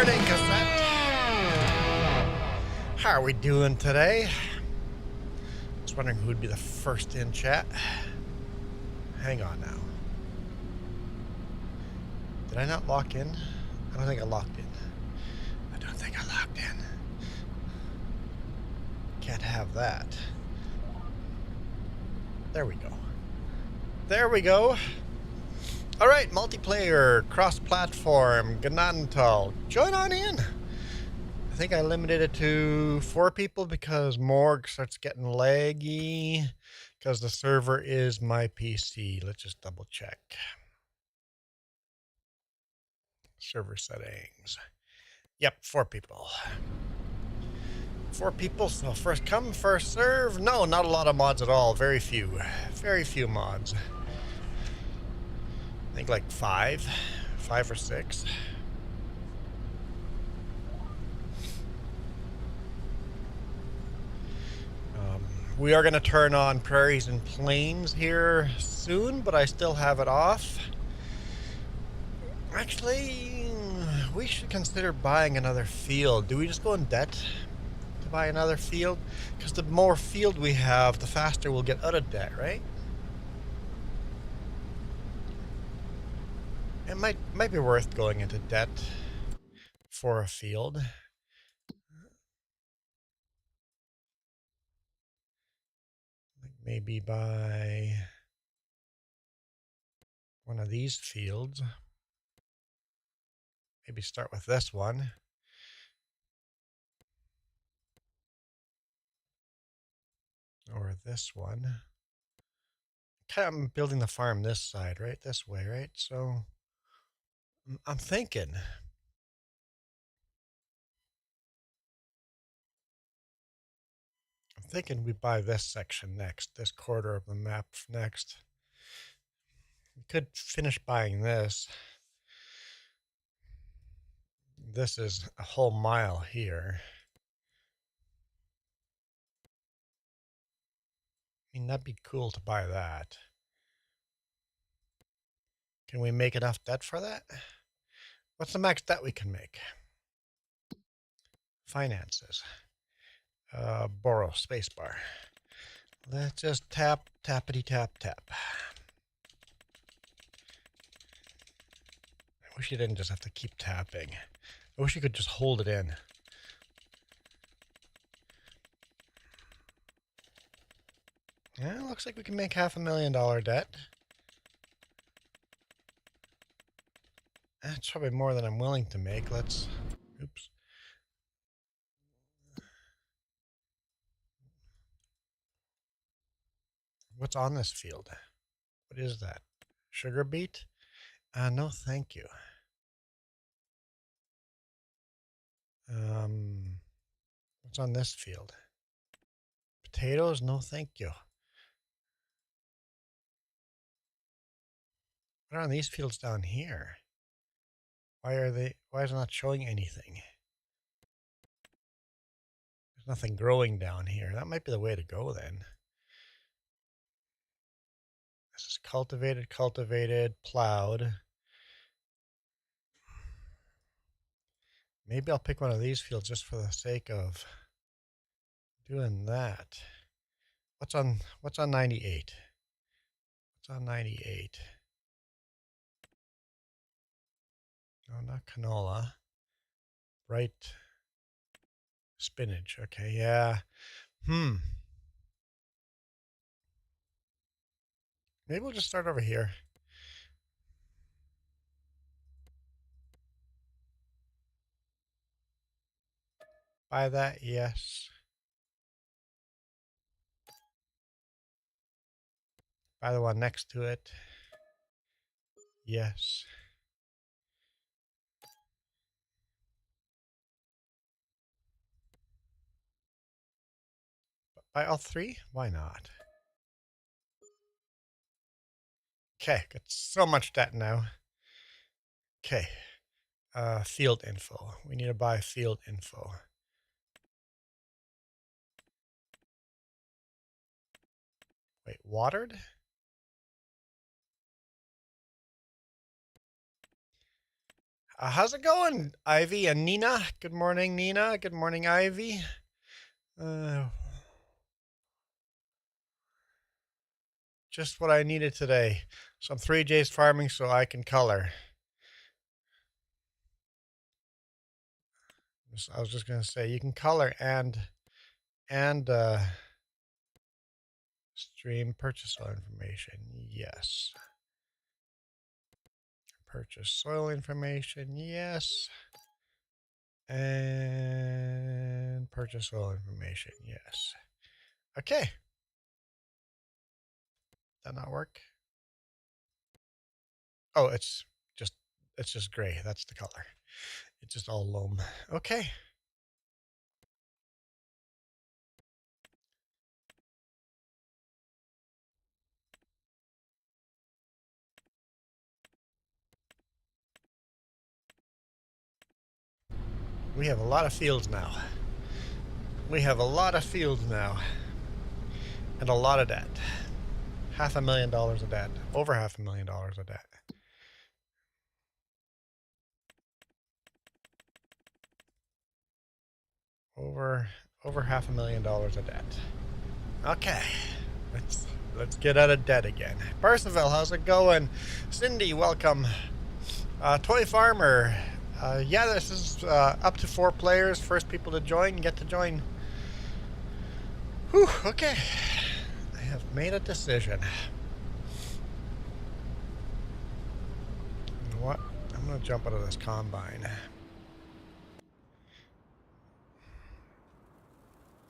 morning, Cassette. How are we doing today? Just wondering who'd be the first in chat. Hang on now. Did I not lock in? I don't think I locked in. I don't think I locked in. Can't have that. There we go. There we go. All right, multiplayer, cross-platform, Gnadenthal. Join on in. I think I limited it to 4 people because Morg starts getting laggy because the server is my PC. Let's just double check. Server settings. Yep, 4 people. 4 people, so first come, first serve. No, not a lot of mods at all. Very few. Very few mods. I think like 5 or 6. We are going to turn on prairies and plains here soon, but I still have it off. Actually, we should consider buying another field. Do we just go in debt to buy another field? Because the more field we have, the faster we'll get out of debt, right? It might be worth going into debt for a field. Maybe buy one of these fields. Maybe start with this one. Or this one. I'm building the farm this side, right? This way, right? So I'm thinking we buy this section next, this quarter of the map next. We could finish buying this. This is a whole mile here. I mean, that'd be cool to buy that. Can we make enough debt for that? What's the max debt we can make? Finances. Borrow, spacebar. Let's just tap, tappity tap, tap. I wish you didn't just have to keep tapping. I wish you could just hold it in. Yeah, looks like we can make $500,000 debt. That's probably more than I'm willing to make. Let's... Oops. What's on this field? What is that? Sugar beet? No, thank you. What's on this field? Potatoes? No, thank you. What are on these fields down here? Why is it not showing anything? There's nothing growing down here. That might be the way to go then. This is cultivated, plowed. Maybe I'll pick one of these fields just for the sake of doing that. What's on 98? What's on 98? No, not canola. Right. Spinach. Okay, yeah. Maybe we'll just start over here. Buy that, yes. Buy the one next to it. Yes. Buy all 3? Why not? Okay, got so much debt now. Okay. Field info. We need to buy field info. Wait, watered? How's it going, Ivy and Nina? Good morning, Nina. Good morning, Ivy. Just what I needed today. Some 3Js farming so I can color. I was just going to say, you can color and stream purchase soil information. Yes. Purchase soil information. Yes. And purchase soil information. Yes. Okay. That not work? Oh, it's just gray. That's the color. It's just all loam. Okay. We have a lot of fields now. We have a lot of fields now. And a lot of debt. $500,000 of debt. Over $500,000 of debt. Over $500,000 of debt. Okay. Let's get out of debt again. Percival, how's it going? Cindy, welcome. Toy Farmer. Yeah, this is up to 4 players. First people to join get to join. Whew, okay. I have made a decision. You know what? I'm going to jump out of this combine.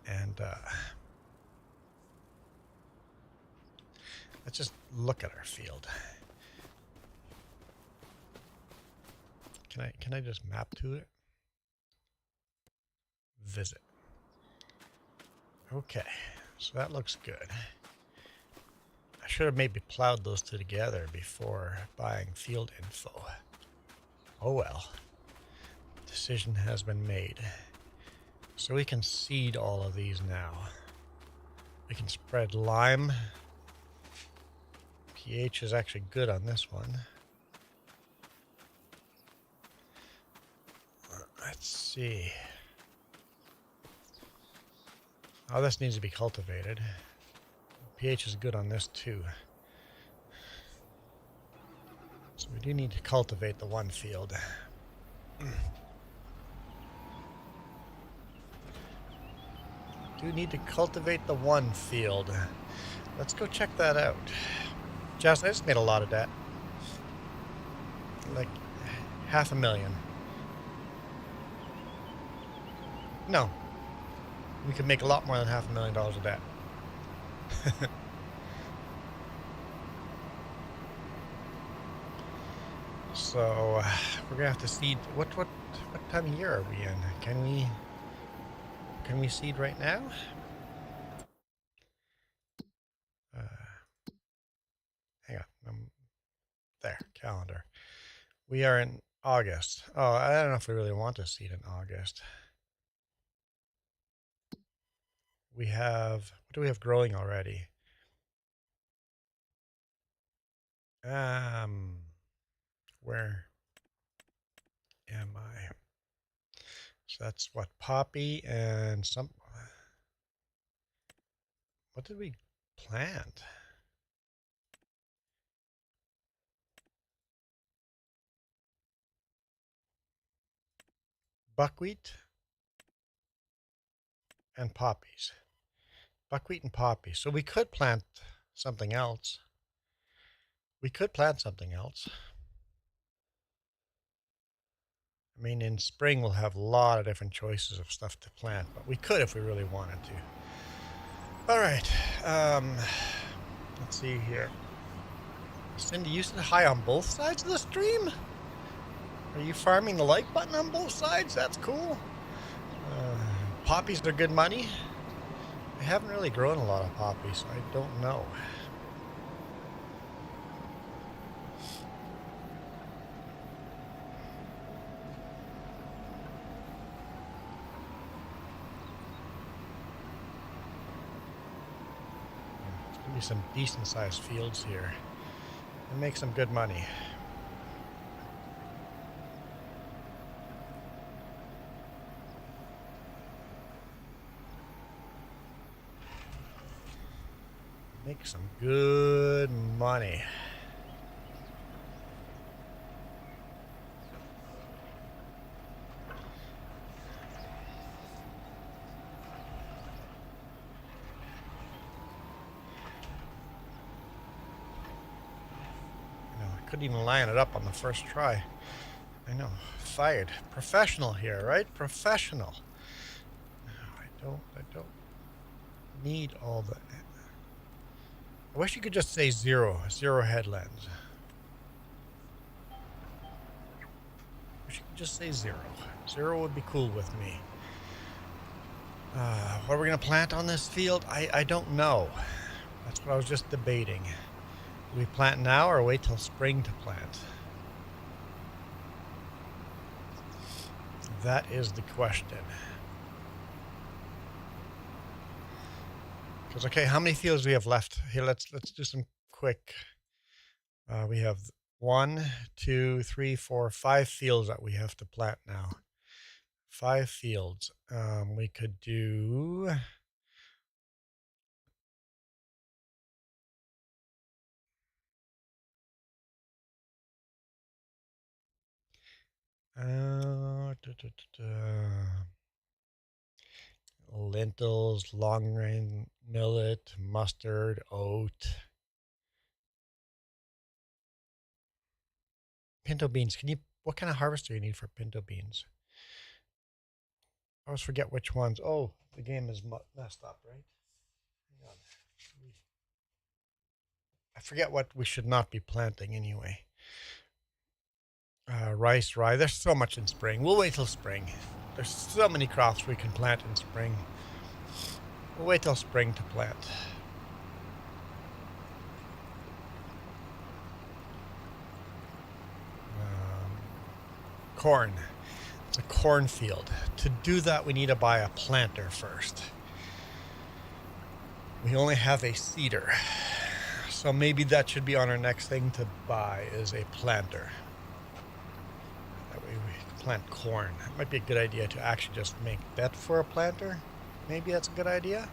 And let's just look at our field. Can I just map to it? Visit. Okay, so that looks good. I should have maybe plowed those two together before buying field info. Oh well. Decision has been made. So we can seed all of these now. We can spread lime. pH is actually good on this one. Let's see. Oh, this needs to be cultivated. pH is good on this too. So we do need to cultivate the one field. Do need to cultivate the one field. Let's go check that out. Just, I just made a lot of debt. Like $500,000. No. We could make a lot more than $500,000 of debt. So we're gonna have to seed. What time of year are we in? Can we seed right now? Hang on. There, calendar. We are in August. Oh, I don't know if we really want to seed in August. We have, what do we have growing already? Where am I? So that's what, poppy and some, what did we plant? Buckwheat and poppies. Buckwheat and poppies. So we could plant something else. We could plant something else. I mean, in spring we'll have a lot of different choices of stuff to plant, but we could if we really wanted to. All right. Let's see here. Cindy, you said hi on both sides of the stream? Are you farming the like button on both sides? That's cool. Poppies are good money. I haven't really grown a lot of poppies, so I don't know. There's going to be some decent sized fields here and make some good money. Make some good money. I couldn't even line it up on the first try. I know. Fired. Professional here, right? Professional. I don't need all the... I wish you could just say zero. Zero headlands. I wish you could just say zero. Zero would be cool with me. What are we going to plant on this field? I don't know. That's what I was just debating. Do we plant now or wait till spring to plant? That is the question. Because, okay, how many fields do we have left? Here, let's do some quick. We have 1, 2, 3, 4, 5 fields that we have to plant now. 5 fields. We could do... lentils, long grain millet, mustard, oat. Pinto beans. What kind of harvester do you need for pinto beans? I always forget which ones. Oh, the game is messed up, right? Hang on. I forget what we should not be planting anyway. Rice, rye. There's so much in spring. We'll wait till spring. There's so many crops we can plant in spring. We'll wait till spring to plant. Corn. It's a cornfield. To do that, we need to buy a planter first. We only have a seeder. So maybe that should be on our next thing to buy is a planter. That way we can plant corn. It might be a good idea to actually just make that for a planter. Maybe that's a good idea.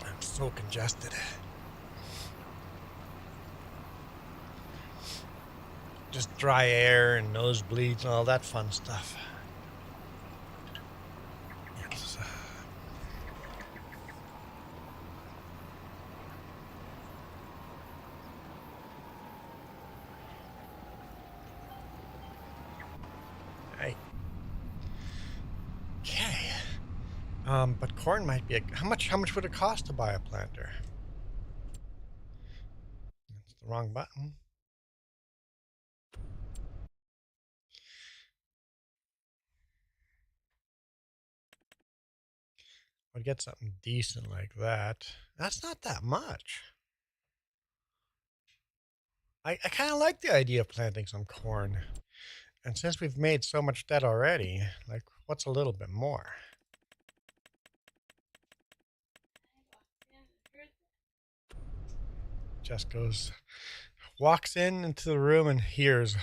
I'm so congested. Just dry air and nosebleeds and all that fun stuff. Yes. Hey. Okay. But corn might be how much would it cost to buy a planter? That's the wrong button. I'd get something decent like that. That's not that much. I kind of like the idea of planting some corn. And since we've made so much debt already, like, what's a little bit more? Just walks into the room and hears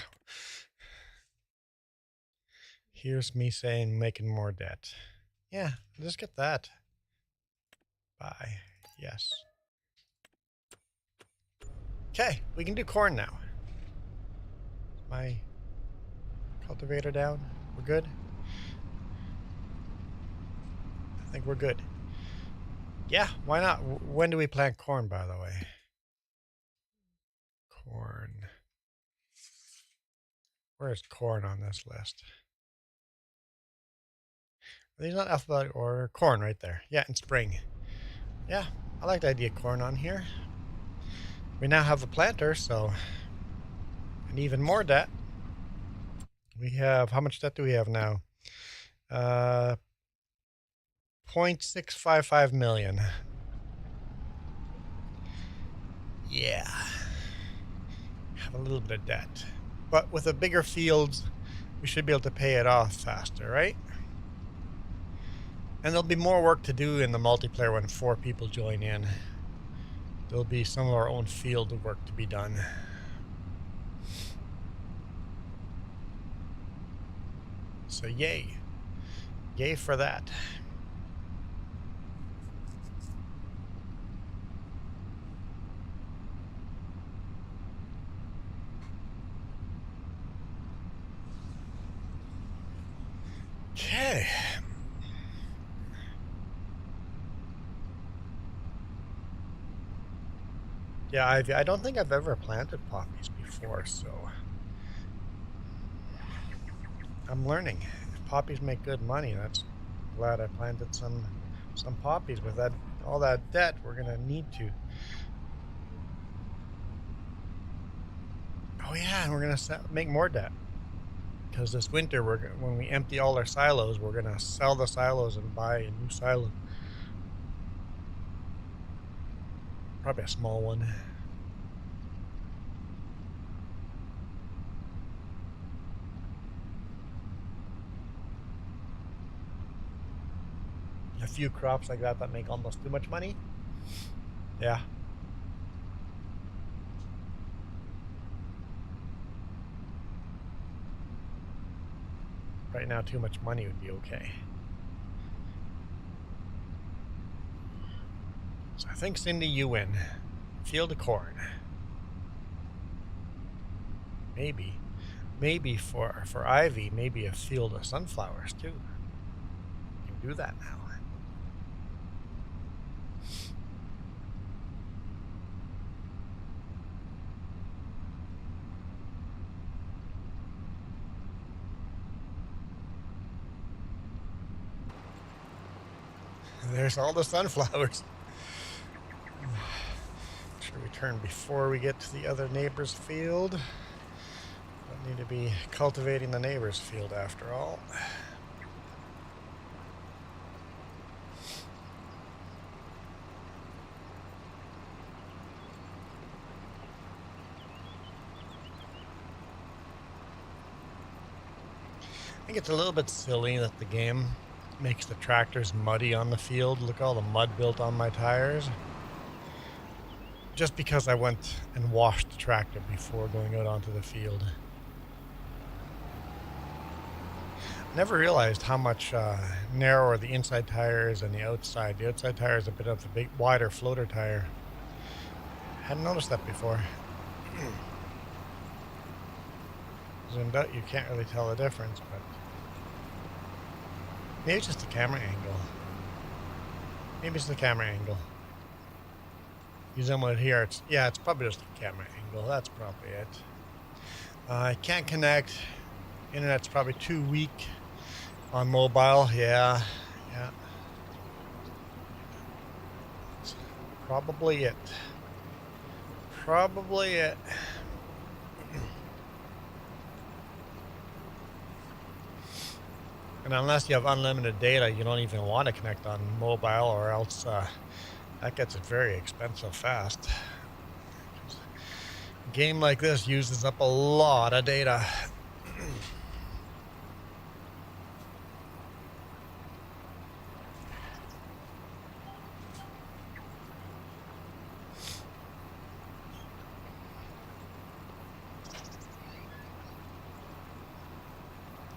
me saying, making more debt. Yeah, just get that. Bye. Yes. Okay, we can do corn now. My cultivator down. We're good? I think we're good. Yeah, why not? When do we plant corn, by the way? Corn. Where's corn on this list? Are these not alphabetical order? Corn right there. Yeah, in spring. Yeah, I like the idea of corn on here. We now have a planter, so... And even more debt. We have... How much debt do we have now? 0.655 million. Yeah. Have a little bit of debt. But with the bigger fields, we should be able to pay it off faster, right? And there'll be more work to do in the multiplayer when 4 people join in. There'll be some of our own field work to be done. So yay. Yay for that. Okay. Yeah, I don't think I've ever planted poppies before, so I'm learning. If poppies make good money, that's glad I planted some poppies. With that all that debt, we're gonna need to. Oh yeah, and we're gonna make more debt because this winter when we empty all our silos, we're gonna sell the silos and buy a new silo. Probably a small one. A few crops like that make almost too much money. Yeah. Right now, too much money would be okay. So I think, Cindy, you win. Field of corn. Maybe for Ivy, maybe a field of sunflowers too. You can do that now. There's all the sunflowers. Make sure we turn before we get to the other neighbor's field. Don't need to be cultivating the neighbor's field after all. I think it's a little bit silly that the game makes the tractors muddy on the field. Look at all the mud built on my tires. Just because I went and washed the tractor before going out onto the field. Never realized how much narrower the inside tire is than the outside. The outside tire is a bit of the big, wider floater tire. Hadn't noticed that before. Zoomed out, you can't really tell the difference, but maybe it's just the camera angle. Maybe it's the camera angle. You zoom out here, it's probably just the camera angle. That's probably it. I can't connect. Internet's probably too weak on mobile. Yeah. That's probably it. And unless you have unlimited data, you don't even want to connect on mobile, or else that gets very expensive fast. A game like this uses up a lot of data.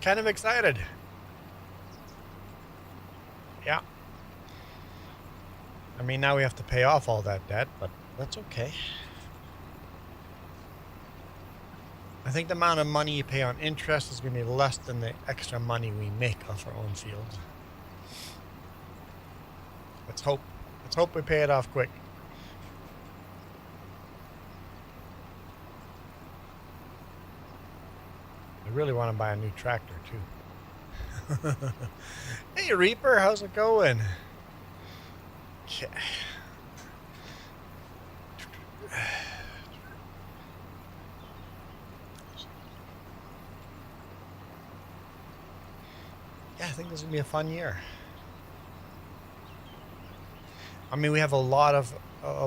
Kind of excited. Yeah. I mean, now we have to pay off all that debt, but that's okay. I think the amount of money you pay on interest is going to be less than the extra money we make off our own fields. Let's hope we pay it off quick. I really want to buy a new tractor too. Hey Reaper, how's it going? Okay. Yeah, I think this is gonna be a fun year. I mean, we have not a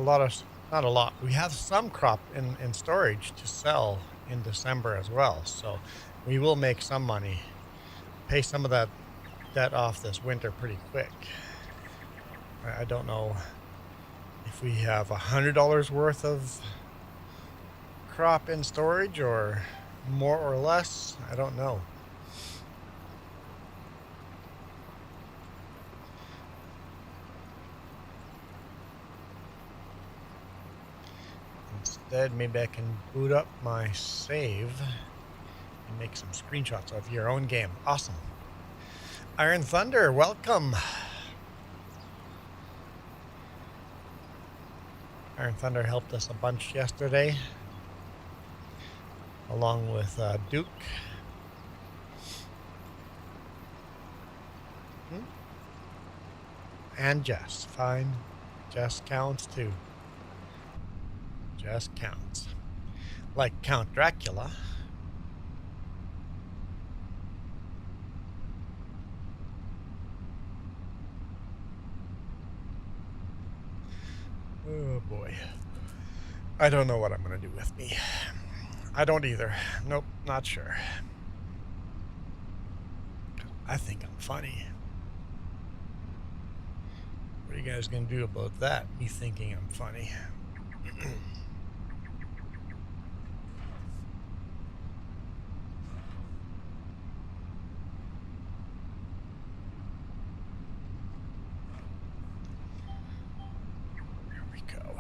lot. We have some crop in storage to sell in December as well, so we will make some money, pay some of that debt off this winter pretty quick. I don't know if we have $100 worth of crop in storage or more or less. I don't know. Instead, maybe I can boot up my save and make some screenshots of your own game. Awesome. Iron Thunder, welcome. Iron Thunder helped us a bunch yesterday, along with Duke. And Jess. Fine. Jess counts too. Jess counts. Like Count Dracula. Oh boy. I don't know what I'm going to do with me. I don't either. Nope, not sure. I think I'm funny. What are you guys going to do about that? Me thinking I'm funny. Here we go.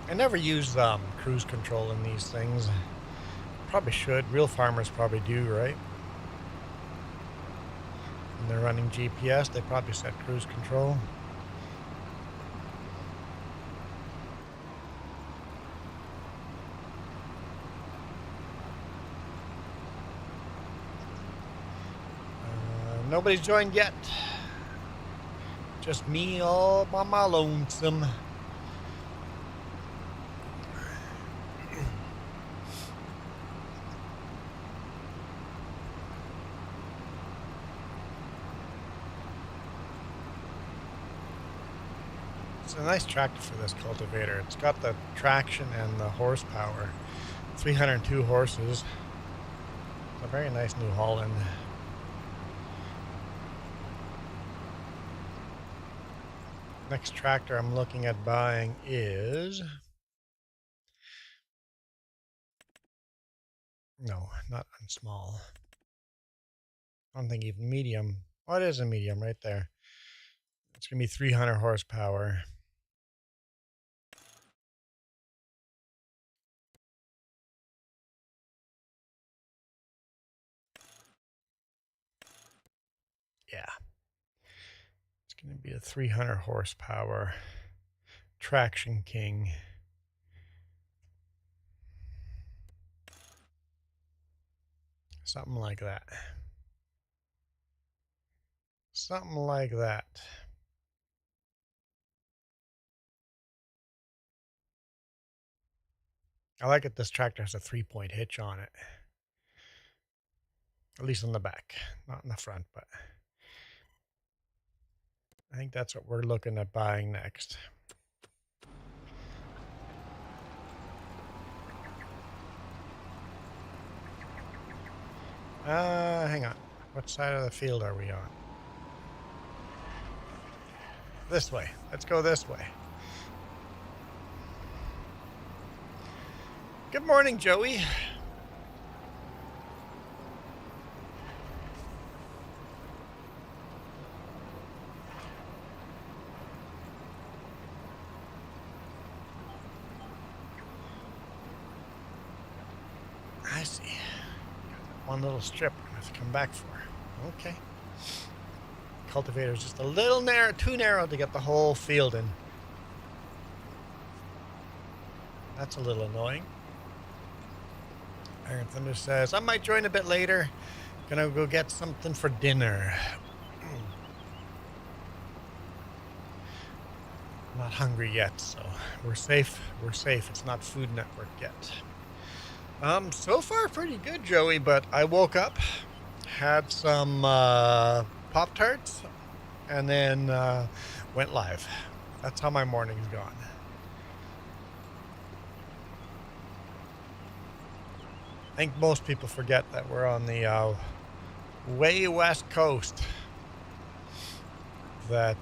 I never use cruise control in these things. Probably should. Real farmers probably do, right? When they're running GPS, they probably set cruise control. Nobody's joined yet. Just me all by my lonesome. It's a nice tractor for this cultivator. It's got the traction and the horsepower. 302 horses. It's a very nice New Holland. Next tractor I'm looking at buying is... No, not small. I don't think even medium. Oh, it is a medium right there. It's going to be 300 horsepower. Yeah. It's going to be a 300 horsepower Traction King. Something like that. Something like that. I like it. This tractor has a 3-point hitch on it. At least on the back, not in the front, but I think that's what we're looking at buying next. Hang on. What side of the field are we on? This way. Let's go this way. Good morning, Joey. I see. One little strip I'm going to have to come back for. Okay. Cultivator's just a little narrow, too narrow to get the whole field in. That's a little annoying. Iron Thunder says, I might join a bit later. Gonna go get something for dinner. Not hungry yet, so we're safe. We're safe. It's not Food Network yet. So far pretty good, Joey, but I woke up, had some Pop-Tarts, and then went live. That's how my morning's gone. I think most people forget that we're on the way west coast. That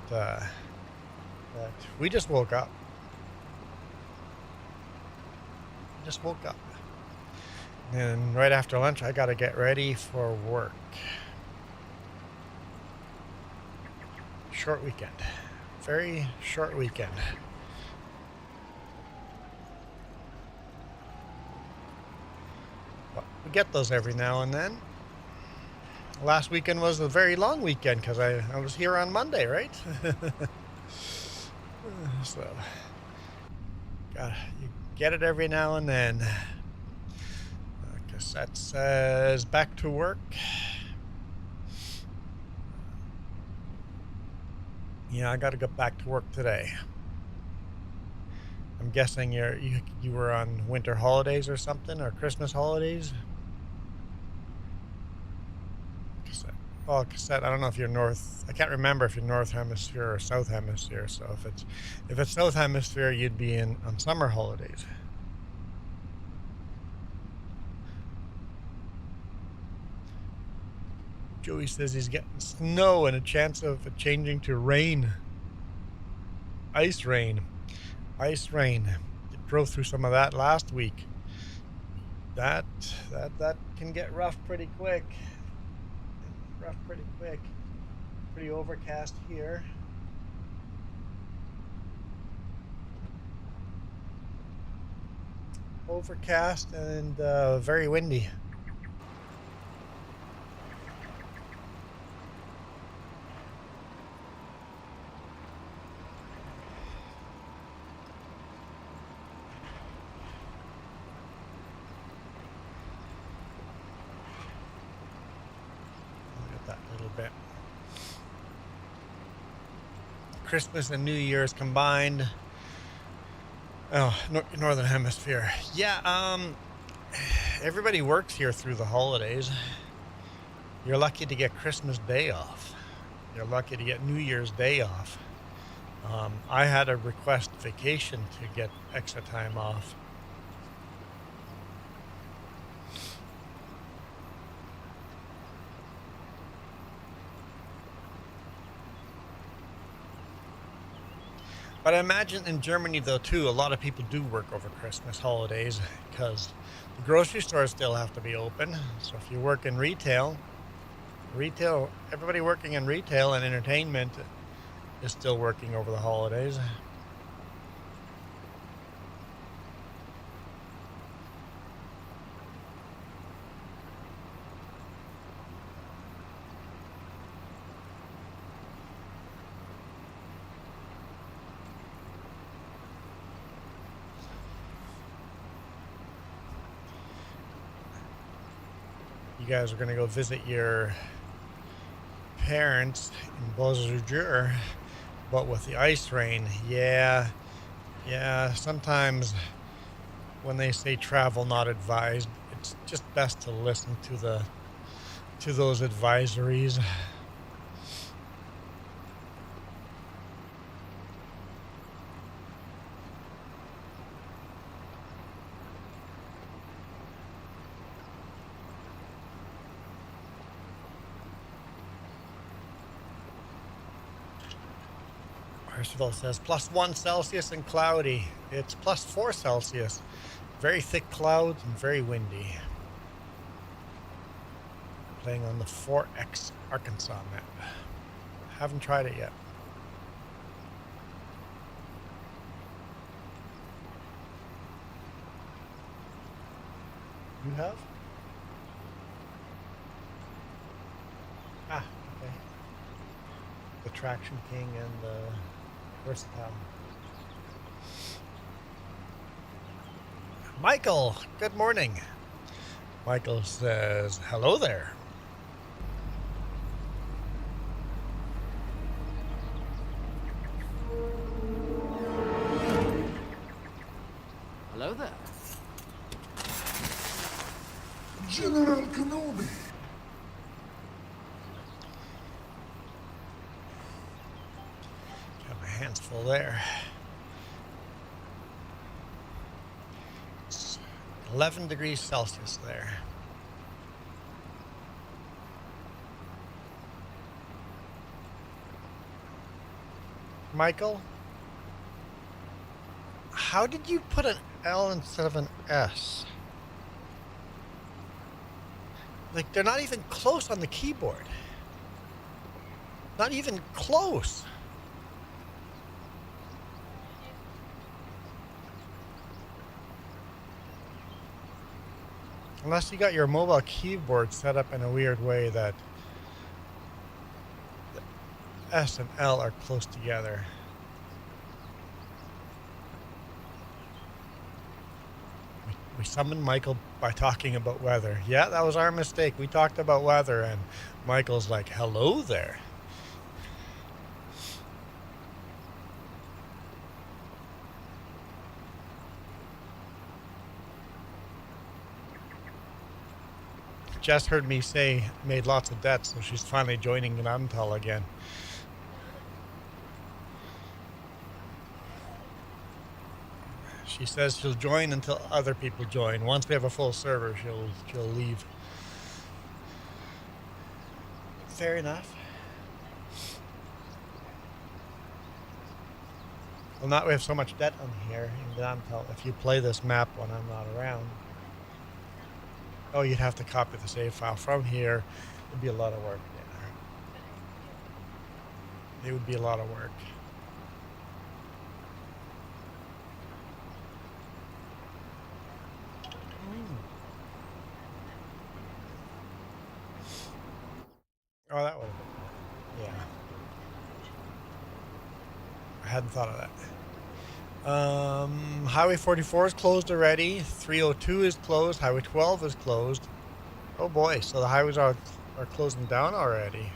we just woke up. And right after lunch, I got to get ready for work. Short weekend. Very short weekend. But we get those every now and then. Last weekend was a very long weekend because I was here on Monday, right? So, you get it every now and then. Cassette says back to work. Yeah, I got to get back to work today. I'm guessing you were on winter holidays or something, or Christmas holidays. Cassette. Oh, cassette. I don't know if you're north. I can't remember if you're north hemisphere or south hemisphere. So if it's south hemisphere, you'd be on summer holidays. Joey says he's getting snow and a chance of it changing to rain. Ice rain. Ice rain. It drove through some of that last week. That can get rough pretty quick. Pretty overcast here. Overcast and very windy. Bit. Christmas and New Year's combined. Oh, Northern Hemisphere. Yeah, everybody works here through the holidays. You're lucky to get Christmas Day off. You're lucky to get New Year's Day off. I had a request vacation to get extra time off. But I imagine in Germany, though, too, a lot of people do work over Christmas holidays because the grocery stores still have to be open. So if you work in retail, everybody working in retail and entertainment is still working over the holidays. You guys are going to go visit your parents in Beauséjour, but with the ice rain, yeah, sometimes when they say travel not advised, it's just best to listen to those advisories. Percival says +1 Celsius and cloudy. It's +4 Celsius. Very thick clouds and very windy. Playing on the 4X Arkansas map. Haven't tried it yet. You have? Ah, okay. The Traction King and the Versatile. Michael, good morning. Michael says, hello there. Hello there. General Kenobi. Got my hands full there. It's 11 degrees Celsius there. Michael, how did you put an L instead of an S? Like, they're not even close on the keyboard. Not even close. Unless you got your mobile keyboard set up in a weird way that S and L are close together. We summoned Michael by talking about weather. Yeah, that was our mistake. We talked about weather and Michael's like, hello there. Jess heard me say made lots of debts, so she's finally joining Gnadenthal again. She says she'll join until other people join. Once we have a full server, she'll leave. Fair enough. Well, not we have so much debt on here in Gnadenthal. If you play this map when I'm not around, oh, you'd have to copy the save file from here. It'd be a lot of work. Yeah. It would be a lot of work. Oh, that would have been, yeah. I hadn't thought of that. Highway 44 is closed already. 302 is closed. Highway 12 is closed. Oh boy, so the highways are closing down already.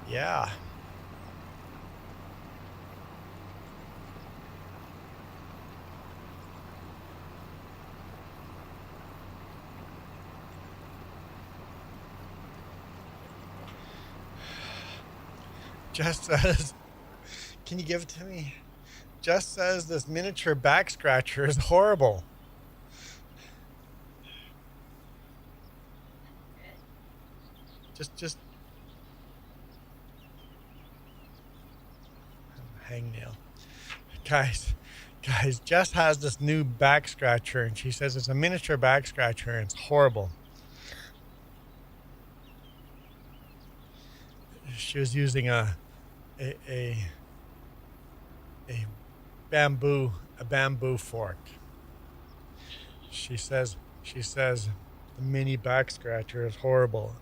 Yeah. Just says, can you give it to me? Just says this miniature back scratcher is horrible. Just hangnail. Guys, Jess has this new back scratcher and she says it's a miniature back scratcher and it's horrible. She was using a bamboo fork. She says the mini back scratcher is horrible.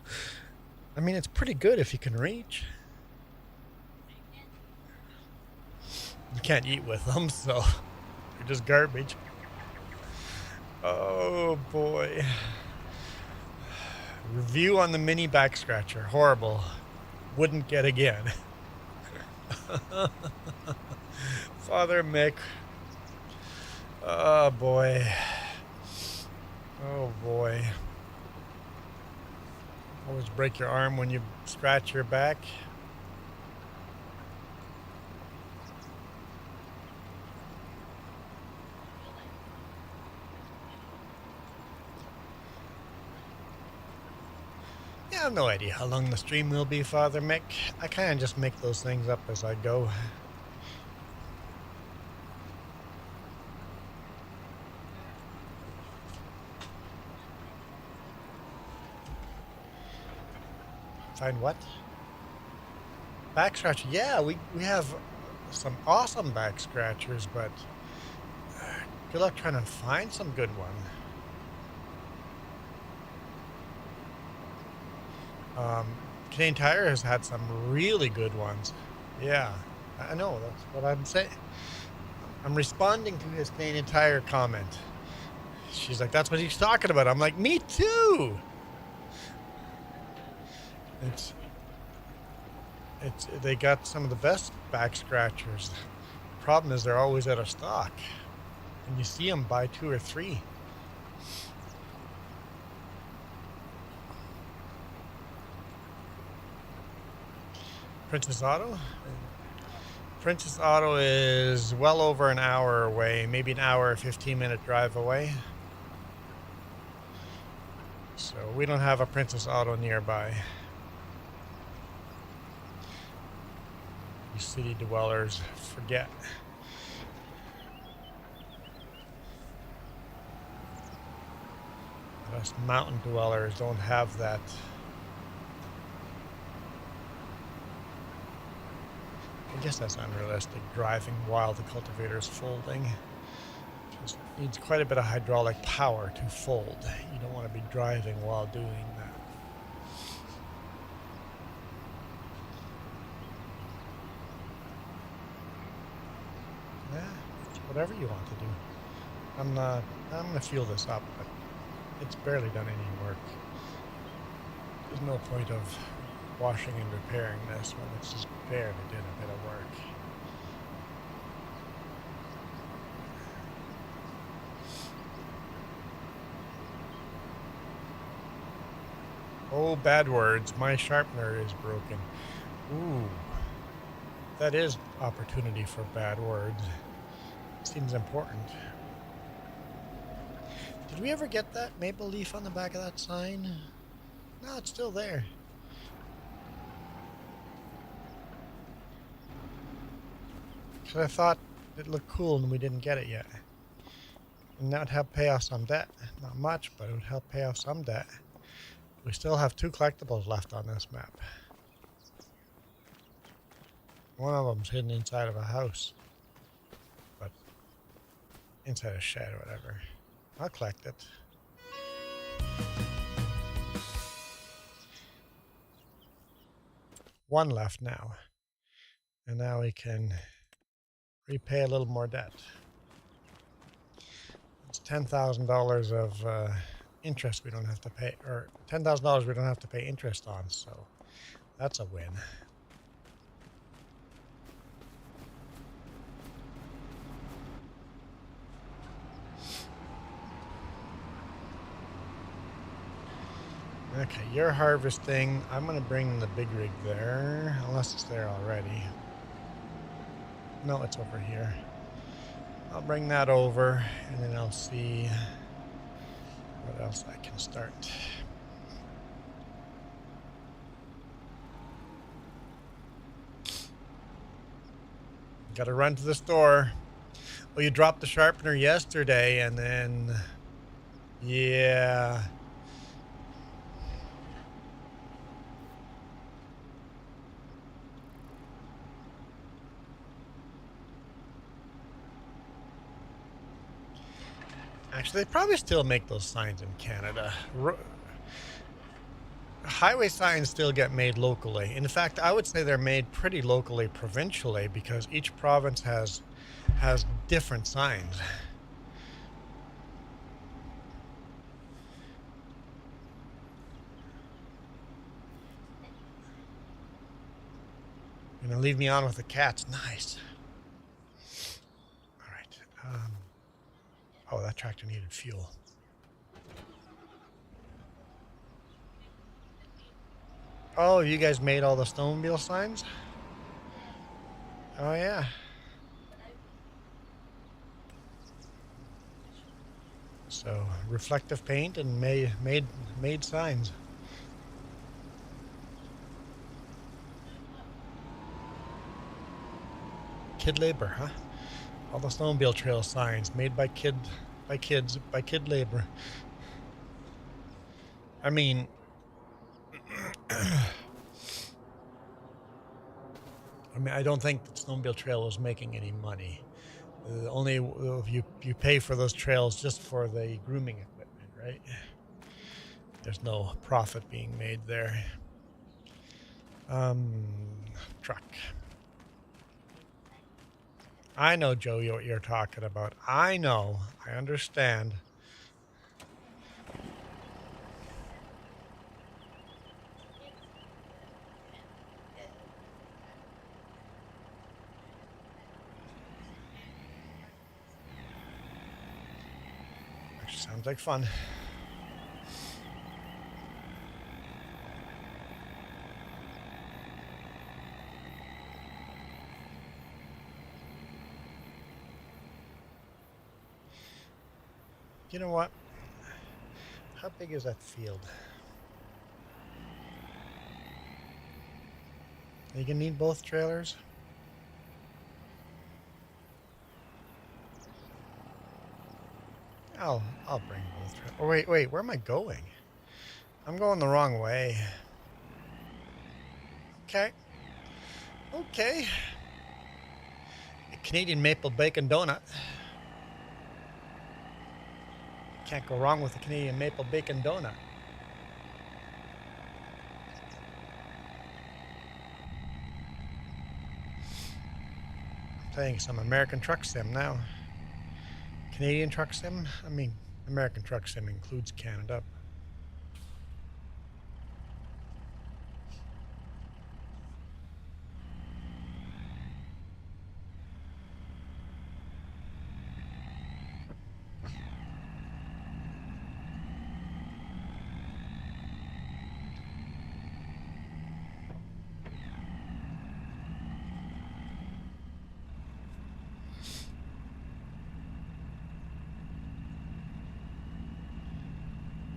I mean, it's pretty good if you can reach. You can't eat with them, so they're just garbage. Oh boy. Review on the mini back scratcher. Horrible. Wouldn't get again. Father Mick. Oh boy. Oh boy. Always break your arm when you scratch your back. I have no idea how long the stream will be, Father Mick. I kind of just make those things up as I go. Find what? Back scratcher. Yeah, we have some awesome back scratchers, but good luck trying to find some good one. Canadian Tire has had some really good ones. Yeah, I know, that's what I'm saying. I'm responding to his Canadian Tire comment. She's like, that's what he's talking about. I'm like, me too. They got some of the best back scratchers. The problem is they're always out of stock. And you see them buy 2 or 3. Princess Auto? Princess Auto is well over an hour away, maybe an hour, 15-minute drive away. So we don't have a Princess Auto nearby. You city dwellers, forget. Us mountain dwellers don't have that. I guess that's unrealistic, driving while the cultivator is folding. Just needs quite a bit of hydraulic power to fold. You don't want to be driving while doing that. Yeah, it's whatever you want to do. I'm gonna fuel this up, but it's barely done any work. There's no point of washing and repairing this when it's just barely did a bit of work. Oh, bad words. My sharpener is broken. Ooh. That is opportunity for bad words. Seems important. Did we ever get that maple leaf on the back of that sign? No, it's still there. Because I thought it looked cool and we didn't get it yet. And that would help pay off some debt. Not much, but it would help pay off some debt. We still have 2 collectibles left on this map. One of them's hidden inside of a house. But inside a shed or whatever. I'll collect it. One left now. And now we can repay a little more debt. It's $10,000 of interest we don't have to pay, or $10,000 we don't have to pay interest on, so that's a win. Okay, you're harvesting. I'm going to bring the big rig there, unless it's there already. No, it's over here. I'll bring that over, and then I'll see what else I can start. Got to run to the store. Well, you dropped the sharpener yesterday, and then... Yeah... Actually, they probably still make those signs in Canada. Highway signs still get made locally. In fact, I would say they're made pretty locally, provincially, because each province has different signs. You're gonna leave me on with the cats. Nice. All right. Oh, that tractor needed fuel. Oh, you guys made all the snowmobile signs? Oh, yeah. So, reflective paint and made signs. Kid labor, huh? All the snowmobile trail signs made by kid labor. I mean, I don't think that Snowmobile Trail is making any money. Only you pay for those trails just for the grooming equipment, right? There's no profit being made there. Truck. I know, Joe, what you're talking about. I know. I understand. Actually, sounds like fun. You know what? How big is that field? Are you gonna need both trailers? I'll bring both. Oh wait, where am I going? I'm going the wrong way. Okay. A Canadian maple bacon donut. Can't go wrong with a Canadian maple bacon donut. Playing some American Truck Sim now. Canadian Truck Sim? I mean, American Truck Sim includes Canada.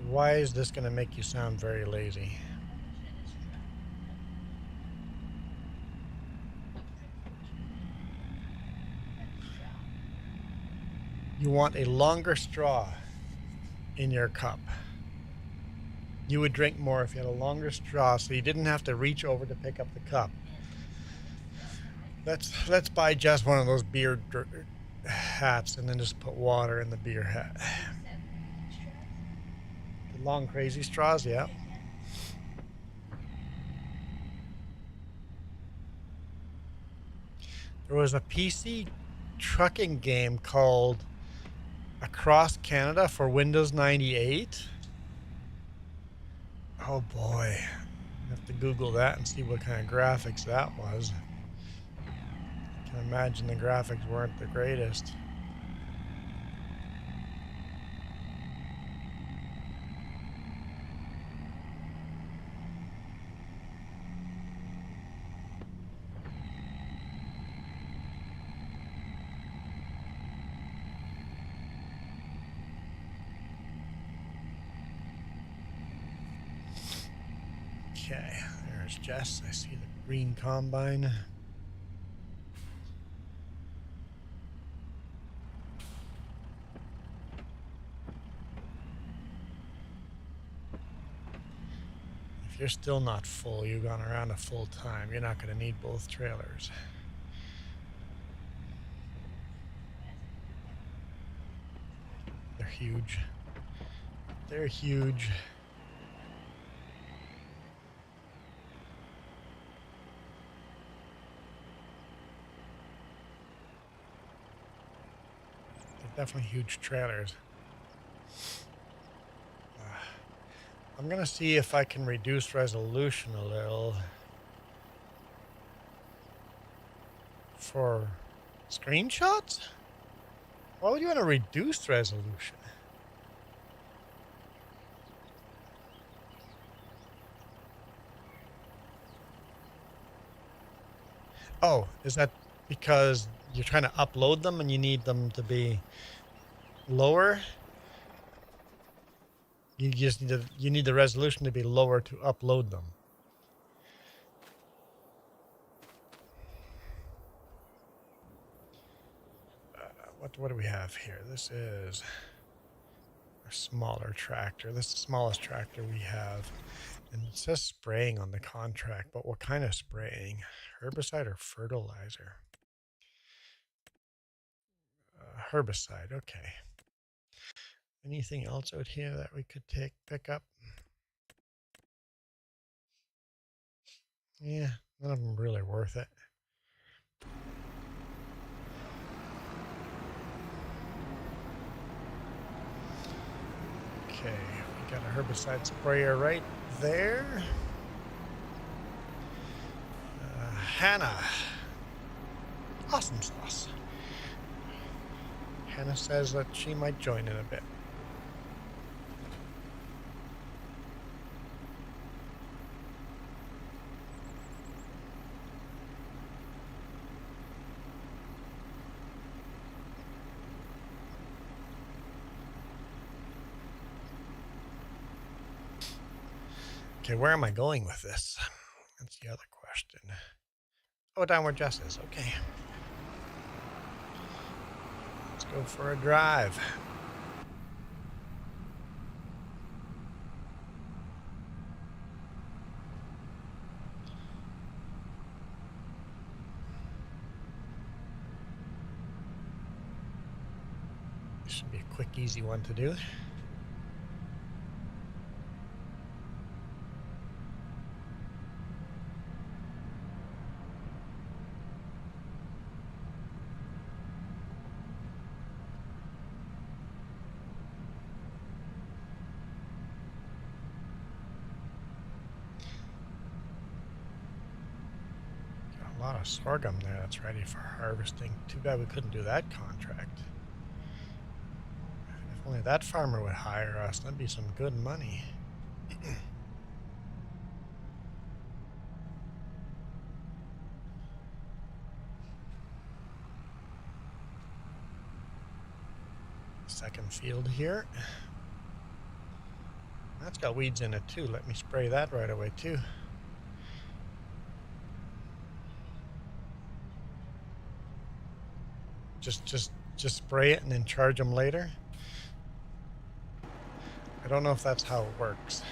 Why is this going to make you sound very lazy? You want a longer straw in your cup. You would drink more if you had a longer straw so you didn't have to reach over to pick up the cup. Let's buy just one of those beer hats and then just put water in the beer hat. The long crazy straws, yeah. There was a PC trucking game called Across Canada for Windows 98. Oh boy. I have to Google that and see what kind of graphics that was. I can imagine the graphics weren't the greatest. Okay, there's Jess. I see the green combine. If you're still not full, you've gone around a full time, you're not going to need both trailers. They're huge. They're huge. They're definitely huge trailers. I'm going to see if I can reduce resolution a little for screenshots? Why would you want to reduce resolution? Oh, is that because you're trying to upload them and you need them to be lower? You just need the resolution to be lower to upload them. What do we have here? This is a smaller tractor. This is the smallest tractor we have. And it says spraying on the contract, but what kind of spraying? Herbicide or fertilizer? Herbicide, okay. Anything else out here that we could pick up? Yeah, none of them really worth it. Okay, we got a herbicide sprayer right there. Hannah. Awesome sauce. Hannah says that she might join in a bit. Okay, where am I going with this? That's the other question. Oh, down where Jess is. Okay. Let's go for a drive. This should be a quick, easy one to do. A lot of sorghum there that's ready for harvesting. Too bad we couldn't do that contract. If only that farmer would hire us, that'd be some good money. Second field here. That's got weeds in it too. Let me spray that right away too. Just spray it and then charge them later. I don't know if that's how it works.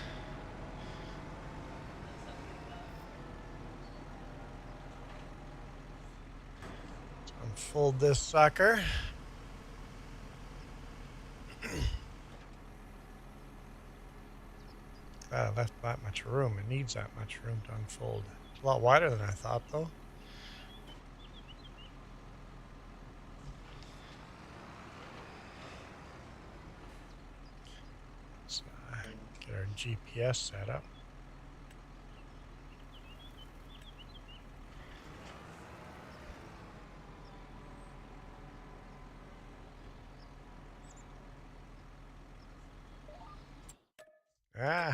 Let's unfold this sucker. That left that much room. It needs that much room to unfold. It's a lot wider than I thought, though. Let's get our GPS set up. I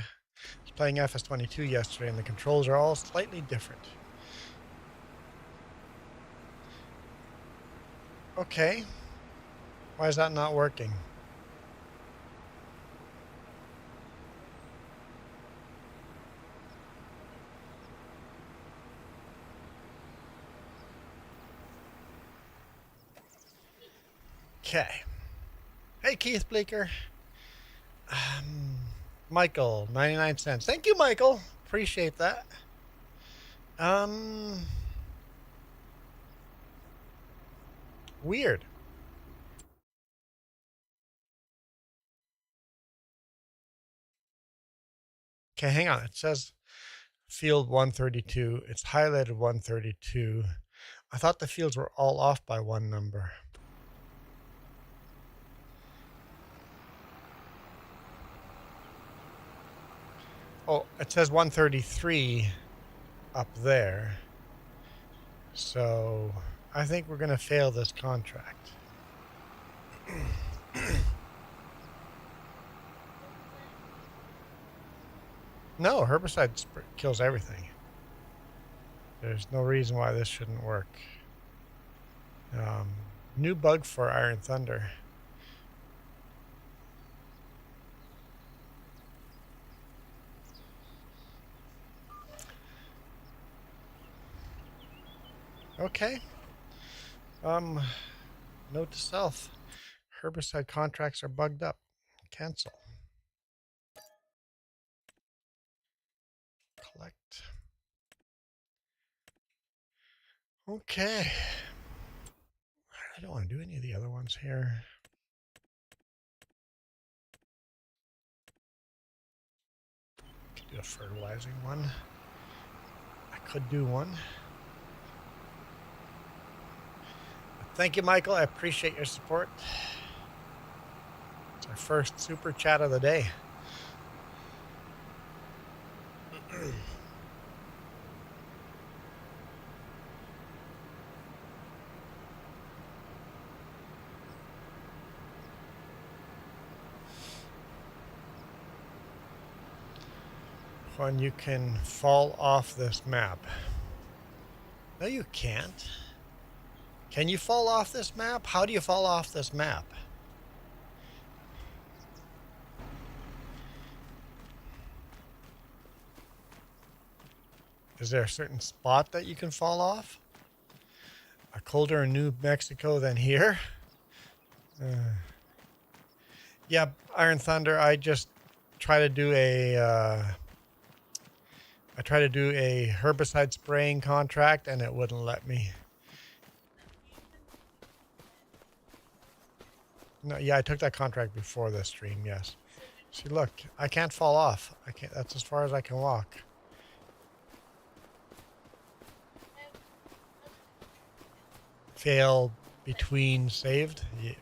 was playing FS22 yesterday, and the controls are all slightly different. Okay. Why is that not working? Okay. Hey, Keith Bleeker. Michael, 99 cents. Thank you, Michael. Appreciate that. Weird. Okay, hang on. It says field 132. It's highlighted 132. I thought the fields were all off by one number. Oh, it says 133 up there. So I think we're going to fail this contract. No, herbicide kills everything. There's no reason why this shouldn't work. New bug for Iron Thunder. Okay. Note to self. Herbicide contracts are bugged up. Cancel. Collect. Okay. I don't want to do any of the other ones here. Could do a fertilizing one. I could do one. Thank you, Michael. I appreciate your support. It's our first super chat of the day. Juan, you can fall off this map. No, you can't. Can you fall off this map? How do you fall off this map? Is there a certain spot that you can fall off? Colder in New Mexico than here? Yeah, Iron Thunder, I just try to do a herbicide spraying contract and it wouldn't let me. No, yeah, I took that contract before this stream, yes. See, look, I can't fall off. I can't, that's as far as I can walk. Fail between saved? Yeah.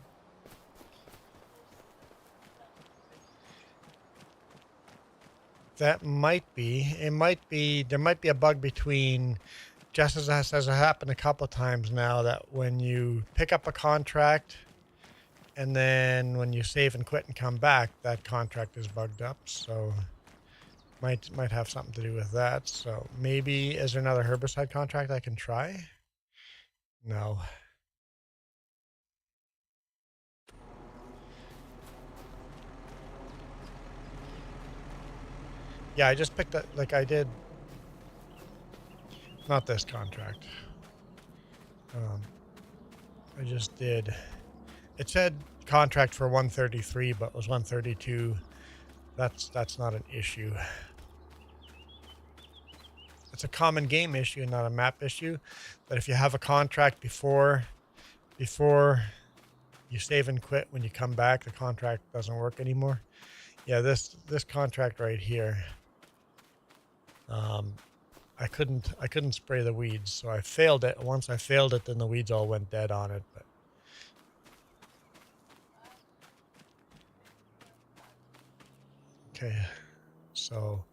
That might be. It might be. There might be a bug between, just as has happened a couple of times now, that when you pick up a contract and then when you save and quit and come back, that contract is bugged up. So might have something to do with that. So maybe, is there another herbicide contract I can try? No. Yeah, I just picked that, like I did. Not this contract. I just did. It said contract for 133, but it was 132. That's not an issue. It's a common game issue, not a map issue. But if you have a contract before you save and quit, when you come back, the contract doesn't work anymore. Yeah, this contract right here. I couldn't spray the weeds, so I failed it. Once I failed it, then the weeds all went dead on it. But okay, so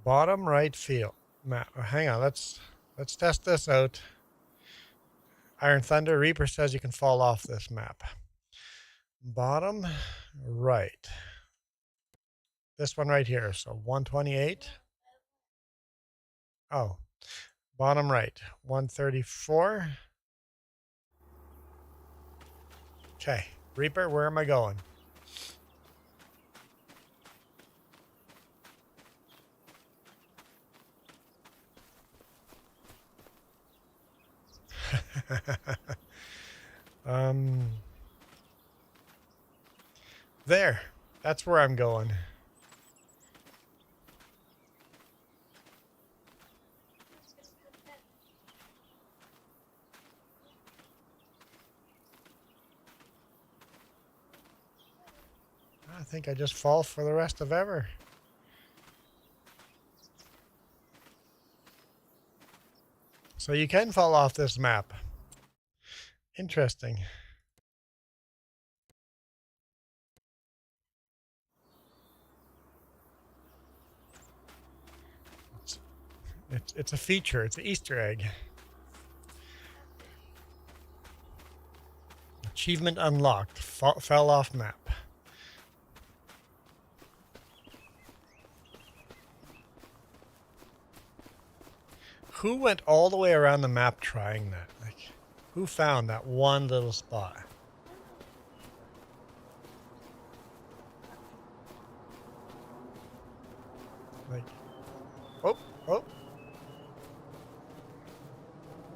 bottom right field map. Hang on, let's test this out. Iron Thunder Reaper says you can fall off this map. Bottom right. This one right here. So 128. Oh, bottom right. 134. Okay, Reaper, where am I going? There. That's where I'm going. I think I just fall for the rest of ever. So you can fall off this map. Interesting. It's a feature. It's an Easter egg. Achievement unlocked. Fell off map. Who went all the way around the map trying that? Like, who found that one little spot? Like, oh.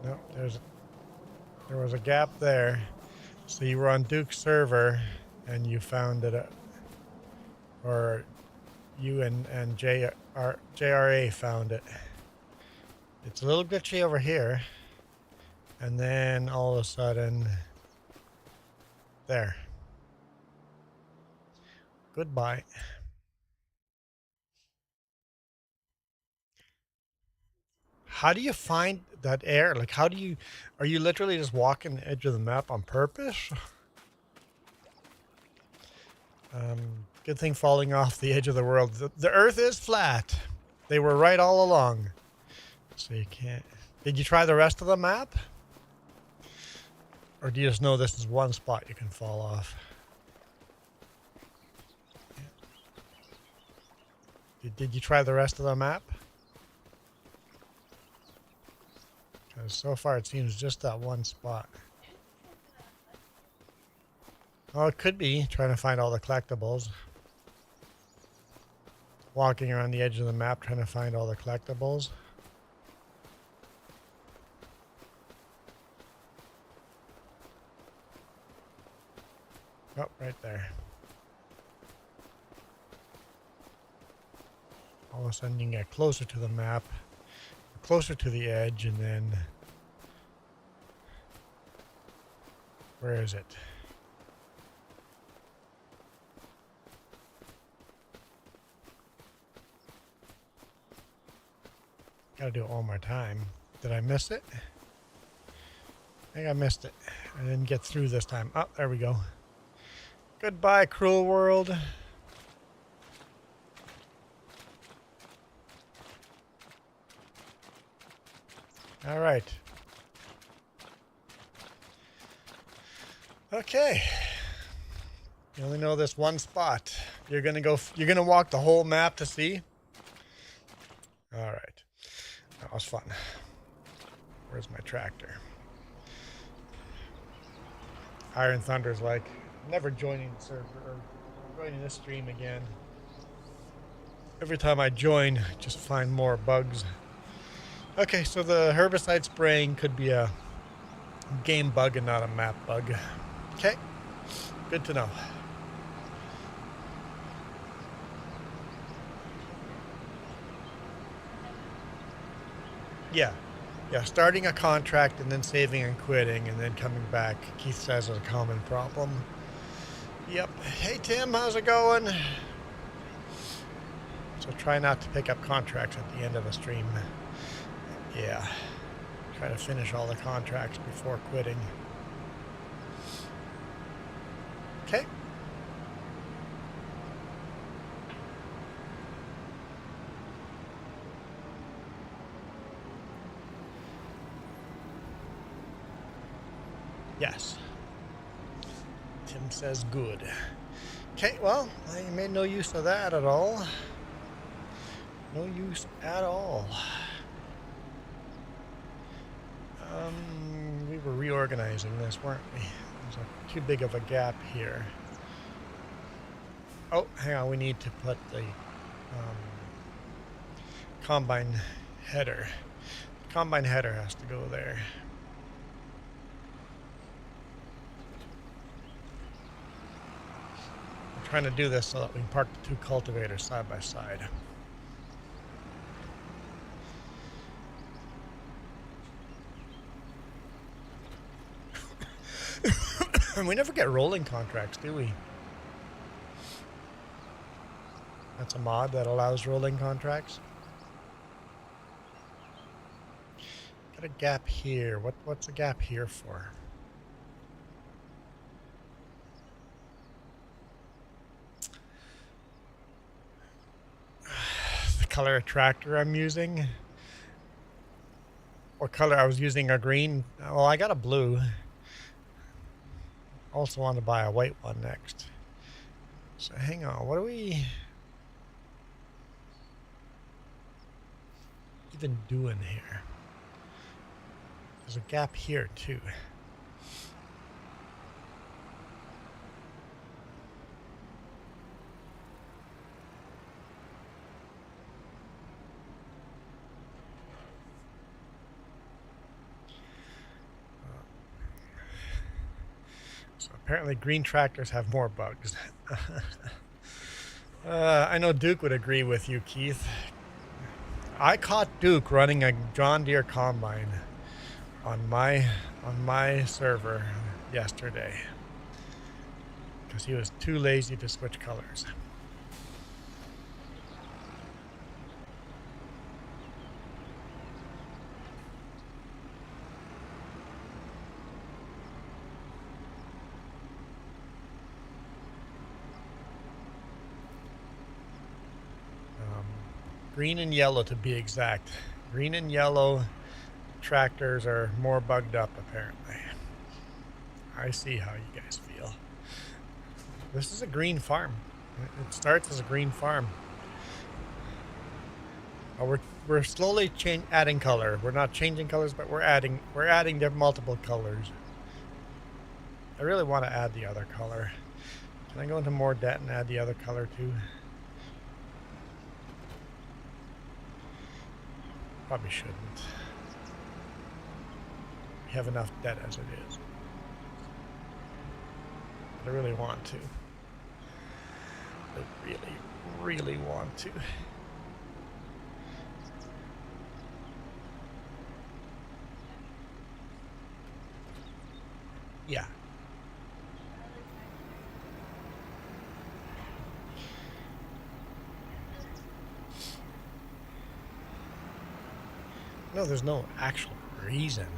No, there was a gap there. So you were on Duke's server and you found it, or you and JRA found it. It's a little glitchy over here. And then all of a sudden, there. Goodbye. How do you find that air? Like, are you literally just walking the edge of the map on purpose? Good thing falling off the edge of the world. The earth is flat. They were right all along. So you can't. Did you try the rest of the map? Or do you just know this is one spot you can fall off? Did you try the rest of the map? Because so far it seems just that one spot. Oh, it could be trying to find all the collectibles. Walking around the edge of the map trying to find all the collectibles. Oh, right there. All of a sudden you can get closer to the map, closer to the edge, and then where is it? Gotta do it one more time. Did I miss it? I think I missed it. I didn't get through this time. Oh, there we go. Goodbye, cruel world. All right. Okay. You only know this one spot. You're gonna walk the whole map to see? All right. That was fun. Where's my tractor? Iron Thunder's like, never joining the server or joining this stream again. Every time I join, I just find more bugs. Okay, so the herbicide spraying could be a game bug and not a map bug. Okay, good to know. Yeah, starting a contract and then saving and quitting and then coming back, Keith says, is a common problem. Yep. Hey Tim, how's it going? So try not to pick up contracts at the end of the stream. Yeah. Try to finish all the contracts before quitting. Okay. Yes. Tim says good. Okay, well, I made no use of that at all. No use at all. We were reorganizing this, weren't we? There's too big of a gap here. Oh, hang on, we need to put the combine header. The combine header has to go there. I'm trying to do this so that we can park the two cultivators side by side. And we never get rolling contracts, do we? That's a mod that allows rolling contracts. Got a gap here. What's a gap here for? The color attractor I'm using. What color I was using? A green. Well, I got a blue. Also want to buy a white one next. So hang on, what are we even doing here? There's a gap here too. So apparently green tractors have more bugs. I know Duke would agree with you, Keith. I caught Duke running a John Deere combine on my server yesterday because he was too lazy to switch colors. Green and yellow to be exact. Green and yellow tractors are more bugged up apparently. I see how you guys feel. This is a green farm. It starts as a green farm. Oh, we're slowly adding color. We're not changing colors, but we're adding multiple colors. I really want to add the other color. Can I go into more debt and add the other color too? Probably shouldn't. We have enough debt as it is. But I really want to. I really, really want to. Yeah. No, there's no actual reason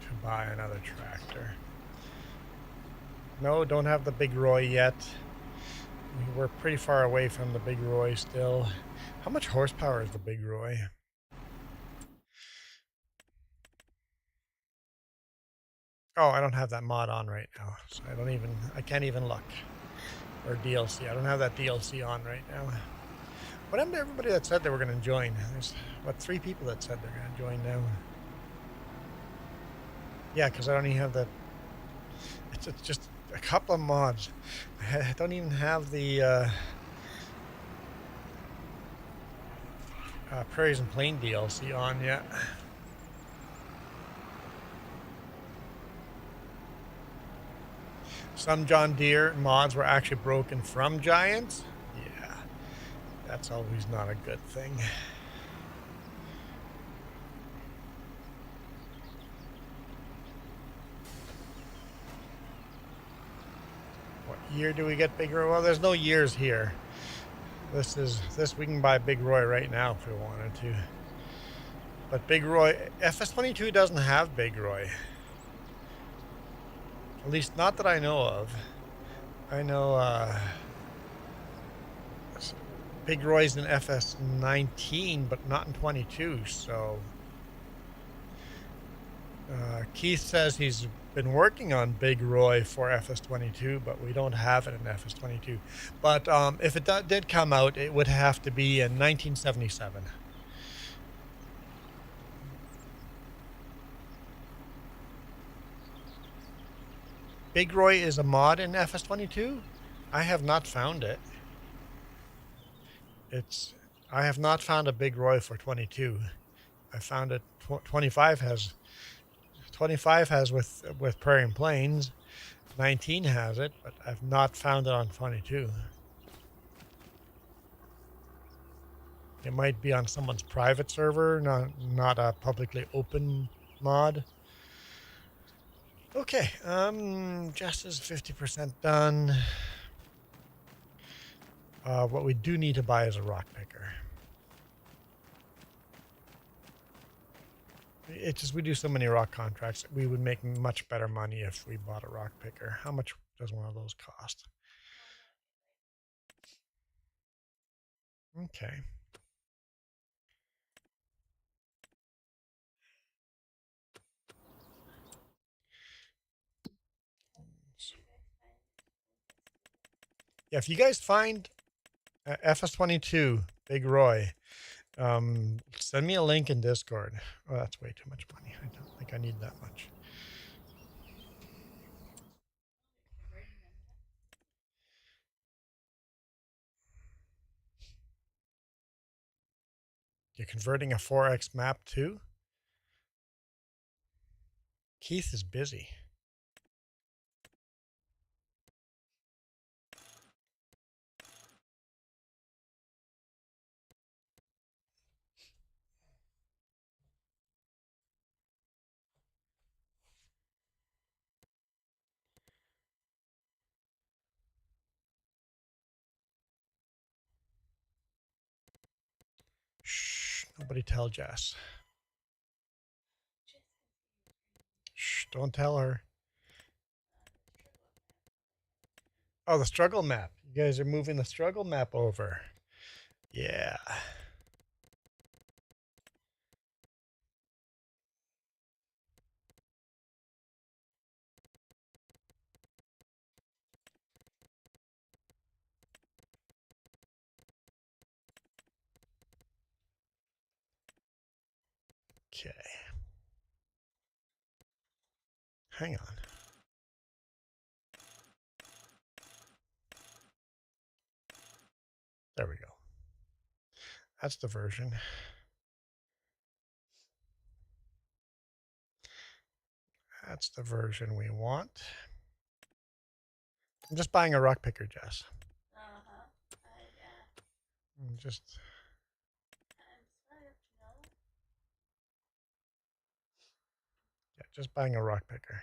to buy another tractor. No, don't have the Big Roy yet. We're pretty far away from the Big Roy still. How much horsepower is the Big Roy? Oh, I don't have that mod on right now, so I can't even look. Or DLC. I don't have that DLC on right now. What happened to everybody that said they were going to join? There's, what, 3 people that said they're going to join now. Yeah, because I don't even have the... It's just a couple of mods. I don't even have the Prairies and Plain DLC on yet. Some John Deere mods were actually broken from Giants. Yeah, that's always not a good thing. What year do we get Big Roy? Well, there's no years here. This we can buy Big Roy right now if we wanted to. But Big Roy, FS22 doesn't have Big Roy. At least not that I know of. I know Big Roy's in FS19, but not in 22, so... Keith says he's been working on Big Roy for FS22, but we don't have it in FS22. But if it did come out, it would have to be in 1977. Big Roy is a mod in FS22? I have not found it. I have not found a Big Roy for 22. I found it 25 has with Prairie and Plains. 19 has it, but I've not found it on 22. It might be on someone's private server, not a publicly open mod. Okay, Jess is 50% done. What we do need to buy is a rock picker. It's just we do so many rock contracts. We would make much better money if we bought a rock picker. How much does one of those cost? Okay. Yeah, if you guys find FS22 Big Roy, send me a link in Discord. Oh, that's way too much money. I don't think I need that much. You're converting a 4X map too? Keith is busy. Shh, nobody tell Jess. Shh, don't tell her. Oh, the struggle map. You guys are moving the struggle map over. Yeah. Okay. Hang on. There we go. That's the version. That's the version we want. I'm just buying a rock picker, Jess. I'm just... Yeah, just buying a rock picker.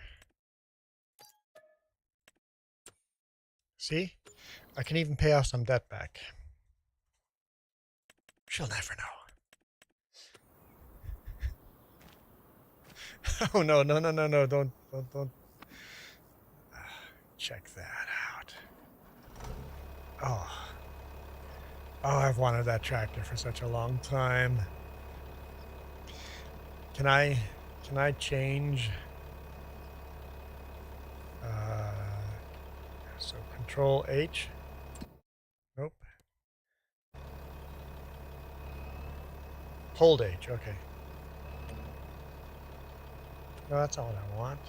See? I can even pay off some debt back. She'll never know. Oh no, no, no, no, no, don't. Check that out. Oh. Oh, I've wanted that tractor for such a long time. Can I change? So Control H. Nope. Hold H. Okay. No, that's all I want.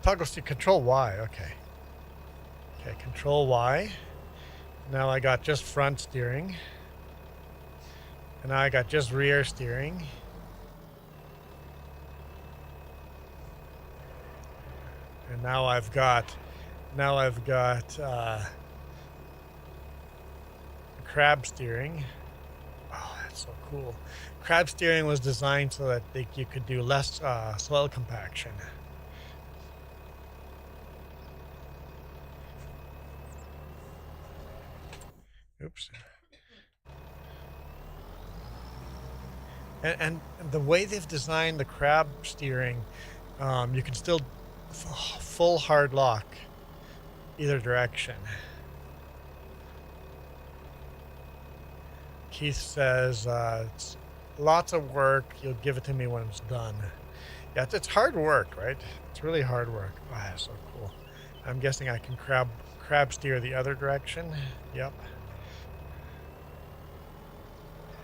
Toggle stick. Control Y. Okay. Okay. Control Y. Now I got just front steering. And now I got just rear steering. And now I've got crab steering. Oh, that's so cool. Crab steering was designed so that you could do less soil compaction. Oops. And the way they've designed the crab steering, you can still full hard lock either direction. Keith says it's lots of work. You'll give it to me when it's done. Yeah, it's hard work, right? It's really hard work. Oh, that's so cool. I'm guessing I can crab steer the other direction. Yep.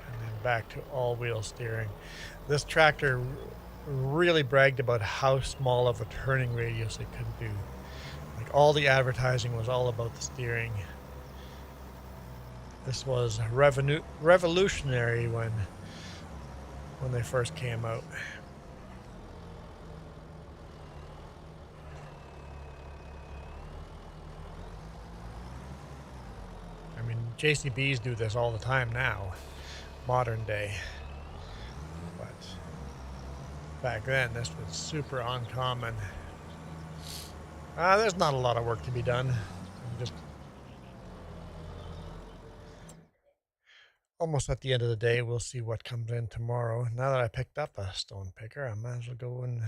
And then back to all-wheel steering. This tractor really bragged about how small of a turning radius it could do. Like, all the advertising was all about the steering. This was revolutionary when they first came out. I mean, JCBs do this all the time now, modern day. But back then, this was super uncommon. There's not a lot of work to be done. I'm just almost at the end of the day. We'll see what comes in tomorrow. Now that I picked up a stone picker, I might as well go and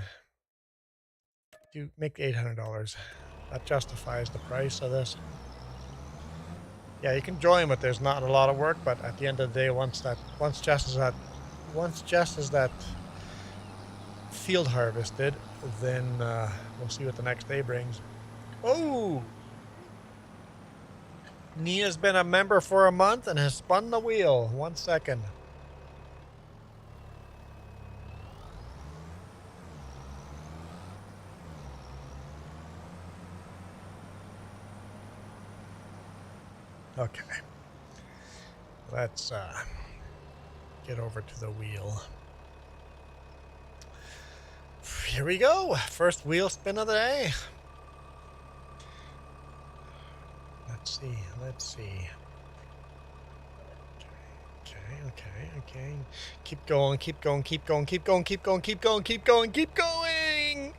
make $800. That justifies the price of this. Yeah, you can join, but there's not a lot of work. But at the end of the day, once Jess is that field harvested, then we'll see what the next day brings. Oh, Nia's been a member for a month and has spun the wheel. 1 second. Okay. Let's get over to the wheel. Here we go. First wheel spin of the day. Let's see. Okay. Keep going.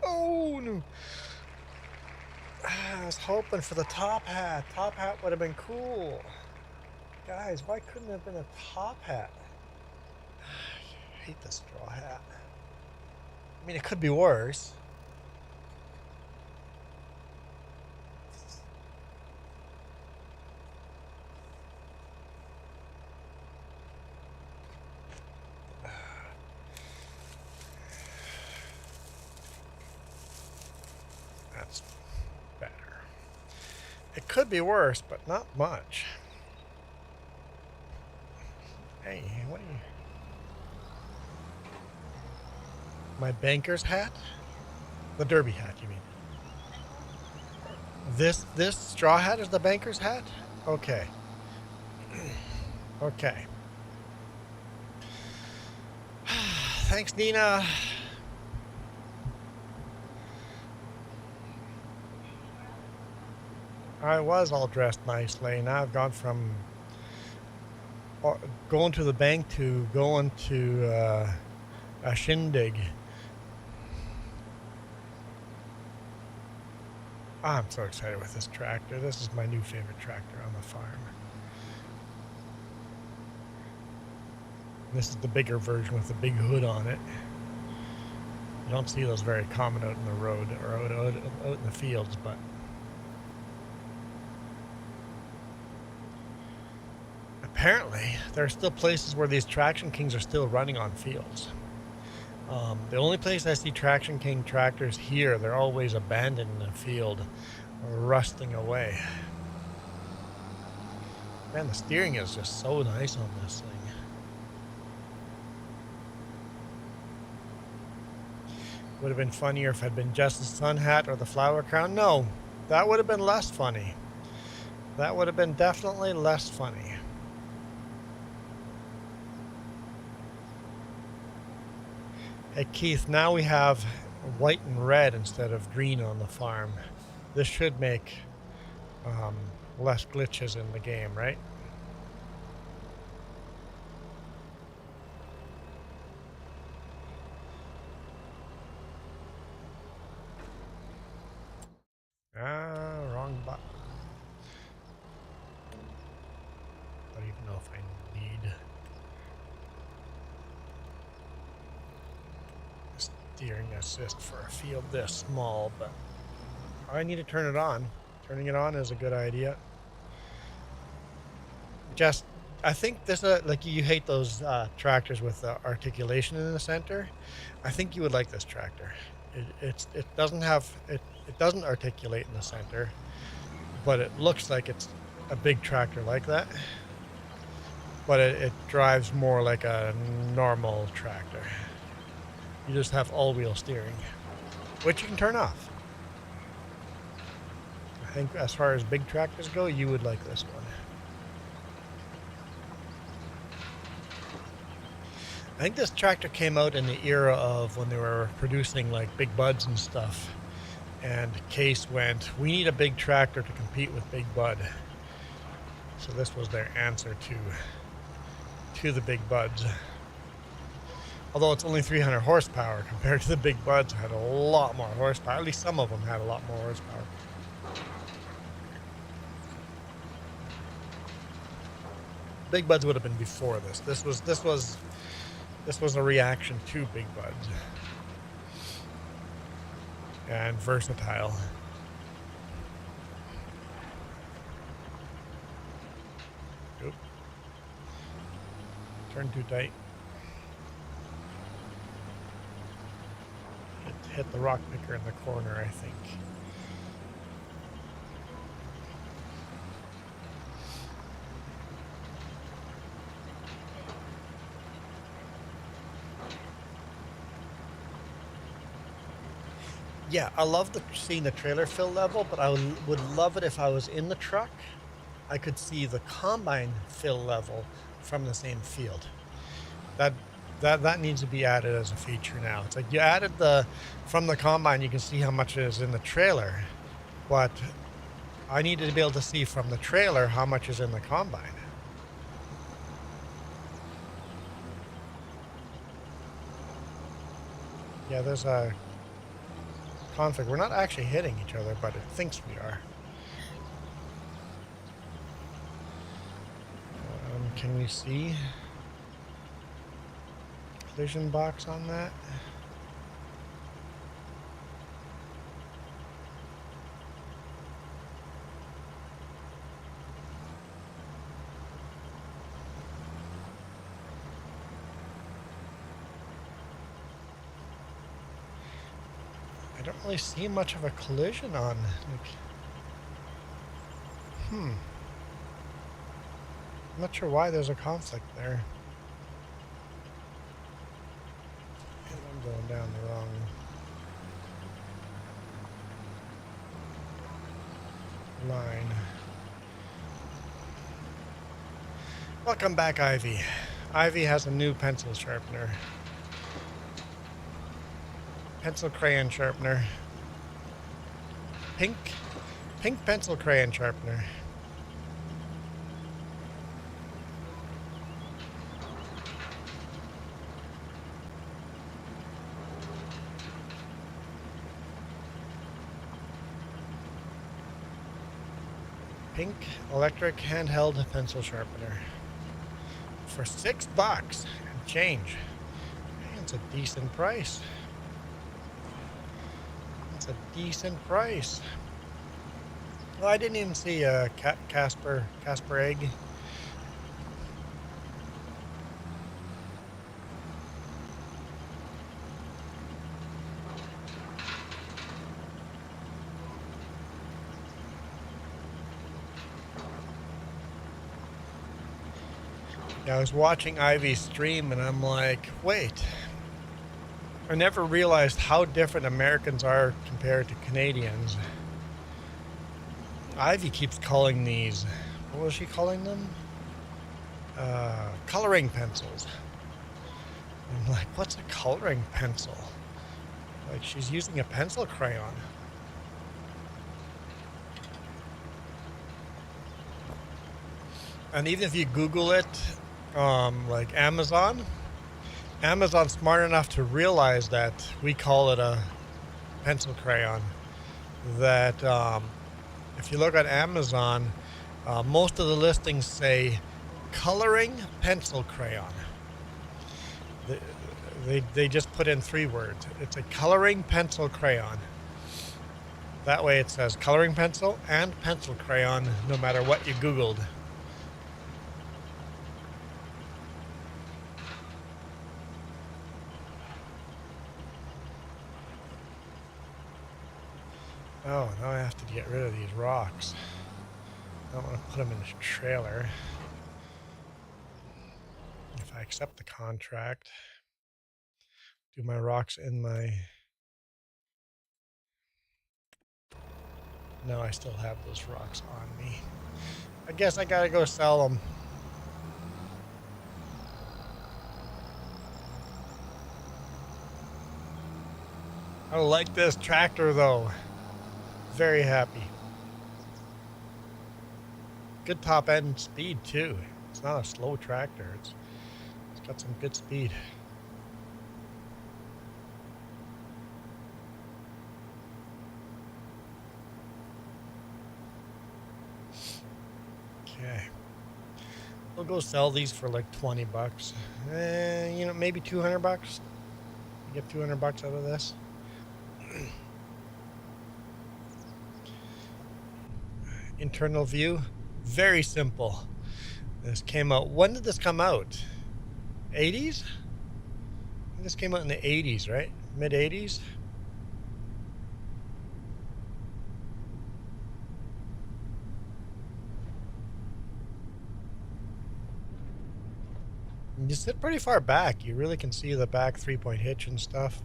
Oh, no. I was hoping for the top hat. Top hat would have been cool. Guys, why couldn't it have been a top hat? I hate the straw hat. I mean, it could be worse. That's better. It could be worse, but not much. Hey, what are you... My banker's hat? The derby hat, you mean? This straw hat is the banker's hat? Okay. Okay. Thanks, Nina. I was all dressed nicely. Now I've gone from going to the bank to going to a shindig. I'm so excited with this tractor. This is my new favorite tractor on the farm. This is the bigger version with the big hood on it. You don't see those very common out in the road or out in the fields, but apparently there are still places where these Traction Kings are still running on fields. The only place I see Traction King tractors here, they're always abandoned in the field, rusting away. Man, the steering is just so nice on this thing. Would have been funnier if it had been just the sun hat or the flower crown. No, that would have been less funny. That would have been definitely less funny. Hey Keith, now we have white and red instead of green on the farm. This should make less glitches in the game, right? Wrong button. I don't even know if I need steering assist for a field this small, but I need to turn it on. Turning it on is a good idea. Just, I think this, like you hate those tractors with articulation in the center. I think you would like this tractor. It doesn't have, it doesn't articulate in the center, but it looks like it's a big tractor like that. But it drives more like a normal tractor. You just have all-wheel steering, which you can turn off. I think as far as big tractors go, you would like this one. I think this tractor came out in the era of when they were producing like Big Buds and stuff. And Case went, we need a big tractor to compete with Big Bud. So this was their answer to the Big Buds. Although it's only 300 horsepower compared to the Big Buds, had a lot more horsepower. At least some of them had a lot more horsepower. Big Buds would have been before this. This was a reaction to Big Buds. And versatile. Oop. Turn too tight. Hit the rock picker in the corner, I think. Yeah, I love seeing the trailer fill level, but I would love it if I was in the truck. I could see the combine fill level from the same field. That needs to be added as a feature now. It's like you added from the combine, you can see how much is in the trailer, but I needed to be able to see from the trailer how much is in the combine. Yeah, there's a conflict. We're not actually hitting each other, but it thinks we are. Can we see collision box on that? I don't really see much of a collision on. I'm not sure why there's a conflict there. And I'm going down the wrong line. Welcome back, Ivy. Ivy has a new pencil sharpener. Pencil crayon sharpener. Pink pencil crayon sharpener. Pink electric handheld pencil sharpener for $6 and change. Man, it's a decent price. That's a decent price. Well, I didn't even see a Casper egg. Yeah, I was watching Ivy's stream and I'm like, wait. I never realized how different Americans are compared to Canadians. Ivy keeps calling these, what was she calling them? Coloring pencils. I'm like, what's a coloring pencil? Like, she's using a pencil crayon. And even if you Google it, like Amazon's smart enough to realize that we call it a pencil crayon. That if you look at Amazon, most of the listings say coloring pencil crayon. They just put in 3 words. It's a coloring pencil crayon. That way it says coloring pencil and pencil crayon no matter what you Googled. Oh, now I have to get rid of these rocks. I don't want to put them in a trailer. If I accept the contract, do my rocks in my... No, I still have those rocks on me. I guess I gotta go sell them. I like this tractor though. Very happy. Good top end speed too. It's not a slow tractor. It's got some good speed. Okay. We'll go sell these for like 20 bucks. You know, maybe 200 bucks. Get 200 bucks out of this. Internal view, very simple. This came out, when did this come out? 80s? This came out in the 80s, right? Mid 80s? You sit pretty far back. You really can see the back 3-point hitch and stuff.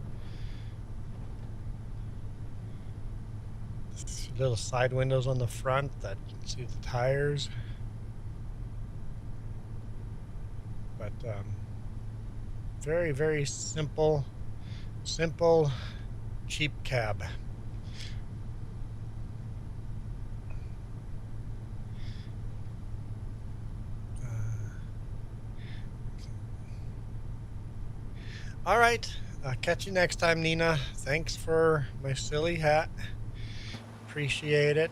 Little side windows on the front that you can see the tires. But very, very simple, cheap cab. All right, I'll catch you next time, Nina. Thanks for my silly hat. Appreciate it.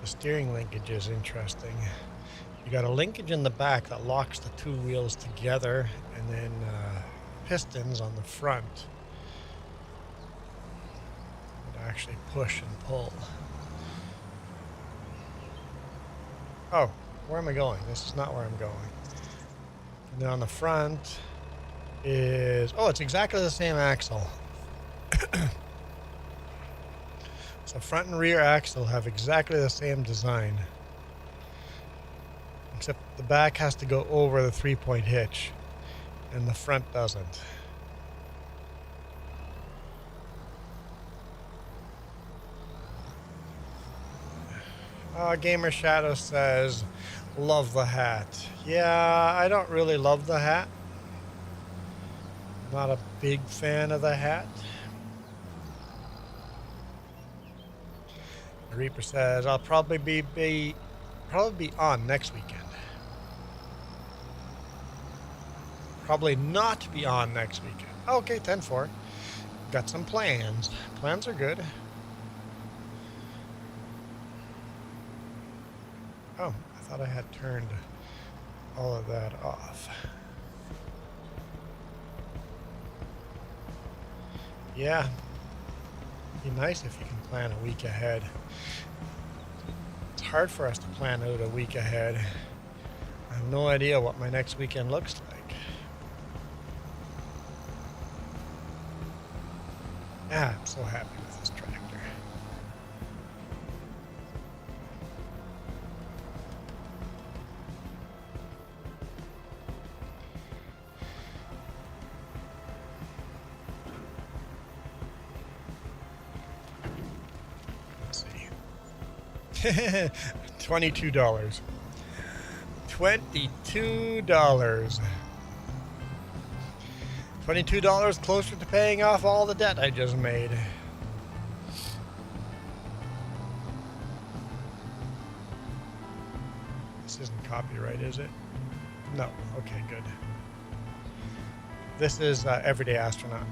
The steering linkage is interesting. You got a linkage in the back that locks the 2 wheels together, and then pistons on the front that actually push and pull. Oh, where am I going? This is not where I'm going. And then on the front is... Oh, it's exactly the same axle. So front and rear axle have exactly the same design. Except the back has to go over the 3-point hitch. And the front doesn't. Gamer Shadow says, love the hat. Yeah, I don't really love the hat. Not a big fan of the hat. The Reaper says, I'll probably be on next weekend. Probably not be on next weekend. Okay, 10-4. Got some plans. Plans are good. Oh, I thought I had turned all of that off. Yeah, it'd be nice if you can plan a week ahead. It's hard for us to plan out a week ahead. I have no idea what my next weekend looks like. Ah, I'm so happy with this tractor. Let's see. $22. $22. $22 closer to paying off all the debt I just made. This isn't copyright, is it? No. Okay, good. This is Everyday Astronaut.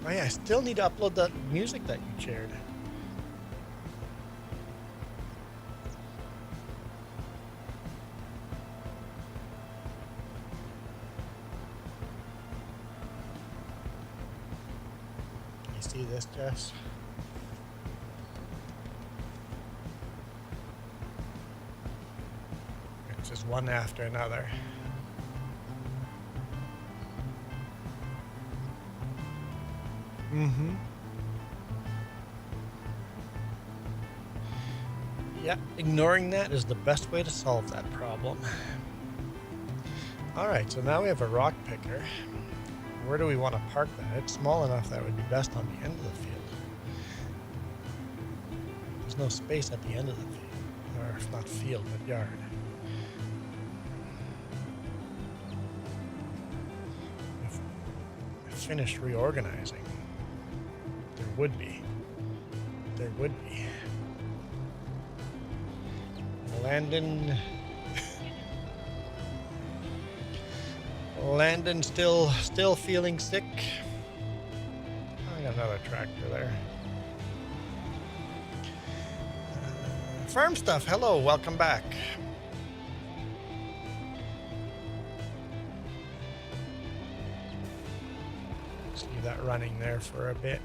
Oh yeah, I still need to upload that music that you shared. Can you see this, Jess? It's just one after another. Mm-hmm. Yeah, ignoring that is the best way to solve that problem. Alright, so now we have a rock picker. Where do we want to park that? It's small enough that it would be best on the end of the field. There's no space at the end of the field. Or if not field, but yard. If finished reorganizing. There would be. There would be. Landon. Landon still feeling sick. I got another tractor there. Farm stuff. Hello, welcome back. Let's leave that running there for a bit.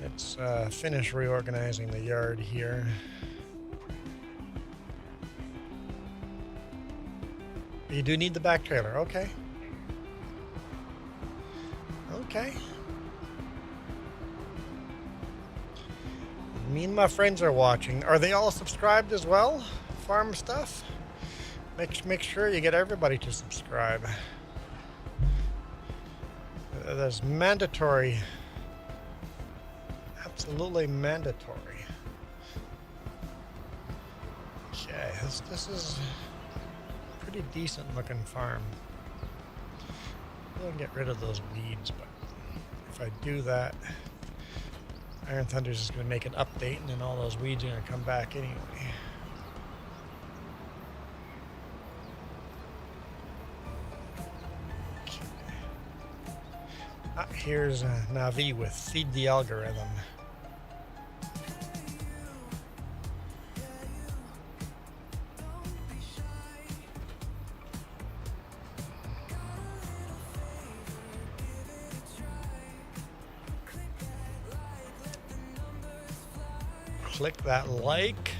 Let's finish reorganizing the yard here. You do need the back trailer, okay. Okay. Me and my friends are watching. Are they all subscribed as well? Farm stuff? Make sure you get everybody to subscribe. That's mandatory. Absolutely mandatory. Okay, this is a pretty decent looking farm. I'll get rid of those weeds, but if I do that, Iron Thunder's is going to make an update, and then all those weeds are going to come back anyway. Okay. Ah, here's Navi with Feed the Algorithm. Click that like.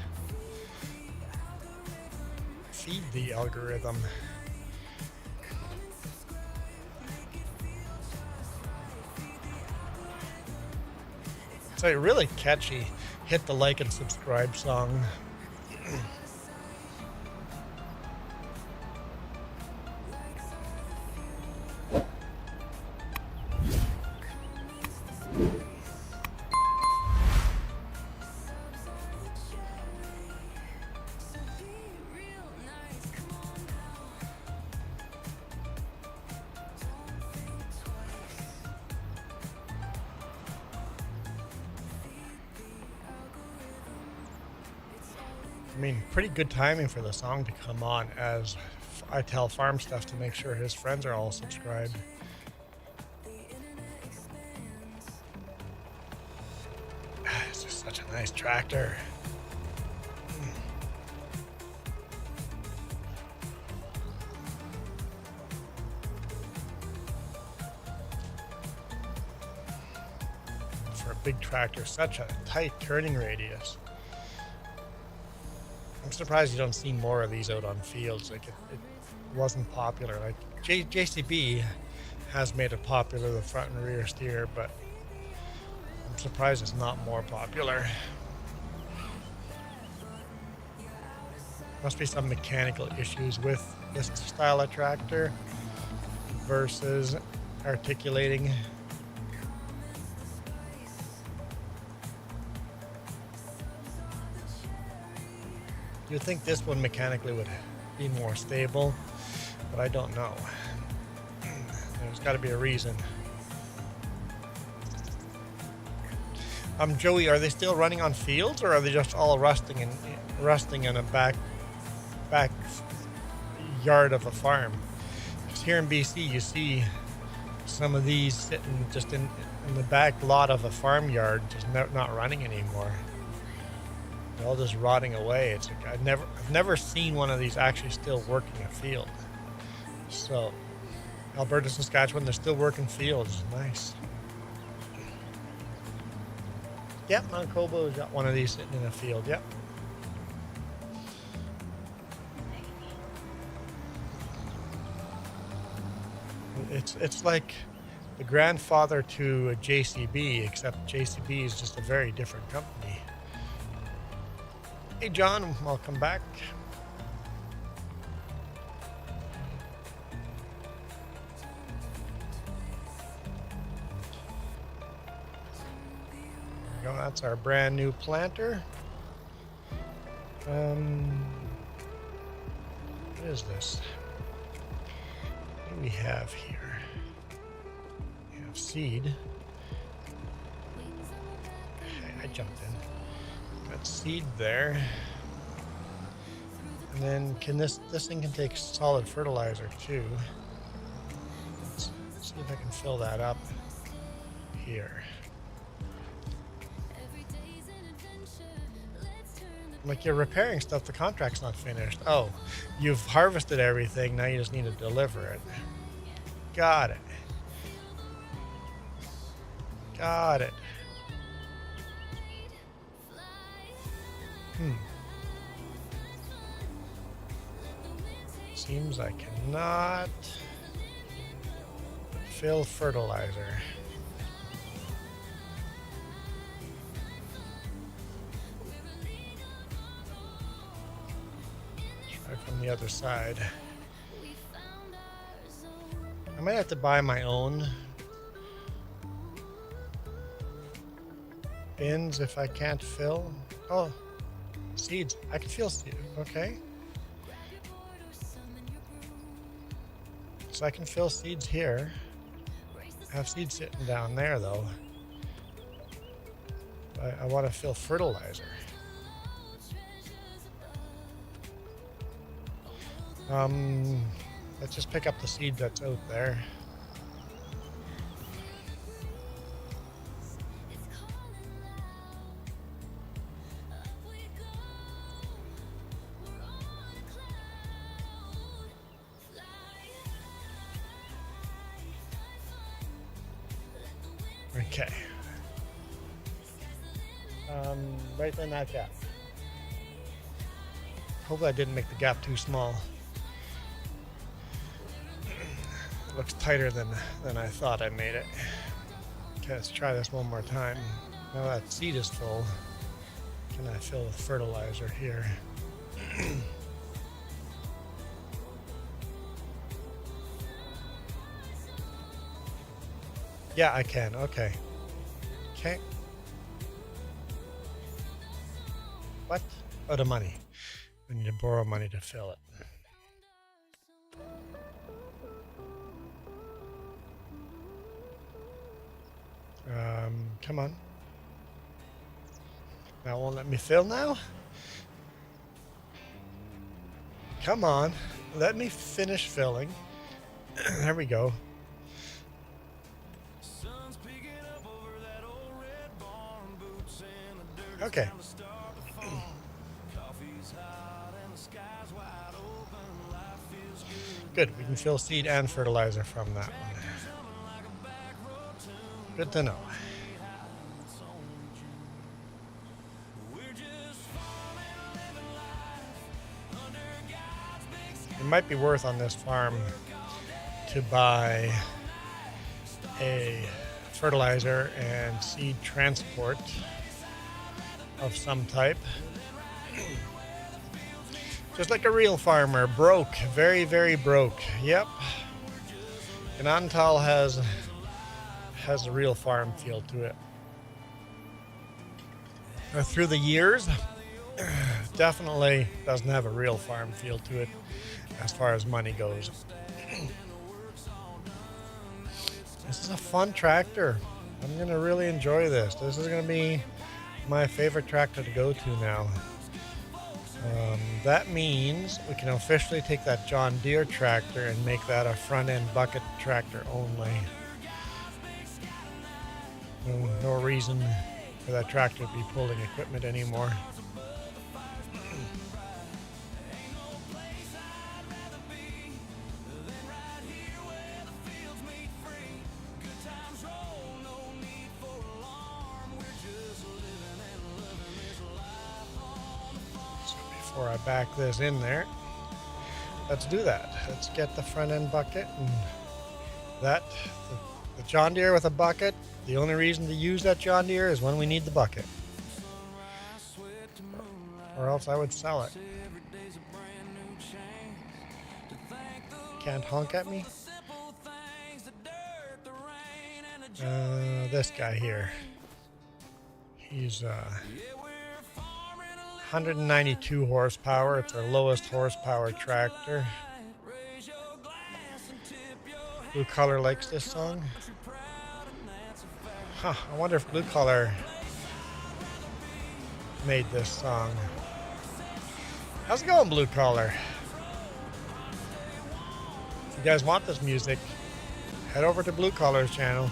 Feed the algorithm. It's a really catchy hit the like and subscribe song. I mean, pretty good timing for the song to come on as I tell Farm Stuff to make sure his friends are all subscribed. Such a nice tractor. For a big tractor, such a tight turning radius. I'm surprised you don't see more of these out on fields. Like it wasn't popular. Like JCB has made it popular, the front and rear steer, but I'm surprised it's not more popular. Must be some mechanical issues with this style of tractor versus articulating. You'd think this one mechanically would be more stable, but I don't know. There's got to be a reason. Joey, are they still running on fields, or are they just all rusting in a back yard of a farm? Because here in BC, you see some of these sitting just in the back lot of a farmyard, just not running anymore. They're all just rotting away. It's like I've never seen one of these actually still working a field. So, Alberta, Saskatchewan, they're still working fields. Nice. Yep, Manitoba's got one of these sitting in a field. Yep. It's like the grandfather to a JCB, except JCB is just a very different company. Hey John, welcome back. There we go, that's our brand new planter. What is this? What do we have here? We have seed. I jumped in. Got seed there. And then this thing can take solid fertilizer too. Let's see if I can fill that up here. Like, you're repairing stuff, the contract's not finished. Oh, you've harvested everything, now you just need to deliver it. Got it. Got it. Seems I cannot fill fertilizer. Try from the other side. I might have to buy my own bins if I can't fill. Oh, seeds. I can feel seeds. Okay. So I can fill seeds here. I have seeds sitting down there though. I want to fill fertilizer. Let's just pick up the seed that's out there. Okay. Right in that gap. Hopefully I didn't make the gap too small. It looks tighter than I thought I made it. Okay, let's try this one more time. Now that seed is full, can I fill with fertilizer here? Yeah, I can. Okay. Okay. What? Oh, the money. We need to borrow money to fill it. Come on. That won't let me fill now? Come on. Let me finish filling. There we go. Okay. Good. We can fill seed and fertilizer from that one. Good to know. It might be worth on this farm to buy a fertilizer and seed transport of some type. Just like a real farmer, broke, very, very broke. Yep. Gnadenthal has a real farm feel to it. Through the years, definitely doesn't have a real farm feel to it as far as money goes. This is a fun tractor. I'm going to really enjoy this. This is going to be my favorite tractor to go to now. That means we can officially take that John Deere tractor and make that a front end bucket tractor only. No reason for that tractor to be pulling equipment anymore. Before I back this in there, let's do that. Let's get the front end bucket and that, the John Deere with a bucket. The only reason to use that John Deere is when we need the bucket, or else I would sell it. Can't honk at me. This guy here, he's 192 horsepower. It's our lowest horsepower tractor. Blue Collar likes this song. Huh, I wonder if Blue Collar made this song. How's it going, Blue Collar? If you guys want this music, head over to Blue Collar's channel.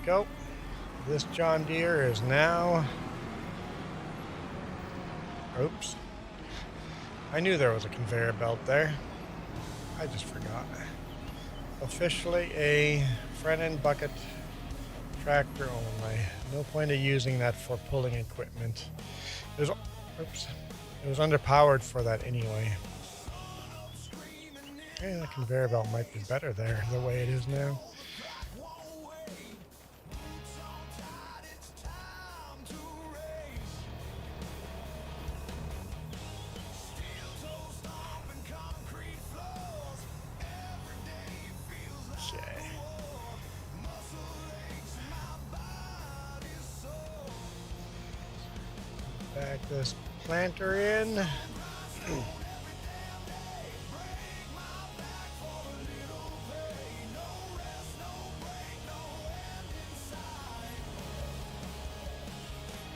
Go. This John Deere is now, oops, I knew there was a conveyor belt there. I just forgot. Officially a front end bucket tractor only. No point of using that for pulling equipment. It was underpowered for that anyway. Yeah, the conveyor belt might be better there the way it is now. Back this planter in.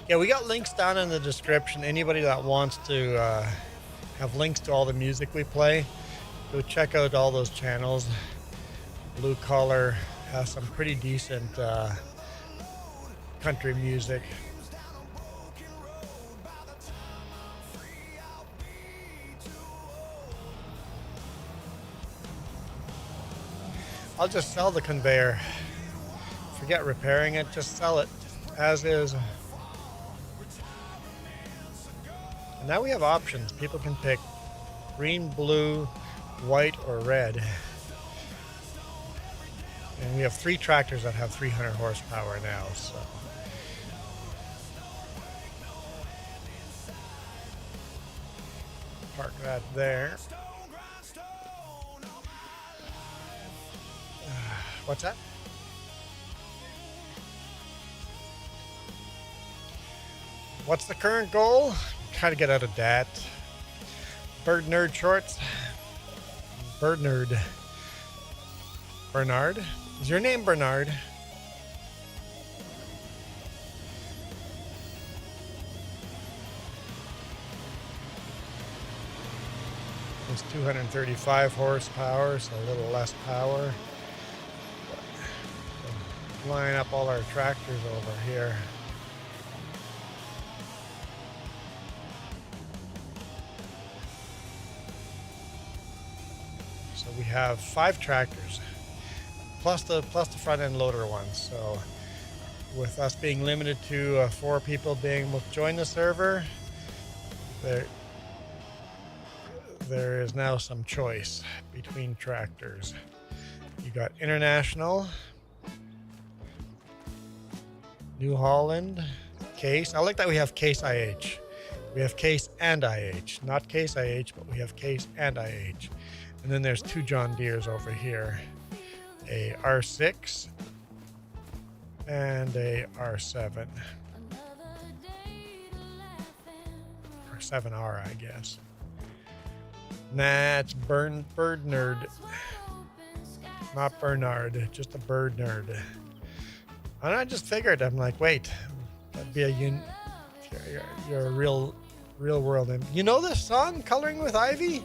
Yeah, we got links down in the description. Anybody that wants to have links to all the music we play, go check out all those channels. Blue Collar has some pretty decent country music. I'll just sell the conveyor. Forget repairing it, just sell it as is. And now we have options. People can pick green, blue, white, or red. And we have 3 tractors that have 300 horsepower now, so. Park that there. What's that? What's the current goal? Try to get out of debt. Bird Nerd Shorts. Bird Nerd. Bernard? Is your name Bernard? It's 235 horsepower, so a little less power. But line up all our tractors over here. So we have 5 tractors, plus the front end loader ones. So with us being limited to 4 people being able to join the server, there is now some choice between tractors. You got International, New Holland, Case. I like that we have Case IH. We have Case and IH, not Case IH, but we have Case and IH. And then there's 2 John Deeres over here, a R6 and a R7. Or 7R, I guess. Nah, it's Bird Nerd. Not Bernard, just a Bird Nerd. And I just figured, I'm like, wait, that'd be you're a real world. You know this song, Coloring with Ivy?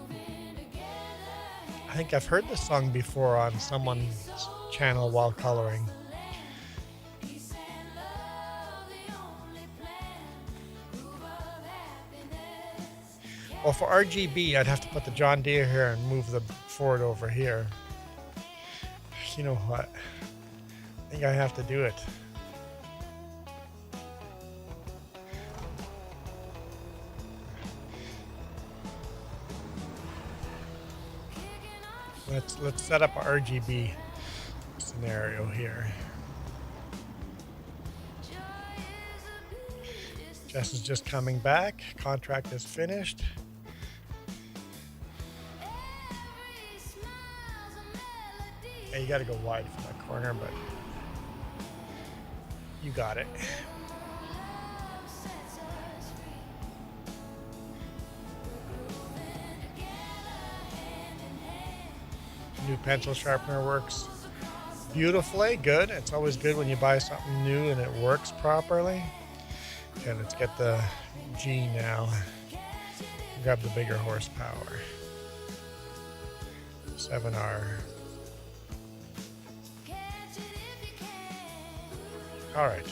I think I've heard this song before on someone's channel while coloring. Well, for RGB, I'd have to put the John Deere here and move the Ford over here. You know what? I think I have to do it. Let's set up a RGB scenario here. Jess is just coming back. Contract is finished. Yeah, you got to go wide for that corner, but you got it. New pencil sharpener works beautifully. Good. It's always good when you buy something new and it works properly. Okay, let's get the G now. Grab the bigger horsepower. 7R. All right.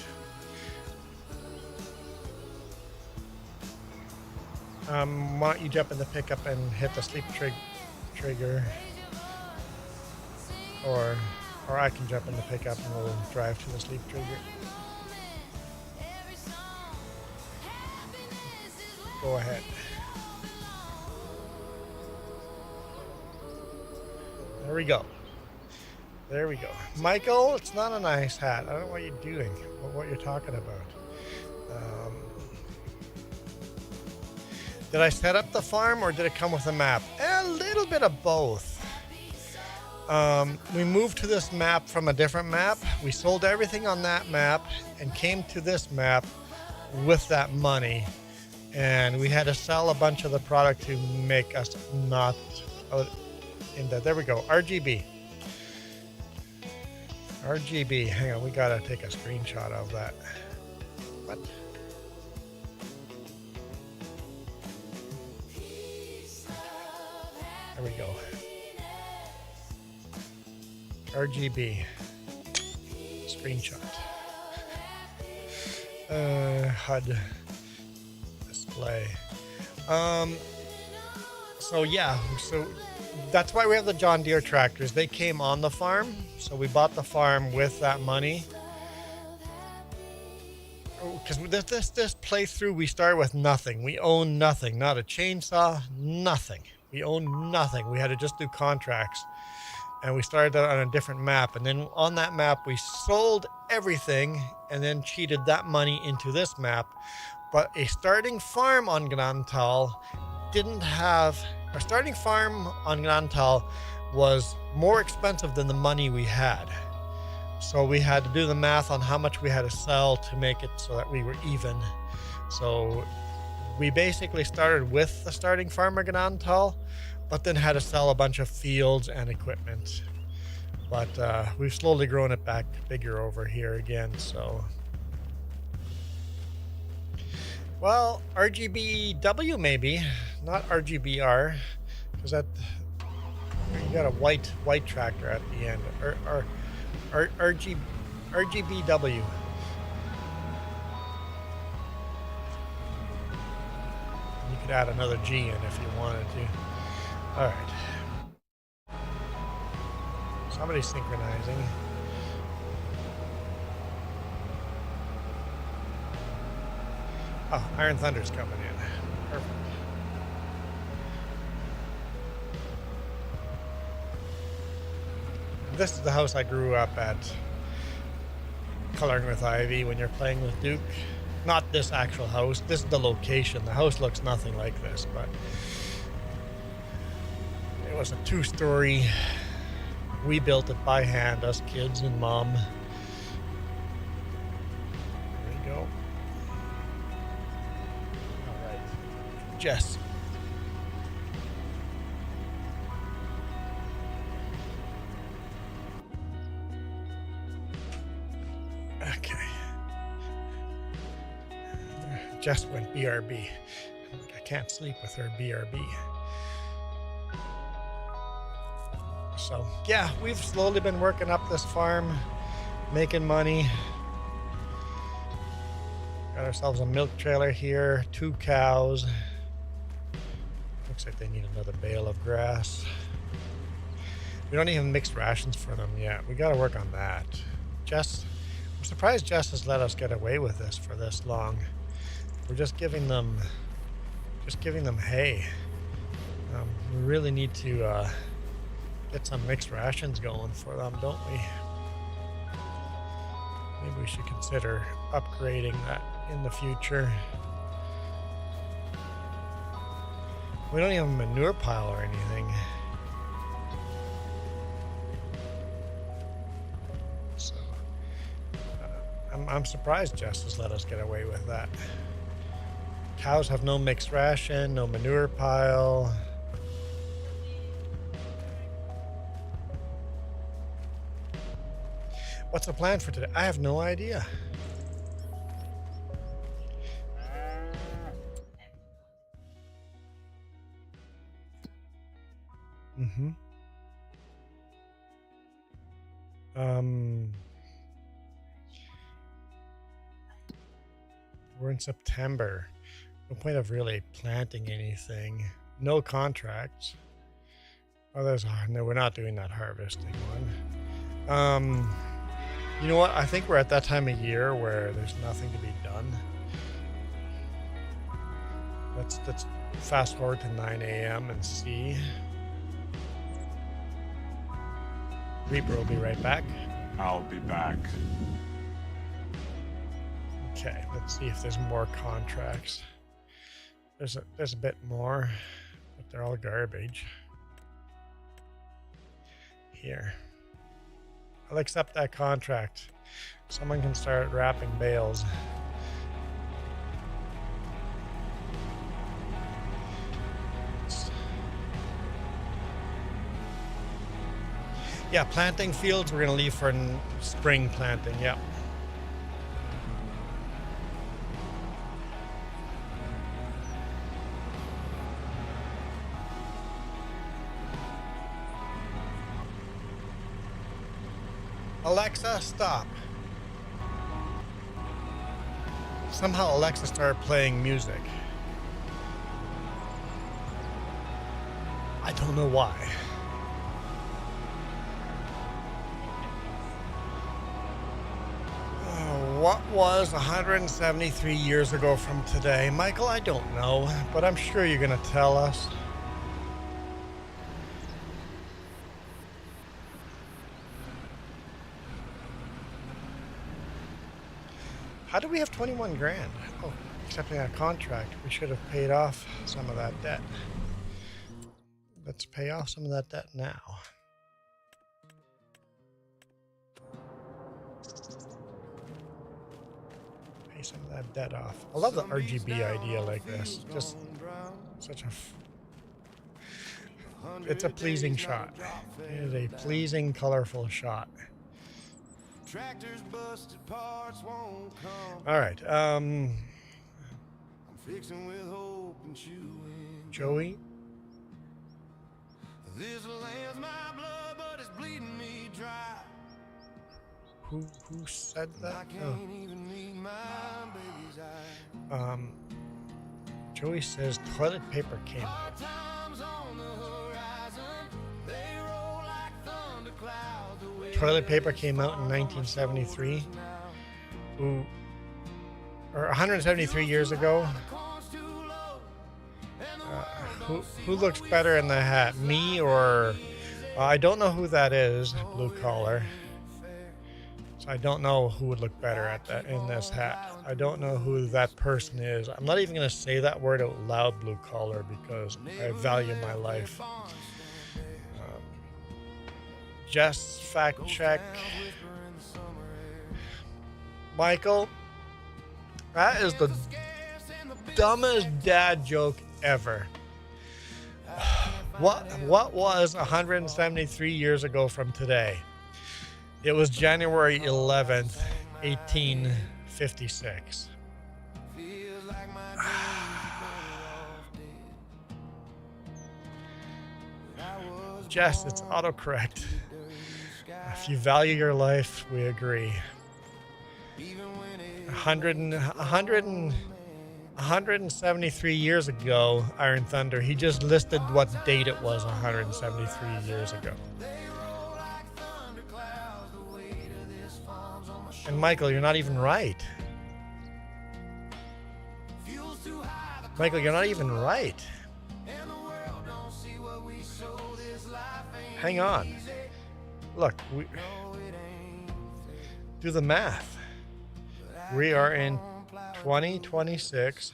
Why don't you jump in the pickup and hit the sleep trigger? Or I can jump in the pickup and we'll drive to the sleep trigger. Go ahead. There we go. There we go. Michael, it's not a nice hat. I don't know what you're doing, what you're talking about. Did I set up the farm or did it come with a map? A little bit of both. We moved to this map from a different map. We sold everything on that map and came to this map with that money. And we had to sell a bunch of the product to make us not in that. There we go. RGB. RGB. Hang on, we gotta take a screenshot of that. What? There we go. RGB. Screenshot. HUD. Display. So yeah, so that's why we have the John Deere tractors. They came on the farm, so we bought the farm with that money. Because this playthrough, we started with nothing. We own nothing, not a chainsaw, nothing. We own nothing. We had to just do contracts. And we started on a different map. And then on that map, we sold everything and then cheated that money into this map. But a starting farm on Gnadenthal didn't have... Our starting farm on Gnadenthal was more expensive than the money we had. So we had to do the math on how much we had to sell to make it so that we were even. So we basically started with the starting farm at Gnadenthal, but then had to sell a bunch of fields and equipment. But we've slowly grown it back bigger over here again, so. Well, RGBW maybe, not RGBR, because that you got a white tractor at the end, or RGBW. You could add another G in if you wanted to. All right. Somebody's synchronizing. Oh, Iron Thunder's coming in. Perfect. This is the house I grew up at, coloring with Ivy when you're playing with Duke. Not this actual house. This is the location. The house looks nothing like this, but it was a 2-story. We built it by hand, us kids and Mom. There we go. All right. Jess. Okay. Jess went BRB. I can't sleep with her BRB. So, yeah, we've slowly been working up this farm, making money. Got ourselves a milk trailer here, 2 cows. Looks like they need another bale of grass. We don't even mix rations for them yet. We got to work on that. Jess, I'm surprised Jess has let us get away with this for this long. We're just giving them hay. We really need to get some mixed rations going for them, don't we? Maybe we should consider upgrading that in the future. We don't even have a manure pile or anything. So, I'm surprised Jess has let us get away with that. Cows have no mixed ration, no manure pile. What's the plan for today? I have no idea. Mm-hmm. We're in September. No point of really planting anything. No contracts. Oh, no, we're not doing that harvesting one. You know what? I think we're at that time of year where there's nothing to be done. Let's fast forward to 9 a.m. and see. Reaper will be right back. I'll be back. Okay, let's see if there's more contracts. There's a bit more, but they're all garbage. Here. I'll accept that contract. Someone can start wrapping bales. Yeah, planting fields we're going to leave for spring planting, yeah. Alexa, stop. Somehow Alexa started playing music. I don't know why. What was 173 years ago from today? Michael, I don't know, but I'm sure you're going to tell us. How do we have 21 grand? Oh, accepting a contract. We should have paid off some of that debt. Let's pay off some of that debt now. Pay some of that debt off. I love the RGB idea like this. Just such a... it's a pleasing shot. It is a pleasing, colorful shot. Tractors busted, parts won't come. All right. I'm fixing with hope and chewing. Joey. This land's my blood, but it's bleeding me dry. Who said I that? can't even meet my baby's eye. Oh. Joey says toilet paper came out. Times on the horizon, they roll like thunderclouds away. Toilet paper came out in 1973. Ooh. Or 173 years ago. Who looks better in the hat? Me or... I don't know who that is, blue collar. So I don't know who would look better at that in this hat. I don't know who that person is. I'm not even going to say that word out loud, blue collar, because I value my life. Just fact check. Michael, that is the dumbest dad joke ever. What was 173 years ago from today? It was January 11th, 1856. Jess, it's autocorrect. If you value your life, we agree. 173 years ago, Iron Thunder, he just listed what date it was 173 years ago. And Michael, you're not even right. Michael, you're not even right. Hang on. Look, do the math. We are in 2026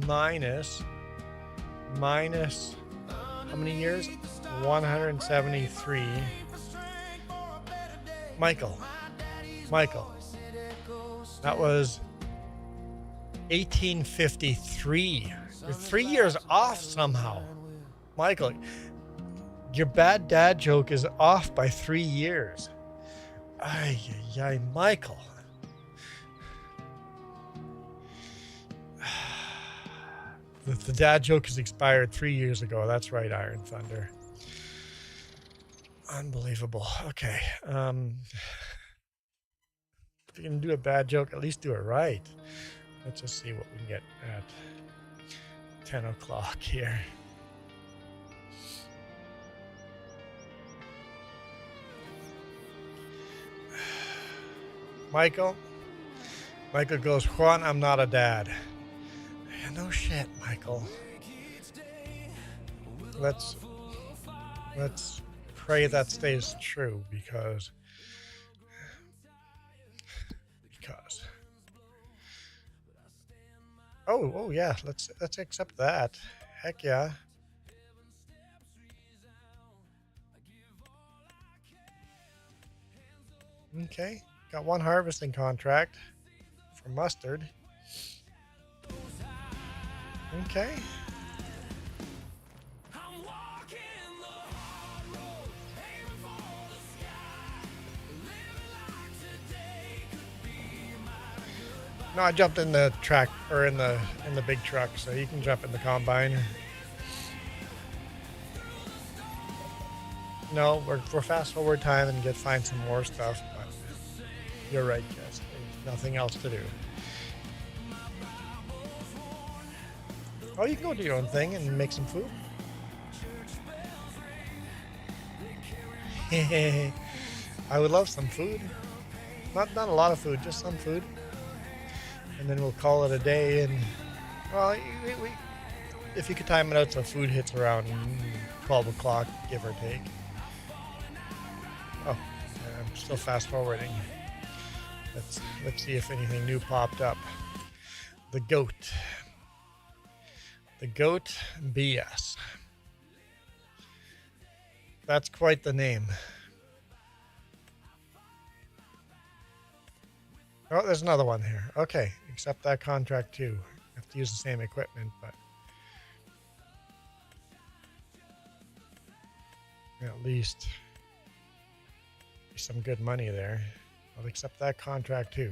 minus how many years? 173. Michael, that was 1853. You're 3 years off somehow. Michael, your bad dad joke is off by 3 years. Ay, Michael. The dad joke is expired 3 years ago. That's right, Iron Thunder. Unbelievable. Okay. If you're going to do a bad joke, at least do it right. Let's just see what we can get at 10 o'clock here. Michael goes, Juan, I'm not a dad. Yeah, no shit, Michael. Let's pray that stays true because oh yeah, let's accept that. Heck yeah. Okay, got one harvesting contract for mustard. Okay. No, I jumped in the track or in the big truck, so you can jump in the combine. No, we're fast forward time and find some more stuff, but you're right, Jess. There's nothing else to do. Oh, you can go do your own thing and make some food. I would love some food. Not a lot of food, just some food. And then we'll call it a day. And well, if you could time it out so food hits around 12 o'clock, give or take. Oh, I'm still fast forwarding. Let's see if anything new popped up. The goat. The goat BS. That's quite the name. Oh, there's another one here. Okay, accept that contract too. You have to use the same equipment, but At least some good money there. I'll accept that contract too.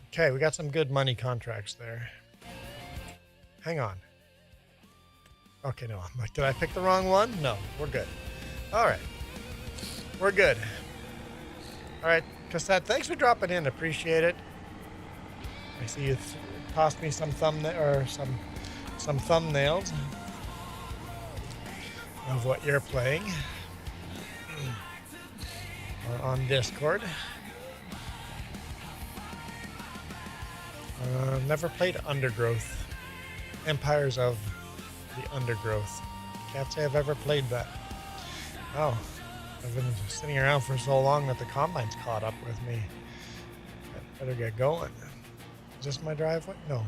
Okay, we got some good money contracts there. Hang on. Okay, no, I'm like, did I pick the wrong one? No, we're good. All right, we're good. All right, Cassette, thanks for dropping in. Appreciate it. I see you tossed me some thumbnail or some thumbnails of what you're playing on Discord. Never played Undergrowth. Empires of the Undergrowth. Can't say I've ever played that. Oh, I've been sitting around for so long that the combine's caught up with me. I better get going. Is this my driveway? No.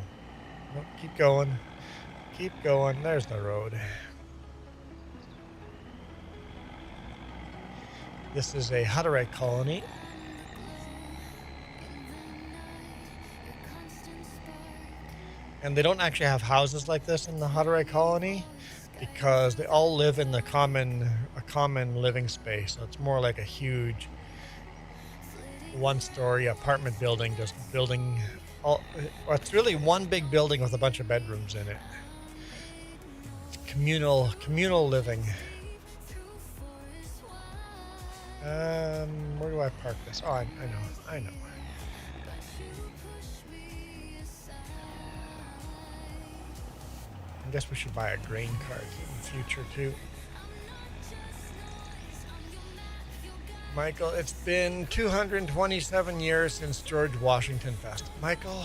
Nope, keep going. Keep going. There's the road. This is a Hutterite colony. And they don't actually have houses like this in the Hutterite colony because they all live in a common living space. So it's more like a huge one-story apartment building, just building all. It's really one big building with a bunch of bedrooms in it. It's communal living. Where do I park this? Oh, I know. I guess we should buy a grain cart in the future too. Michael, it's been 227 years since George Washington passed. Michael?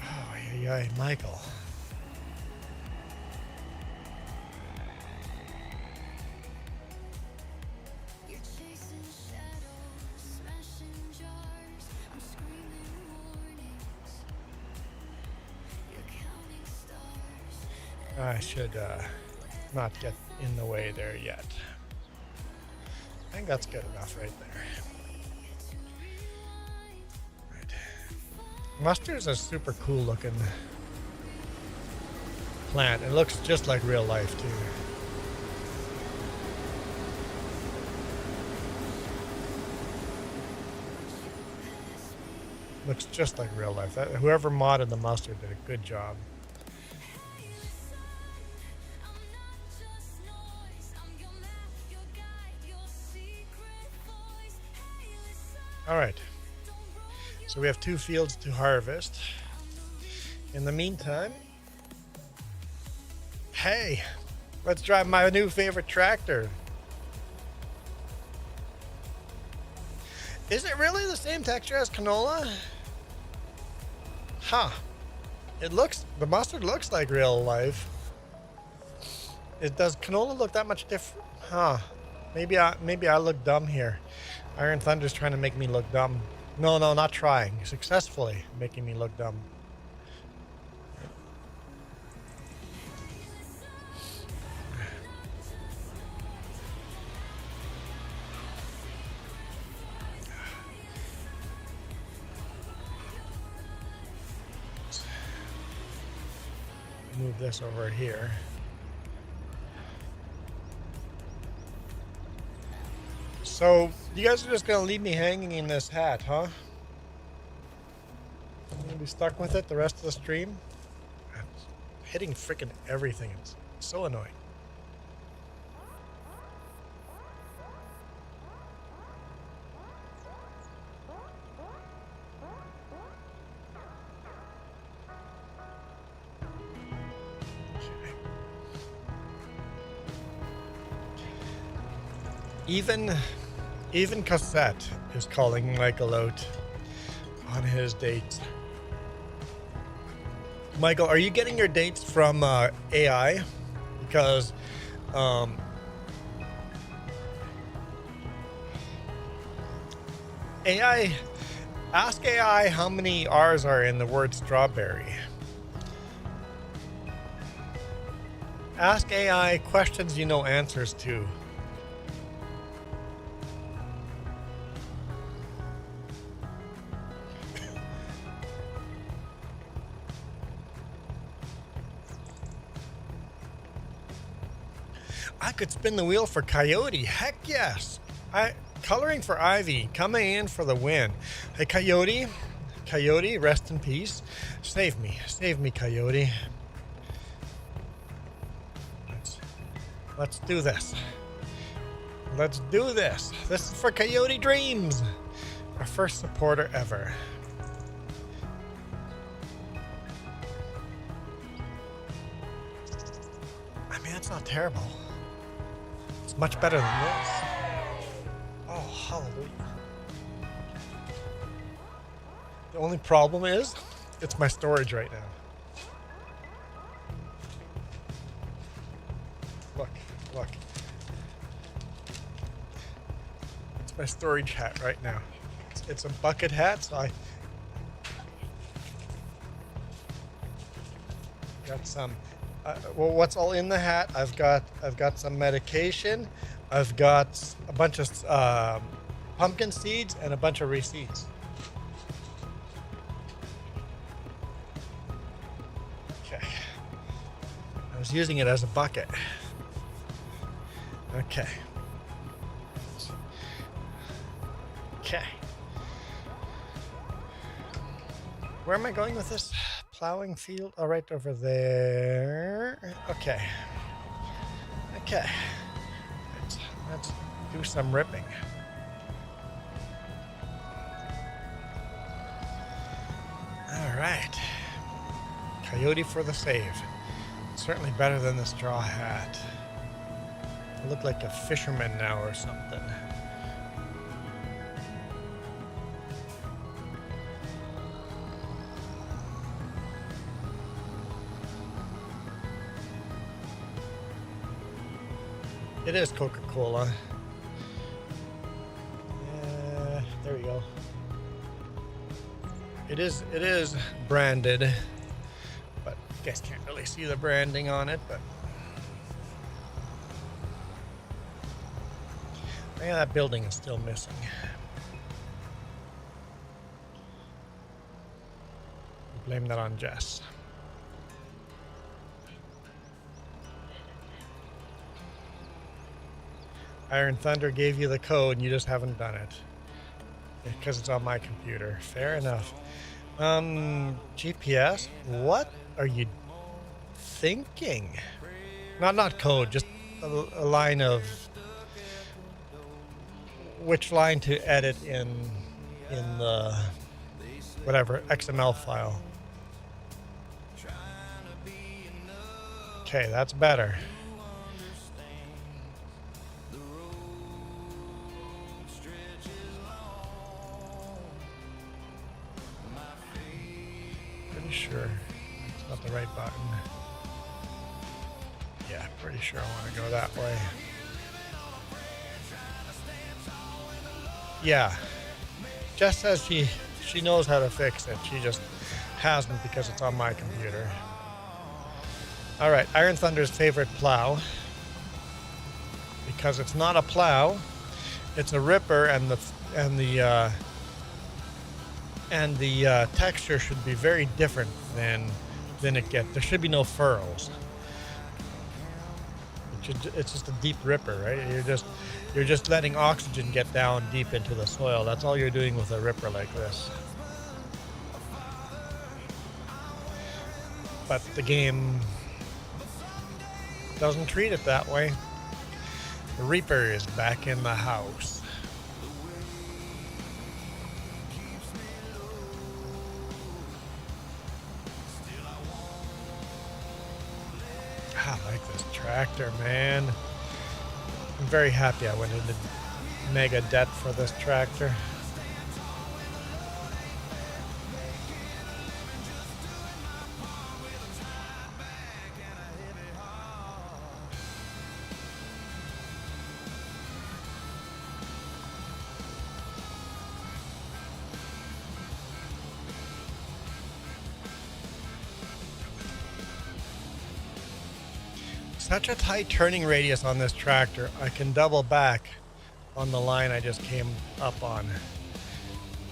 Oh, yeah, Michael. I should not get in the way there yet. I think that's good enough right there. Right. Mustard's a super cool looking plant. It looks just like real life too. Looks just like real life. Whoever modded the mustard did a good job. All right, so we have 2 fields to harvest. In the meantime, hey, let's drive my new favorite tractor. Is it really the same texture as canola? Huh. The mustard looks like real life. Does canola look that much different? Huh. Maybe I look dumb here. Iron Thunder's trying to make me look dumb. No, not trying. Successfully making me look dumb. Move this over here. So, you guys are just going to leave me hanging in this hat, huh? I'm going to be stuck with it the rest of the stream? I'm hitting freaking everything. It's so annoying. Even Cassette is calling Michael out on his dates. Michael, are you getting your dates from AI? Because ask AI how many R's are in the word strawberry. Ask AI questions you know answers to. I could spin the wheel for Coyote. Heck yes. Coloring for Ivy, coming in for the win. Hey, Coyote. Coyote, rest in peace. Save me, Coyote. Let's do this. Let's do this. This is for Coyote Dreams, our first supporter ever. I mean, that's not terrible. It's much better than this. Oh, hallelujah. The only problem is, it's my storage right now. Look. It's my storage hat right now. It's a bucket hat, so I got some. Well, what's all in the hat? I've got some medication. I've got a bunch of pumpkin seeds and a bunch of receipts. Okay. I was using it as a bucket. Okay. Okay. Where am I going with this? Plowing field? Oh, right over there. Okay. Okay. Let's do some ripping. All right. Coyote for the save. Certainly better than the straw hat. I look like a fisherman now or something. It is Coca-Cola. There we go. It is branded, but you guys can't really see the branding on it, but yeah, that building is still missing. Blame that on Jess. Iron Thunder gave you the code and you just haven't done it. Because it's on my computer. Fair enough. GPS? What are you thinking? Not code, just a line of which line to edit in the whatever XML file. Okay, that's better. Pretty sure it's not the right button. Yeah, pretty sure I want to go that way. Yeah, Jess says she knows how to fix it. She just hasn't because it's on my computer. All right, Iron Thunder's favorite plow, because it's not a plow, it's a ripper, and the texture should be very different than it gets. There should be no furrows. It's just a deep ripper, right? You're just letting oxygen get down deep into the soil. That's all you're doing with a ripper like this. But the game doesn't treat it that way. The Reaper is back in the house. I like this tractor, man. I'm very happy I went into mega debt for this tractor. Such a tight turning radius on this tractor. I can double back on the line I just came up on.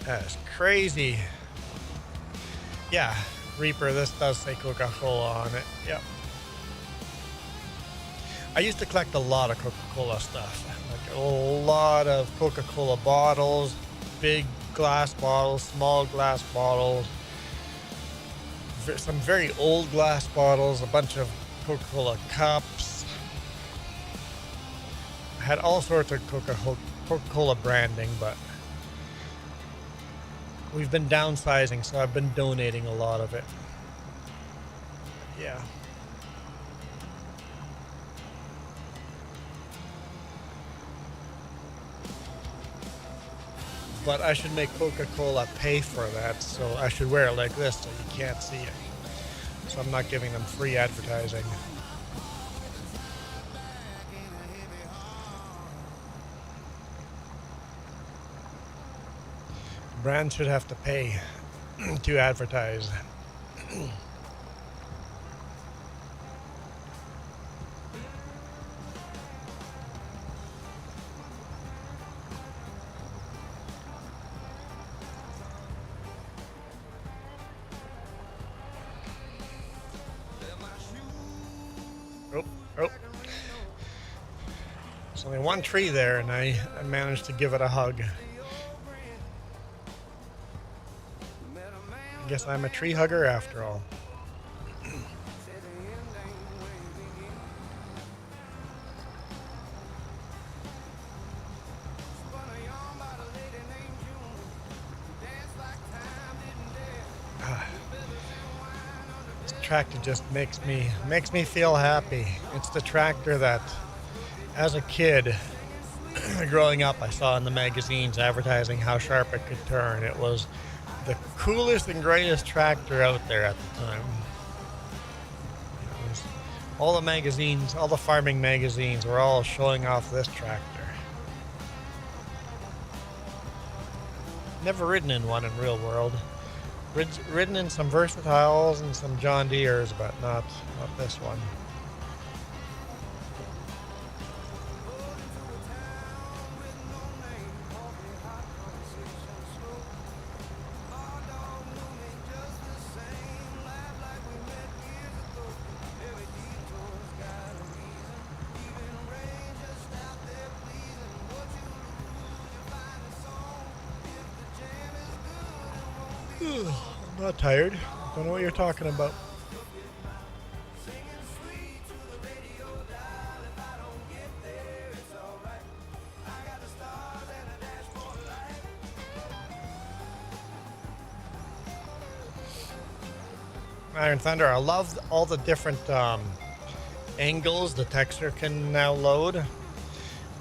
That is crazy. Yeah, Reaper, this does say Coca-Cola on it. Yep. I used to collect a lot of Coca-Cola stuff. Like a lot of Coca-Cola bottles, big glass bottles, small glass bottles, some very old glass bottles, a bunch of Coca-Cola cups. I had all sorts of Coca-Cola branding, but we've been downsizing, so I've been donating a lot of it. Yeah. But I should make Coca-Cola pay for that, so I should wear it like this so you can't see it. So I'm not giving them free advertising. Brands should have to pay to advertise. Oh. There's only one tree there, and I managed to give it a hug. I guess I'm a tree hugger after all. Tractor just makes me feel happy. It's the tractor that, as a kid, growing up, I saw in the magazines advertising how sharp it could turn. It was the coolest and greatest tractor out there at the time. All the magazines, all the farming magazines were all showing off this tractor. Never ridden in one in real world. Ridden in some Versatiles and some John Deeres, but not this one. I'm not tired. Don't know what you're talking about. Iron Thunder, I love all the different angles the texture can now load.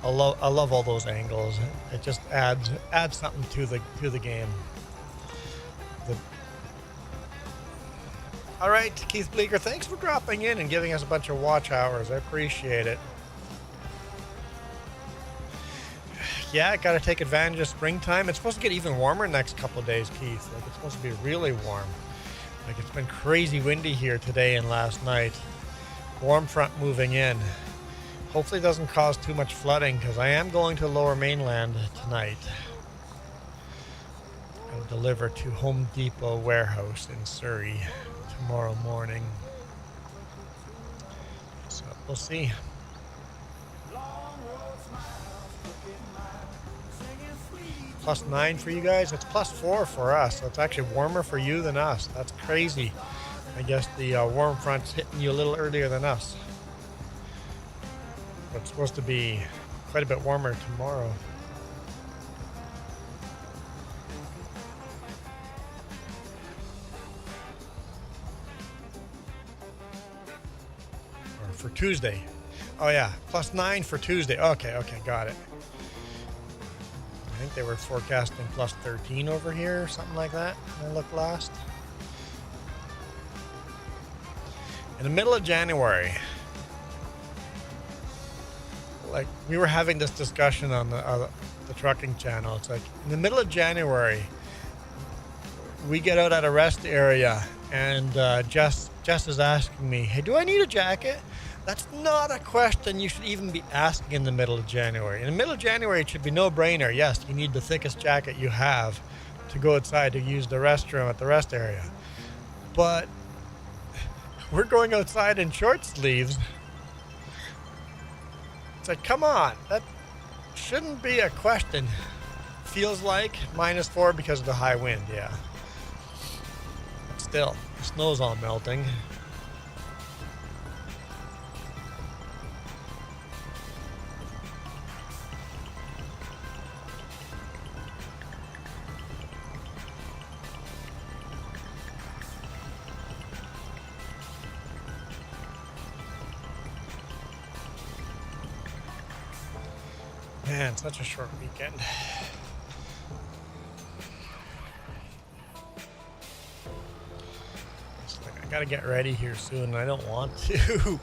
I love all those angles. It just adds something to the game. All right, Keith Bleeker, thanks for dropping in and giving us a bunch of watch hours. I appreciate it. Yeah, I got to take advantage of springtime. It's supposed to get even warmer next couple of days, Keith. Like, it's supposed to be really warm. Like, it's been crazy windy here today and last night. Warm front moving in. Hopefully it doesn't cause too much flooding, because I am going to Lower Mainland tonight. I'll deliver to Home Depot warehouse in Surrey tomorrow morning. So we'll see. +9 for you guys. It's +4 for us. So it's actually warmer for you than us. That's crazy. I guess the warm front's hitting you a little earlier than us. But it's supposed to be quite a bit warmer tomorrow. Or for Tuesday. Oh yeah, +9 for Tuesday. Okay, got it. I think they were forecasting +13 over here, or something like that. I looked last. In the middle of January, like we were having this discussion on the trucking channel. It's like in the middle of January, we get out at a rest area, and Jess is asking me, "Hey, do I need a jacket?" That's not a question you should even be asking in the middle of January. In the middle of January, it should be no-brainer. Yes, you need the thickest jacket you have to go outside to use the restroom at the rest area. But we're going outside in short sleeves. It's like, come on, that shouldn't be a question. Feels like -4 because of the high wind, yeah. But still, the snow's all melting. Man, such a short weekend. It's like I gotta get ready here soon, and I don't want to.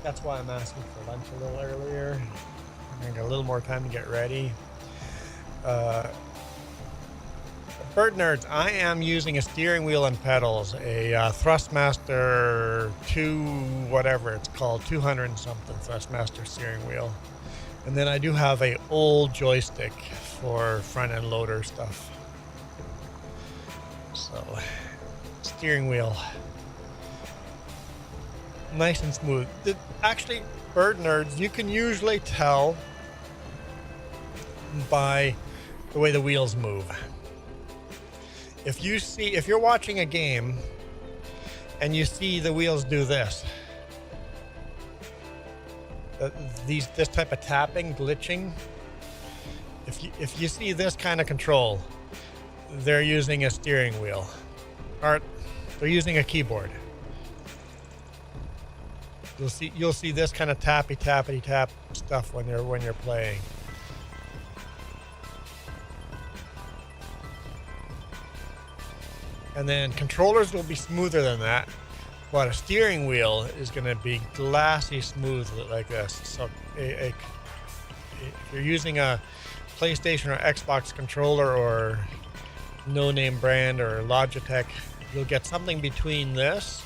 That's why I'm asking for lunch a little earlier. I'm gonna get a little more time to get ready. Bird nerds, I am using a steering wheel and pedals, a Thrustmaster 2, whatever it's called, 200 and something Thrustmaster steering wheel. And then I do have a old joystick for front end loader stuff. So, steering wheel. Nice and smooth. Actually, bird nerds, you can usually tell by the way the wheels move. If you're watching a game and you see the wheels do this, this type of tapping, glitching, if you see this kind of control, they're using a steering wheel, or they're using a keyboard. You'll see this kind of tappy tap stuff when you're playing. And then controllers will be smoother than that, but a steering wheel is going to be glassy smooth like this. So if you're using a PlayStation or Xbox controller or no-name brand or Logitech, you'll get something between this,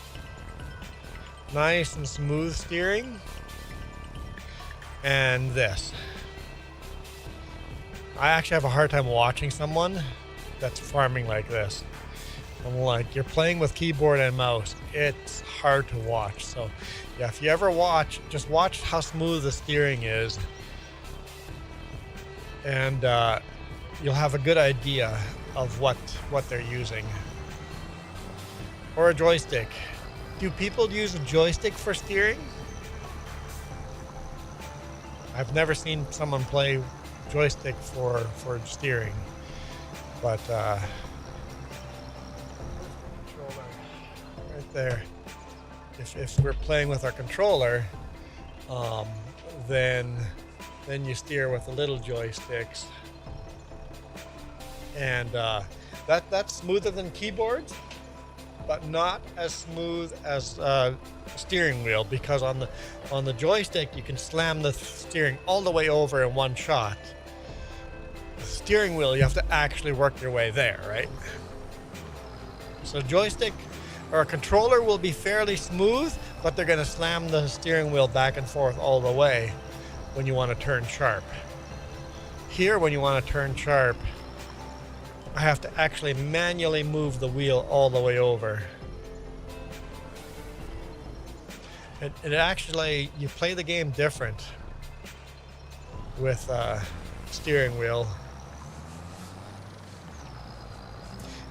nice and smooth steering, and this. I actually have a hard time watching someone that's farming like this. I'm like, you're playing with keyboard and mouse. It's hard to watch. So, yeah, if you ever watch, just watch how smooth the steering is, and you'll have a good idea of what they're using. Or a joystick. Do people use a joystick for steering? I've never seen someone play joystick for steering, but right there. If we're playing with our controller, then you steer with the little joysticks, and that's smoother than keyboards, but not as smooth as steering wheel, because on the joystick you can slam the steering all the way over in one shot. The steering wheel, you have to actually work your way there, right? So joystick or a controller will be fairly smooth, but they're going to slam the steering wheel back and forth all the way when you want to turn sharp. Here, when you want to turn sharp, I have to actually manually move the wheel all the way over. It actually, you play the game different with steering wheel.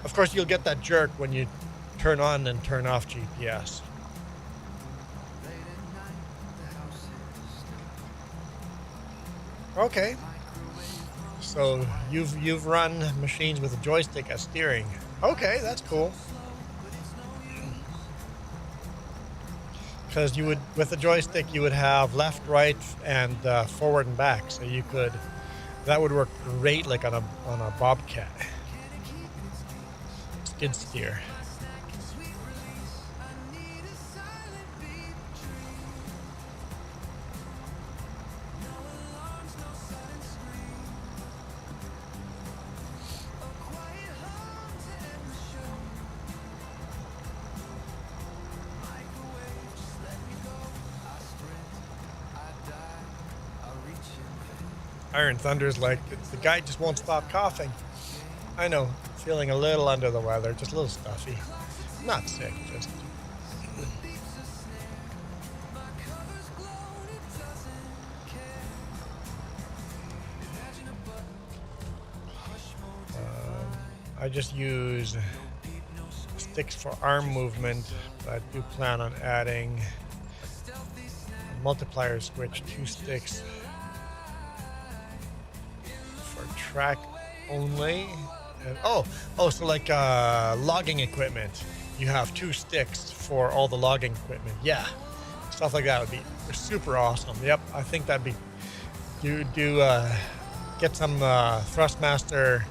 Of course, you'll get that jerk when you turn on and turn off GPS. Okay. So you've run machines with a joystick as steering. Okay, that's cool. Because you would, with a joystick, you would have left, right, and forward and back. So you could, that would work great, like on a Bobcat. Skid steer. Iron Thunder's like, the guy just won't stop coughing. I know, feeling a little under the weather, just a little stuffy. Not sick, just... I just use sticks for arm movement, but I do plan on adding a multiplier switch, 2 sticks for track only. And so like logging equipment, you have 2 sticks for all the logging equipment. Yeah, stuff like that would be super awesome. Yep, I think that'd be get some Thrustmaster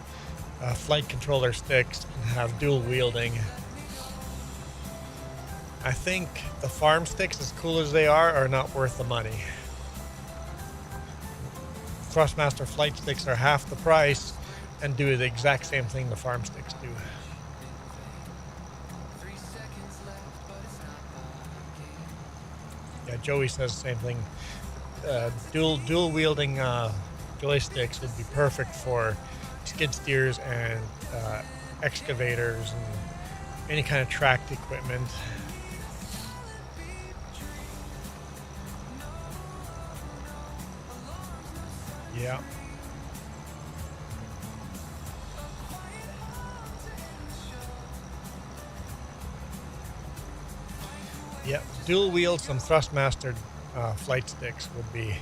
flight controller sticks and have dual wielding. I think the farm sticks, as cool as they are not worth the money. Thrustmaster flight sticks are half the price and do the exact same thing the farm sticks do. Yeah, Joey says the same thing. Dual wielding joysticks would be perfect for skid steers and excavators and any kind of tracked equipment. Yeah. Yeah, dual wield some Thrustmaster flight sticks would be.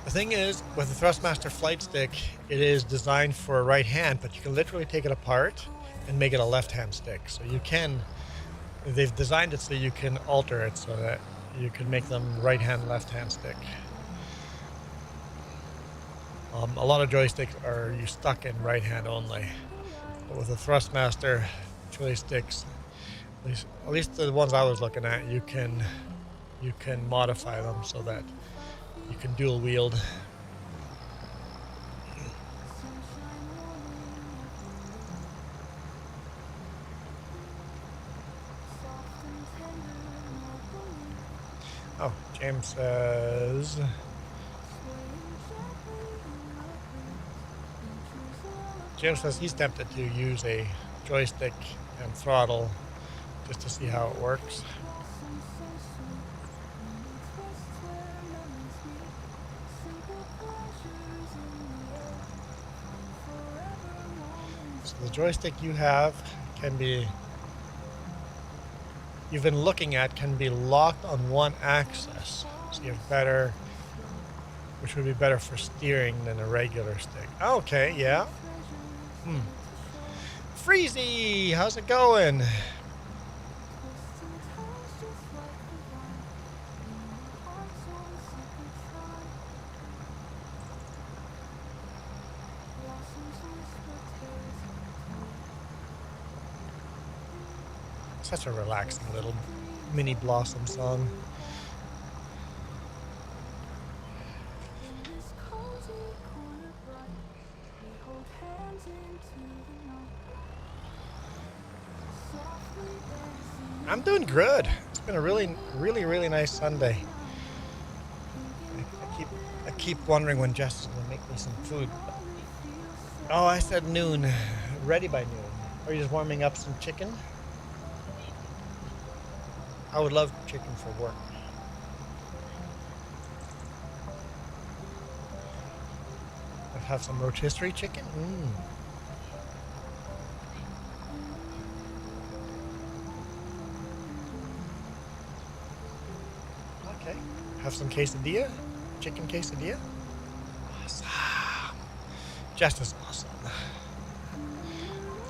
The thing is, with the Thrustmaster flight stick, it is designed for a right hand, but you can literally take it apart and make it a left-hand stick. So they've designed it so you can alter it so that you can make them right-hand, left-hand stick. A lot of joysticks are stuck in right-hand only, but with the Thrustmaster joysticks, at least the ones I was looking at, you can modify them so that you can dual wield. Oh, James says he's tempted to use a joystick and throttle just to see how it works. So the joystick you've been looking at can be locked on one axis. So you have which would be better for steering than a regular stick. Okay, yeah. Freezy, how's it going? Such a relaxing little mini Blossom song. I'm doing good. It's been a really, really, really nice Sunday. I keep wondering when Jess is gonna make me some food. Oh, I said noon. Ready by noon. Are you just warming up some chicken? I would love chicken for work. I'd have some rotisserie chicken. Okay. Have some quesadilla? Chicken quesadilla? Awesome. Just as awesome.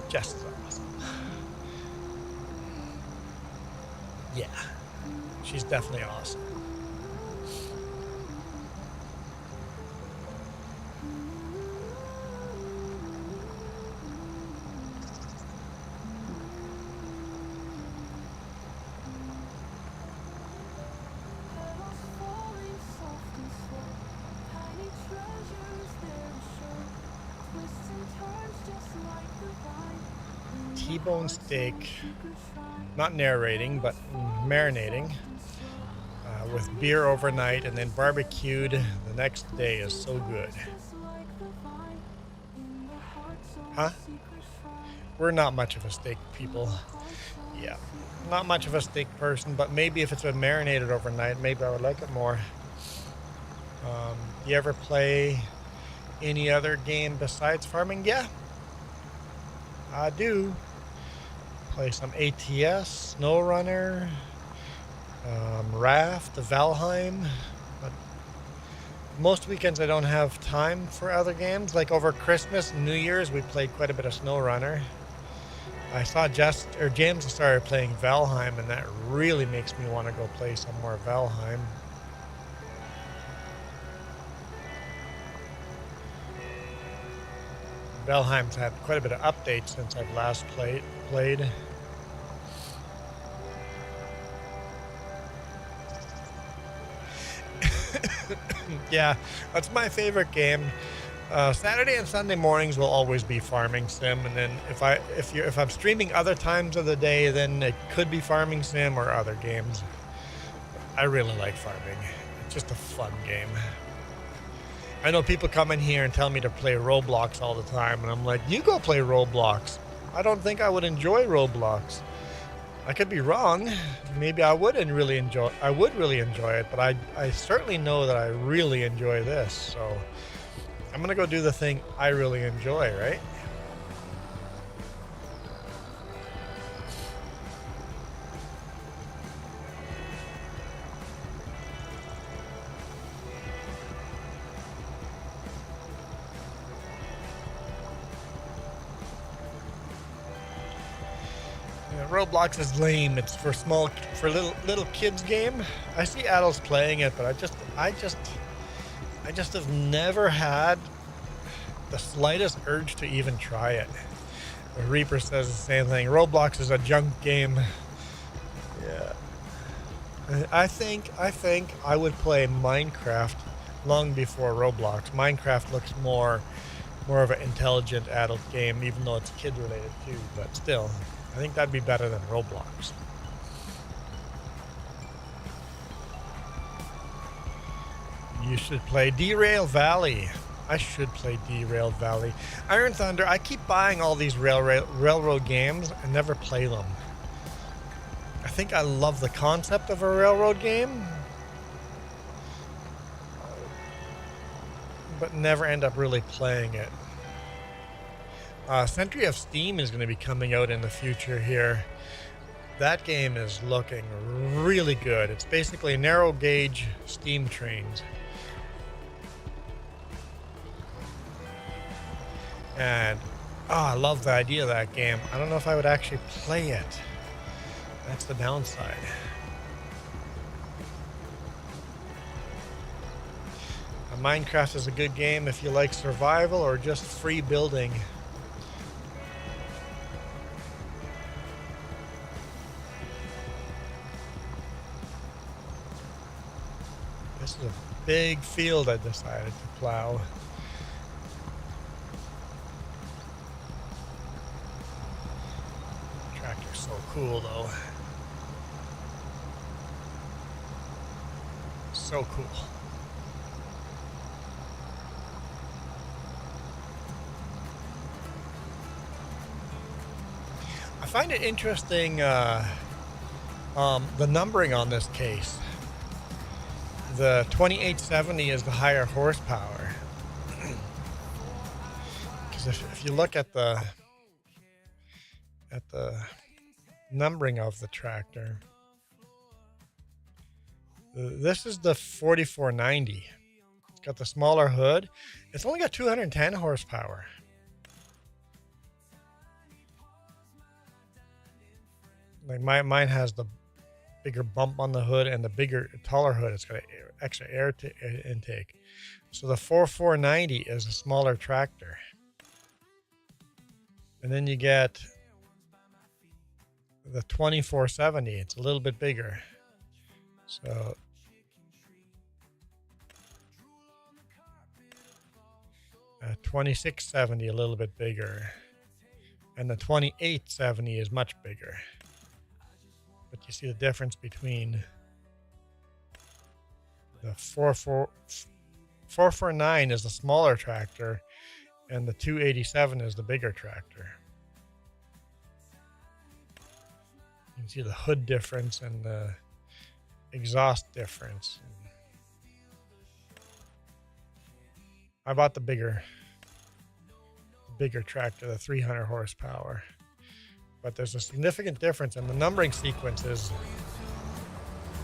Just as awesome. Yeah. She's definitely awesome. T-bone steak, not narrating, but marinating with beer overnight and then barbecued the next day is so good. Huh? We're not much of a steak people. Yeah, not much of a steak person, but maybe if it's been marinated overnight, maybe I would like it more. You ever play any other game besides farming? Yeah. I do. Play some ATS, SnowRunner, Raft, Valheim. But most weekends I don't have time for other games. Like over Christmas and New Year's, we played quite a bit of SnowRunner. I saw James started playing Valheim, and that really makes me want to go play some more Valheim. Valheim's had quite a bit of updates since I've last played. Yeah, that's my favorite game. Saturday and Sunday mornings will always be farming sim, and then if I'm streaming other times of the day, then it could be farming sim or other games. I really like farming. It's just a fun game. I know people come in here and tell me to play Roblox all the time, and I'm like, you go play Roblox. I don't think I would enjoy Roblox. I could be wrong. Maybe I would really enjoy it, but I certainly know that I really enjoy this. So I'm gonna go do the thing I really enjoy, right? Roblox is lame. It's for little kids game. I see adults playing it, but I just have never had the slightest urge to even try it. Reaper says the same thing. Roblox is a junk game. Yeah. I think I would play Minecraft long before Roblox. Minecraft looks more of an intelligent adult game, even though it's kid related too, but still. I think that'd be better than Roblox. You should play Derail Valley. I should play Derail Valley. Iron Thunder, I keep buying all these railroad games and never play them. I think I love the concept of a railroad game, but never end up really playing it. Century of Steam is going to be coming out in the future here. That game is looking really good. It's basically narrow gauge steam trains. And I love the idea of that game. I don't know if I would actually play it. That's the downside. Minecraft is a good game if you like survival or just free building. This is a big field I decided to plow. Tractor's so cool though. So cool. I find it interesting the numbering on this case. The 2870 is the higher horsepower. Because if you look at the numbering of the tractor, this is the 4490. It's got the smaller hood. It's only got 210 horsepower. Like mine has the bigger bump on the hood and the taller hood. It's got an extra air intake. So the 4490 is a smaller tractor. And then you get the 2470. It's a little bit bigger. So a 2670 a little bit bigger. And the 2870 is much bigger. But you see the difference between the 449 is the smaller tractor and the 287 is the bigger tractor. You can see the hood difference and the exhaust difference. I bought the bigger bigger tractor, the 300 horsepower. But there's a significant difference, and the numbering sequence is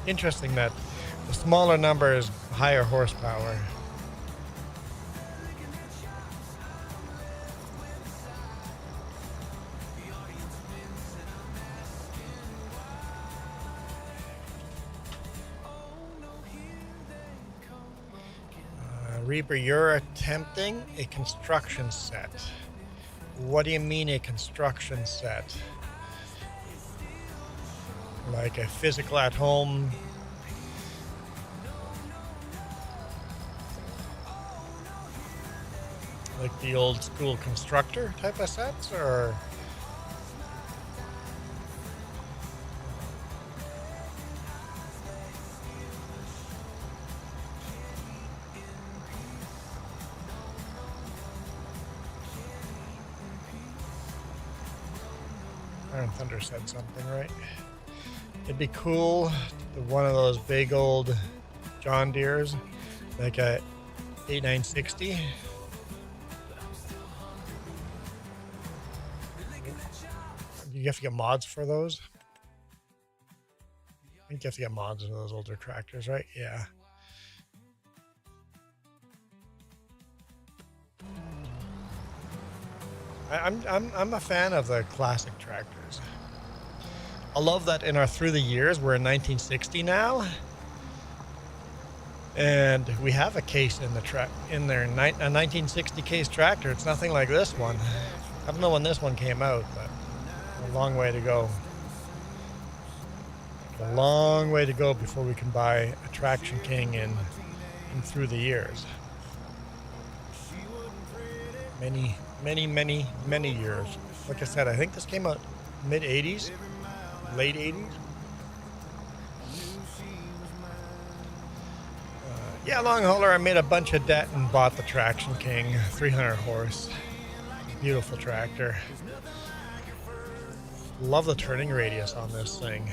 interesting that the smaller number is higher horsepower. Reaper, you're attempting a construction set. What do you mean a construction set? Like a physical at home? Like the old school constructor type of sets, or? Iron Thunder said something, right? It'd be cool, one of those big old John Deeres, like a 8960. You have to get mods for those. I think you have to get mods for those older tractors, right? Yeah. I'm a fan of the classic tractors. I love that in our Through the Years, we're in 1960 now, and we have a case in the in there, a 1960 case tractor. It's nothing like this one. I don't know when this one came out, but a long way to go. A long way to go before we can buy a Traction King in Through the Years. Many years. Like I said, I think this came out mid 80s, late 80s. Yeah, long hauler, I made a bunch of debt and bought the Traction King 300 horse. Beautiful tractor. Love the turning radius on this thing.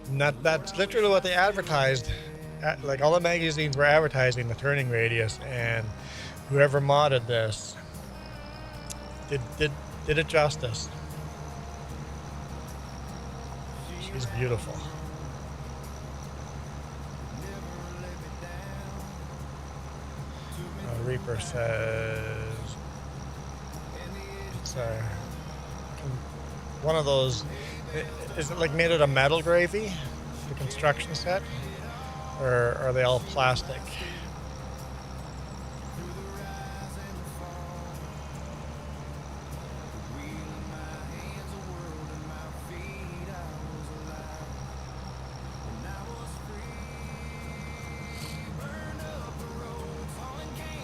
And that's literally what they advertised. Like all the magazines were advertising the turning radius, and whoever modded this did it justice. She's beautiful. Reaper says it's one of those. Is it like made out of metal gravy, the construction set, or are they all plastic?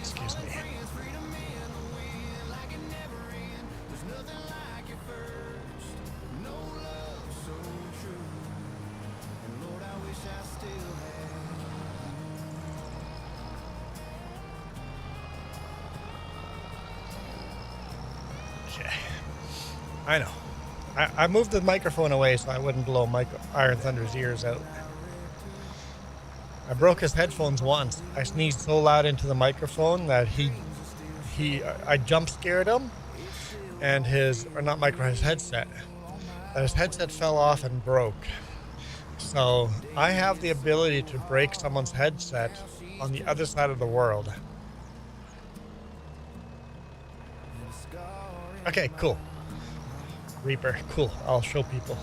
Excuse me. Okay. I know. I moved the microphone away so I wouldn't blow Iron Thunder's ears out. I broke his headphones once. I sneezed so loud into the microphone that I jump scared him, and his headset. That his headset fell off and broke. So I have the ability to break someone's headset on the other side of the world. Okay, cool. Reaper, cool. I'll show people.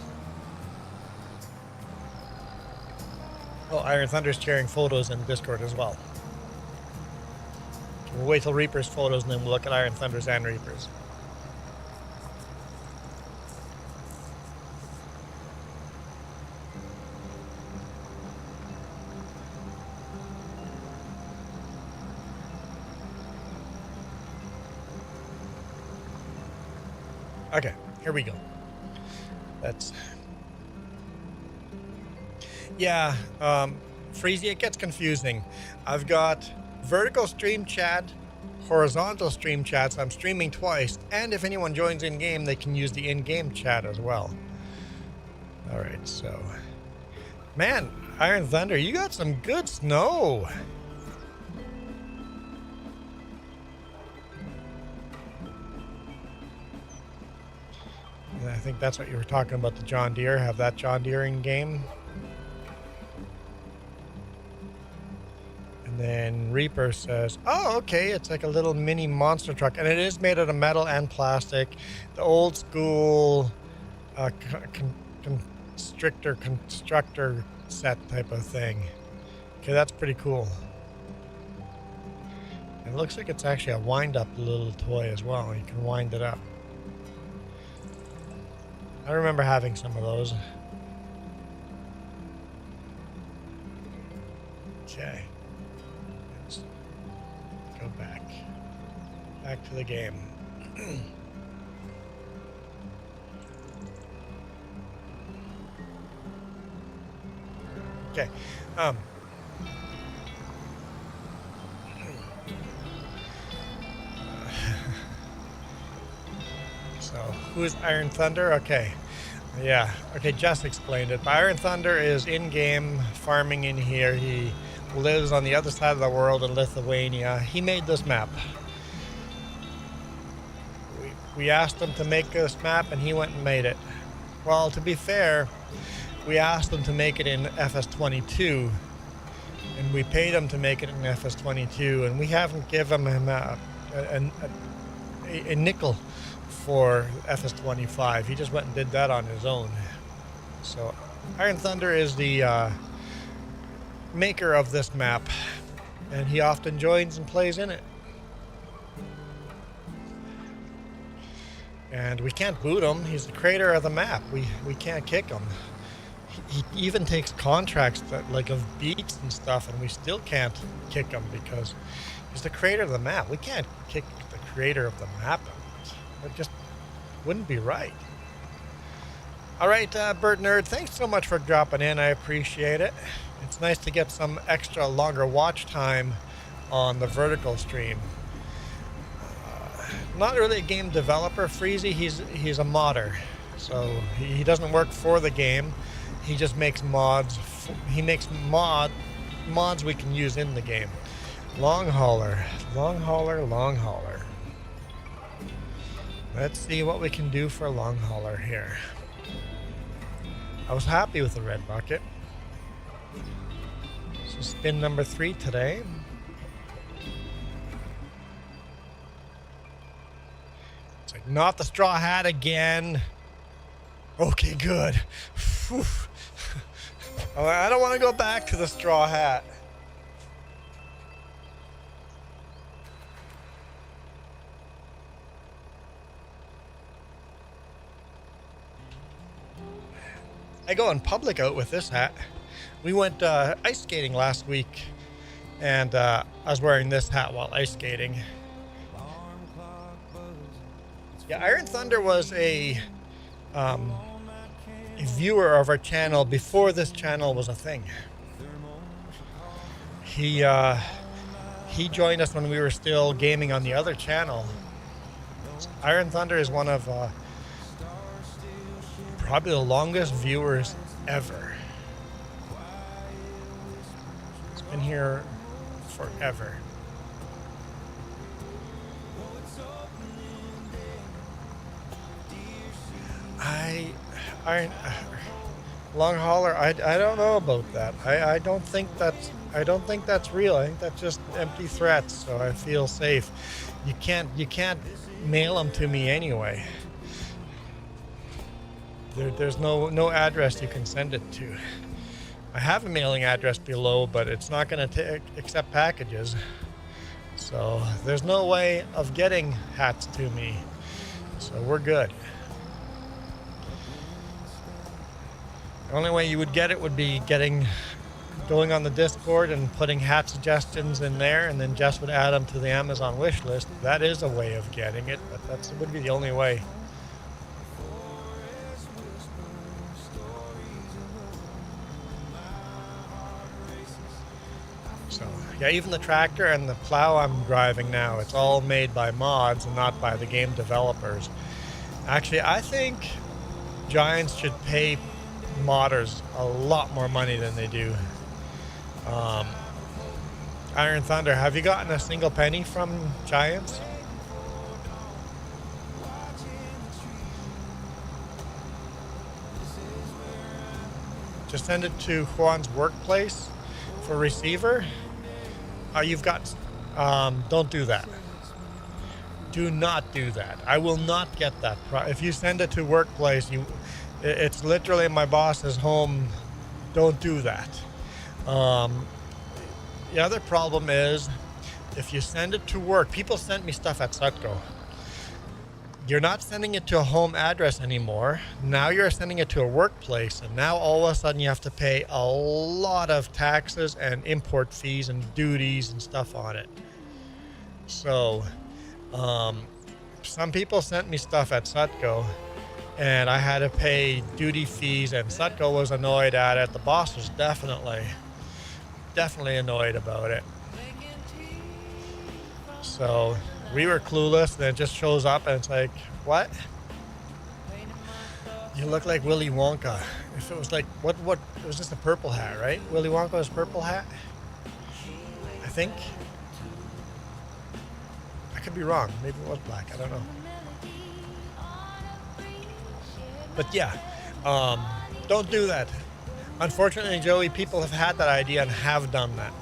Oh, Iron Thunder's sharing photos in Discord as well. We'll wait till Reaper's photos and then we'll look at Iron Thunder's and Reaper's. Okay, here we go. Yeah, Freezy, it gets confusing. I've got vertical stream chat, horizontal stream chat, so I'm streaming twice, and if anyone joins in-game, they can use the in-game chat as well. Alright, so... Man, Iron Thunder, you got some good snow! think that's what you were talking about, the John Deere. Have that John Deere in game. And then Reaper says, oh, okay, it's like a little mini monster truck. And it is made out of metal and plastic. The old school constructor set type of thing. Okay, that's pretty cool. It looks like it's actually a wind-up little toy as well. You can wind it up. I remember having some of those. Okay. Let's go back. Back to the game. Okay. So, who is Iron Thunder? Okay. Yeah. Okay, Jess explained it. But Iron Thunder is in-game farming in here. He lives on the other side of the world in Lithuania. He made this map. We asked him to make this map, and he went and made it. Well, to be fair, we asked him to make it in FS22, and we paid him to make it in FS22, and we haven't given him a nickel for FS25. He just went and did that on his own. So Iron Thunder is the maker of this map, and he often joins and plays in it. And we can't boot him. He's the creator of the map. We can't kick him. He even takes contracts that like of beats and stuff, and we still can't kick him because he's the creator of the map. We can't kick the creator of the map. It just wouldn't be right. All right, Bird Nerd, thanks so much for dropping in. I appreciate it. It's nice to get some extra longer watch time on the vertical stream. Not really a game developer, Freezy. He's a modder, so he doesn't work for the game. He just makes mods. He makes mods we can use in the game. Long hauler. Let's see what we can do for long hauler here. I was happy with the red bucket. So spin number 3 today. It's like, not the straw hat again. Okay, good. Whew. I don't want to go back to the straw hat. I go in public out with this hat. We went ice skating last week, and I was wearing this hat while ice skating. Yeah, Iron Thunder was a viewer of our channel before this channel was a thing. He joined us when we were still gaming on the other channel. Iron Thunder is one of probably the longest viewers ever. It's been here forever. Long hauler, I don't know about that. I don't think that's real. I think that's just empty threats, so I feel safe. You can't mail them to me anyway. There's no address you can send it to. I have a mailing address below, but it's not going to accept packages. So there's no way of getting hats to me. So we're good. The only way you would get it would be going on the Discord and putting hat suggestions in there, and then Jess would add them to the Amazon wish list. That is a way of getting it, but that would be the only way. So, yeah, even the tractor and the plow I'm driving now, it's all made by mods and not by the game developers. Actually, I think Giants should pay modders a lot more money than they do. Iron Thunder, have you gotten a single penny from Giants? just send it to Juan's workplace for receiver. You've got, don't do that. Do not do that. I will not get that. If you send it to workplace, it's literally my boss's home. Don't do that. The other problem is if you send it to work, people sent me stuff at Sutco. You're not sending it to a home address anymore. Now you're sending it to a workplace, and now all of a sudden you have to pay a lot of taxes and import fees and duties and stuff on it. So, some people sent me stuff at Sutco, and I had to pay duty fees, and Sutco was annoyed at it. The boss was definitely annoyed about it. So we were clueless, and it just shows up, and it's like, what? You look like Willy Wonka. If it was like, what, it was just a purple hat, right? Willy Wonka's purple hat? I think. I could be wrong. Maybe it was black. I don't know. But yeah, don't do that. Unfortunately, Joey, people have had that idea and have done that.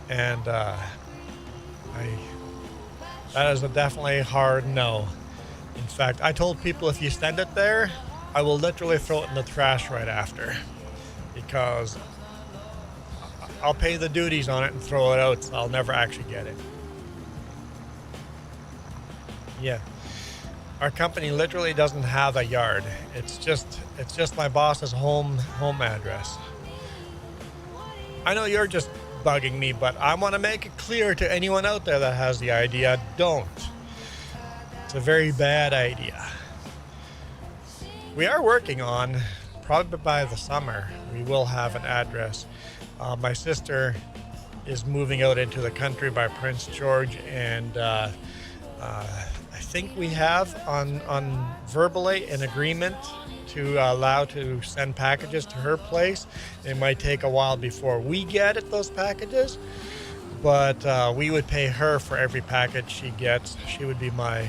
And that is a definitely hard no. In fact, I told people if you send it there, I will literally throw it in the trash right after, because I'll pay the duties on it and throw it out, so I'll never actually get it. Yeah. Our company literally doesn't have a yard. It's just my boss's home address. I know you're just bugging me, but I want to make it clear to anyone out there that has the idea, don't. It's a very bad idea. We are working on, probably by the summer, we will have an address. My sister is moving out into the country by Prince George, and I think we have on verbally an agreement to allow to send packages to her place. It might take a while before we get it, those packages, but we would pay her for every package she gets. She would be my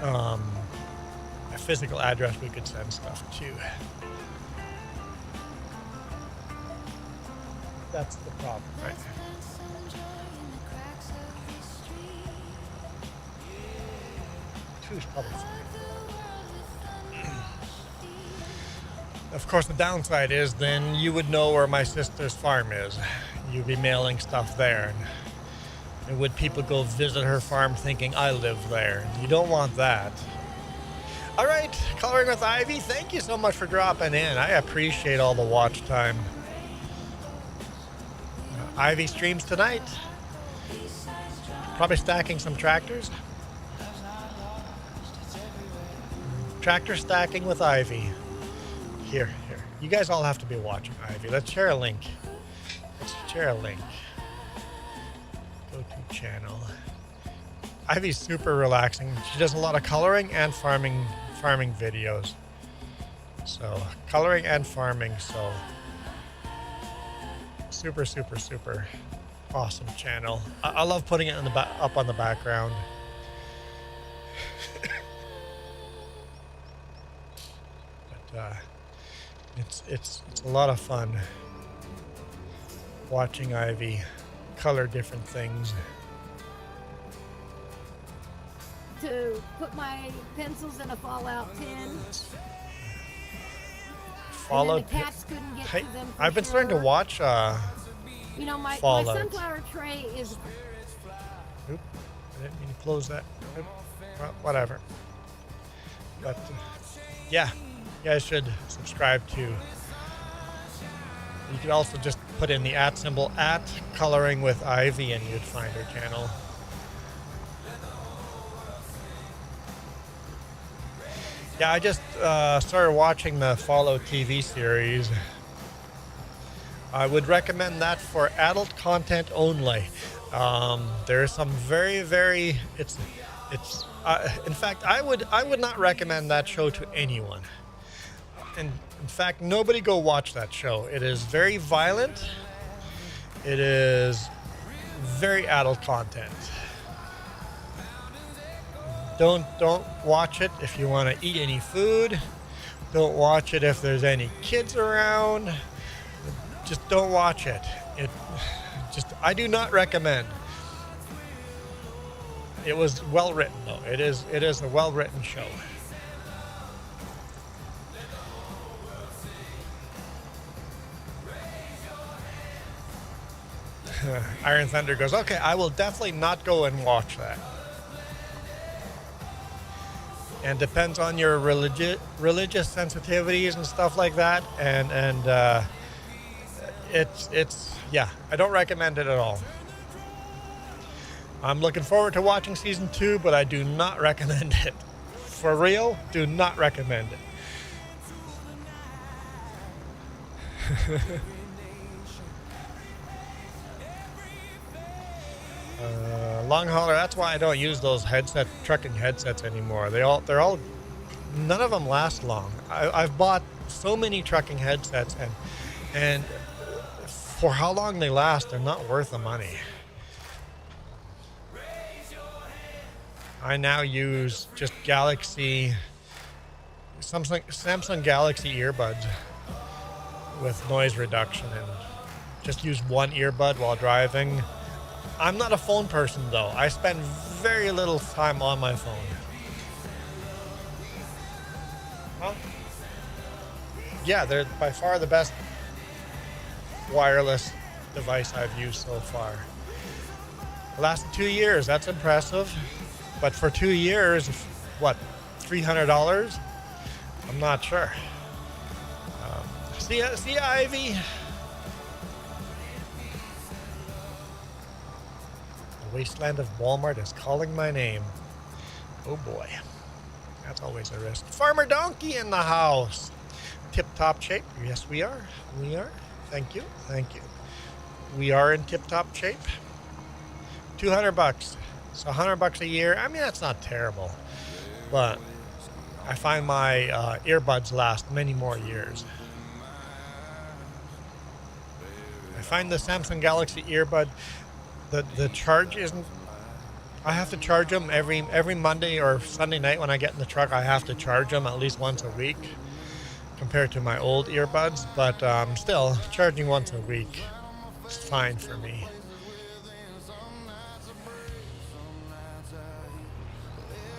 a physical address we could send stuff to. That's the problem, right? Two's probably fine. Of course, the downside is then you would know where my sister's farm is. You'd be mailing stuff there. And would people go visit her farm thinking I live there? You don't want that. All right, Coloring with Ivy, thank you so much for dropping in. I appreciate all the watch time. Ivy streams tonight. Probably stacking some tractors. Tractor stacking with Ivy. Here. You guys all have to be watching Ivy. Let's share a link. Go to channel. Ivy's super relaxing. She does a lot of coloring and farming videos. So coloring and farming. So super awesome channel. I love putting it in the up on the background. But it's a lot of fun watching Ivy color different things. To put my pencils in a Fallout tin. Fallout. And then the cats couldn't get to them. I've been starting to watch you know, my sunflower tray is. Oop, I didn't mean to close that. Oop, well, whatever. But yeah, you guys should subscribe to. You could also just put in the @ symbol @Coloring with Ivy, and you'd find her channel. Yeah, I just started watching the Fallout TV series. I would recommend that for adult content only. There is some very it's in fact I would not recommend that show to anyone. And in fact, nobody go watch that show. It is very violent. It is very adult content. Don't watch it if you want to eat any food, Don't watch it if there's any kids around. Just don't watch it. I do not recommend. It was well written though. It is a well written show. Iron Thunder goes, okay, I will definitely not go and watch that. And depends on your religious sensitivities and stuff like that. And it's yeah, I don't recommend it at all. I'm looking forward to watching season 2, but I do not recommend it. For real, do not recommend it. Long hauler, that's why I don't use those trucking headsets anymore. They're all none of them last long. I've bought so many trucking headsets and for how long they last, they're not worth the money. I now use just Samsung Galaxy earbuds with noise reduction and just use one earbud while driving. I'm not a phone person though. I spend very little time on my phone. Huh? Yeah, they're by far the best wireless device I've used so far. It lasted 2 years. That's impressive. But for 2 years, what, $300? I'm not sure. See ya, Ivy. The wasteland of Walmart is calling my name. Oh boy, that's always a risk. Farmer Donkey in the house. Tip-top shape. Yes, we are. We are. Thank you. Thank you. We are in tip-top shape. $200. So $100 a year. I mean, that's not terrible, but I find my earbuds last many more years. I find the Samsung Galaxy earbud, the charge isn't. I have to charge them every Monday or Sunday night when I get in the truck. I have to charge them at least once a week, compared to my old earbuds. But still, charging once a week is fine for me.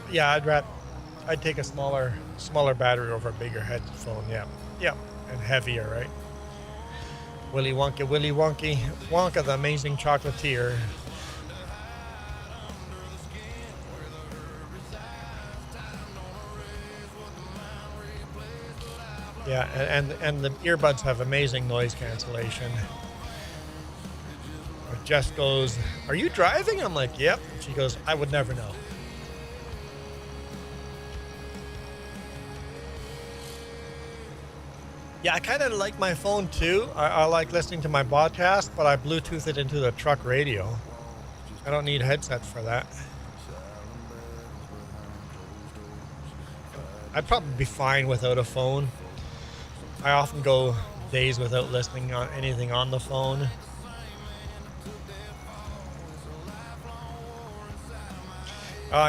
Yeah, I'd take a smaller battery over a bigger headphone. Yeah, and heavier, right? Willy Wonka, the amazing chocolatier. Yeah, and the earbuds have amazing noise cancellation. Jess goes, "Are you driving?" I'm like, "Yep." She goes, "I would never know." Yeah, I kind of like my phone too. I like listening to my podcast, but I Bluetooth it into the truck radio. I don't need headsets for that. I'd probably be fine without a phone. I often go days without listening on anything on the phone.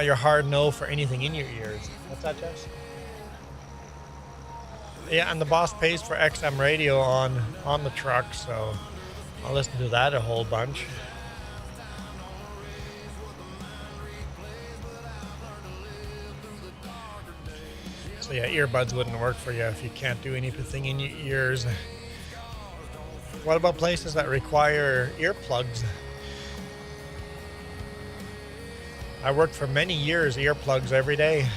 You're hard no for anything in your ears. What's that, Jess? Yeah, and the boss pays for XM radio on the truck, so I'll listen to that a whole bunch. So yeah, earbuds wouldn't work for you if you can't do anything in your ears. What about places that require earplugs? I worked for many years earplugs every day.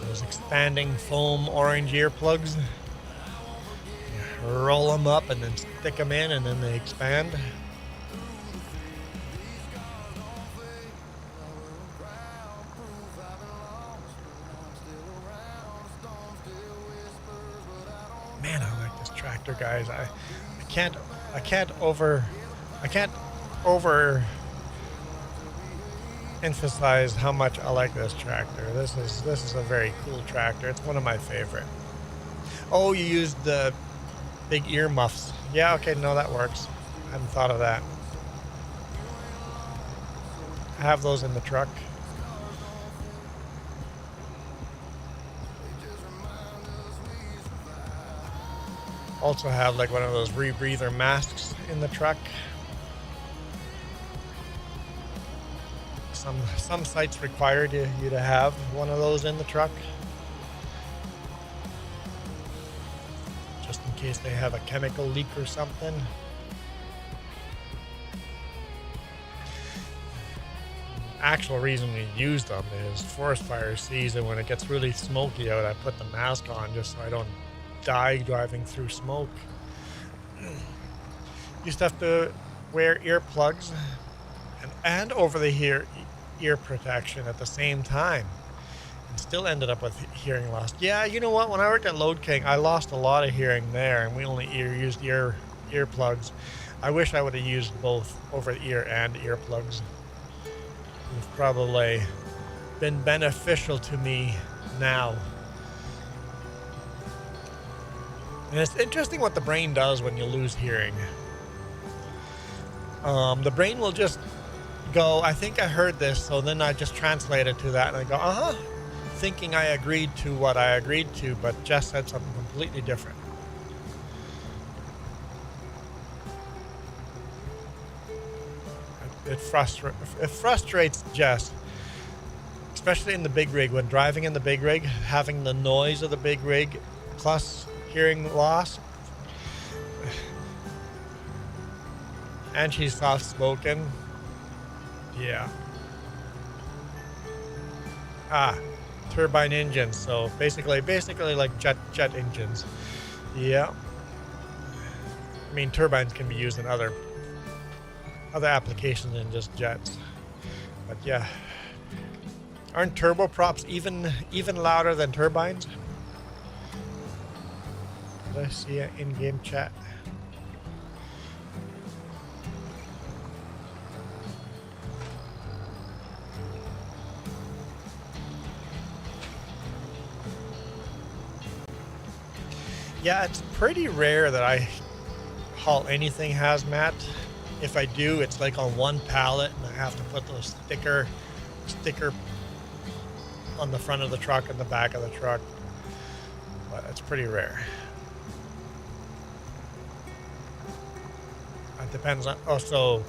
Those expanding foam orange earplugs. You roll them up and then stick them in and then they expand. Man, I like this tractor, guys. I can't emphasize how much I like this tractor. This is a very cool tractor. It's one of my favorite. Oh, you used the big ear muffs. Yeah, okay, no, that works. I hadn't thought of that. I have those in the truck. Also have like one of those rebreather masks in the truck. Some sites require you to have one of those in the truck, just in case they have a chemical leak or something. Actual reason we use them is forest fire season. When it gets really smoky out, I put the mask on just so I don't die driving through smoke. Used to have to wear earplugs and over the ear protection at the same time, and still ended up with hearing loss. Yeah, you know what? When I worked at Load King, I lost a lot of hearing there, and we only used earplugs. I wish I would have used both over the ear and earplugs. It's probably been beneficial to me now. And it's interesting what the brain does when you lose hearing. The brain will just go, I think I heard this, so then I just translate it to that, and I go, uh-huh, thinking I agreed to what I agreed to, but Jess said something completely different. It frustrates Jess, especially in the big rig. When driving in the big rig, having the noise of the big rig plus hearing loss. And she's soft spoken. Yeah. Turbine engines. So basically like jet engines. Yeah. I mean, turbines can be used in other applications than just jets. But yeah. Aren't turboprops even louder than turbines? Did I see an in-game chat? Yeah, it's pretty rare that I haul anything hazmat. If I do, it's like on one pallet, and I have to put those sticker on the front of the truck and the back of the truck. But it's pretty rare. It depends on, also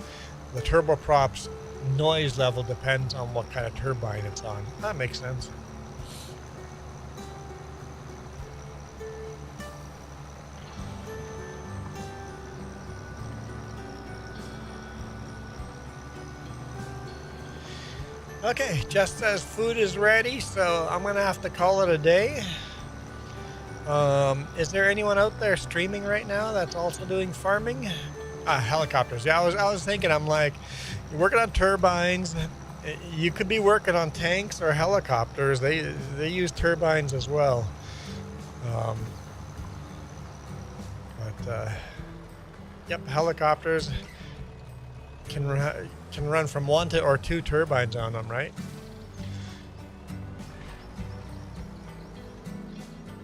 the turboprop's noise level depends on what kind of turbine it's on. That makes sense. Okay, Jess says food is ready, so I'm gonna have to call it a day. Is there anyone out there streaming right now that's also doing farming? Helicopters. Yeah, I was thinking, I'm like, you're working on turbines. You could be working on tanks or helicopters. They use turbines as well. Yep, helicopters can run from 1 to or 2 turbines on them, right?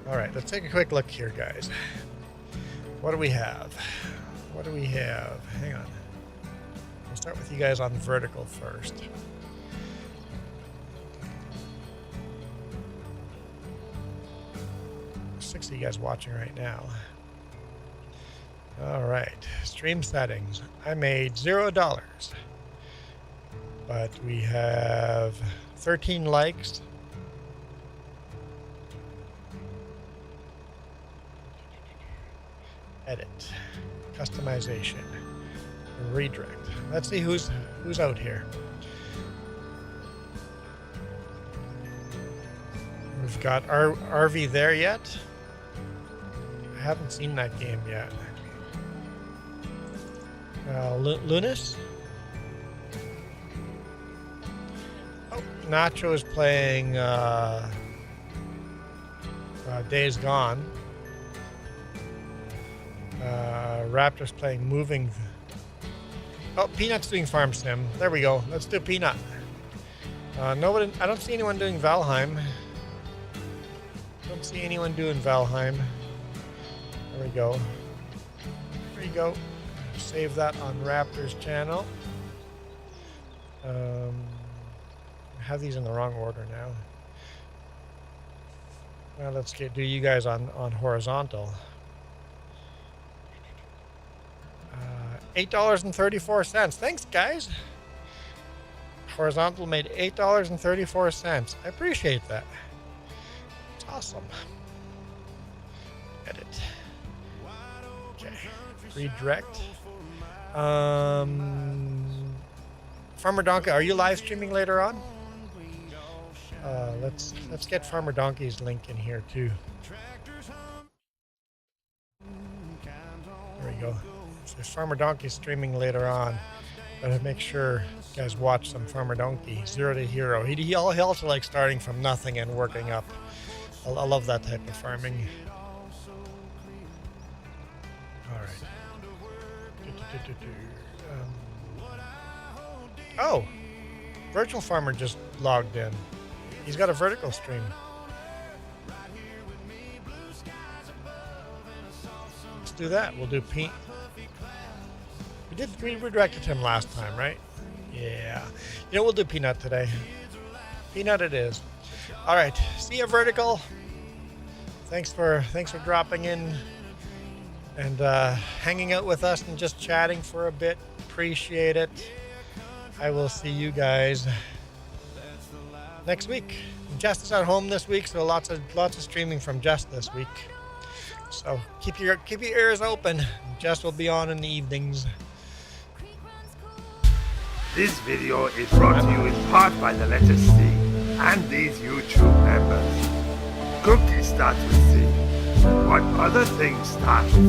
All right, let's take a quick look here, guys. What do we have? What do we have? Hang on. We'll start with you guys on vertical first. There's 6 of you guys watching right now. All right, stream settings. I made $0, but we have 13 likes. Edit, customization, redirect. Let's see who's out here. We've got RV there yet. I haven't seen that game yet. Lunas? Oh, Nacho is playing Days Gone. Raptor's playing Moving. Oh, Peanut's doing Farm Sim. There we go. Let's do Peanut. Nobody. I don't see anyone doing Valheim. Don't see anyone doing Valheim. There we go. There you go. Save that on Raptor's channel. I have these in the wrong order now. Well, let's do you guys on horizontal. $8.34. Thanks, guys. Horizontal made $8.34. I appreciate that. It's awesome. Edit. Okay. Redirect. Farmer Donkey, are you live streaming later on? Let's get Farmer Donkey's link in here too. There we go. So Farmer Donkey's streaming later on. Gotta make sure you guys watch some Farmer Donkey. 0 to hero. He also likes starting from nothing and working up. I love that type of farming. Alright. Oh! Virtual Farmer just logged in. He's got a vertical stream. Let's do that. We'll do P. We redirected him last time, right? Yeah. You know, we'll do Peanut today. Peanut it is. All right. See you, Vertical. Thanks for dropping in and hanging out with us and just chatting for a bit. Appreciate it. I will see you guys next week. Jess is at home this week, so lots of streaming from Jess this week. So keep your ears open. Jess will be on in the evenings. This video is brought to you in part by the letter C and these YouTube members. Cookies start with C. What other things start with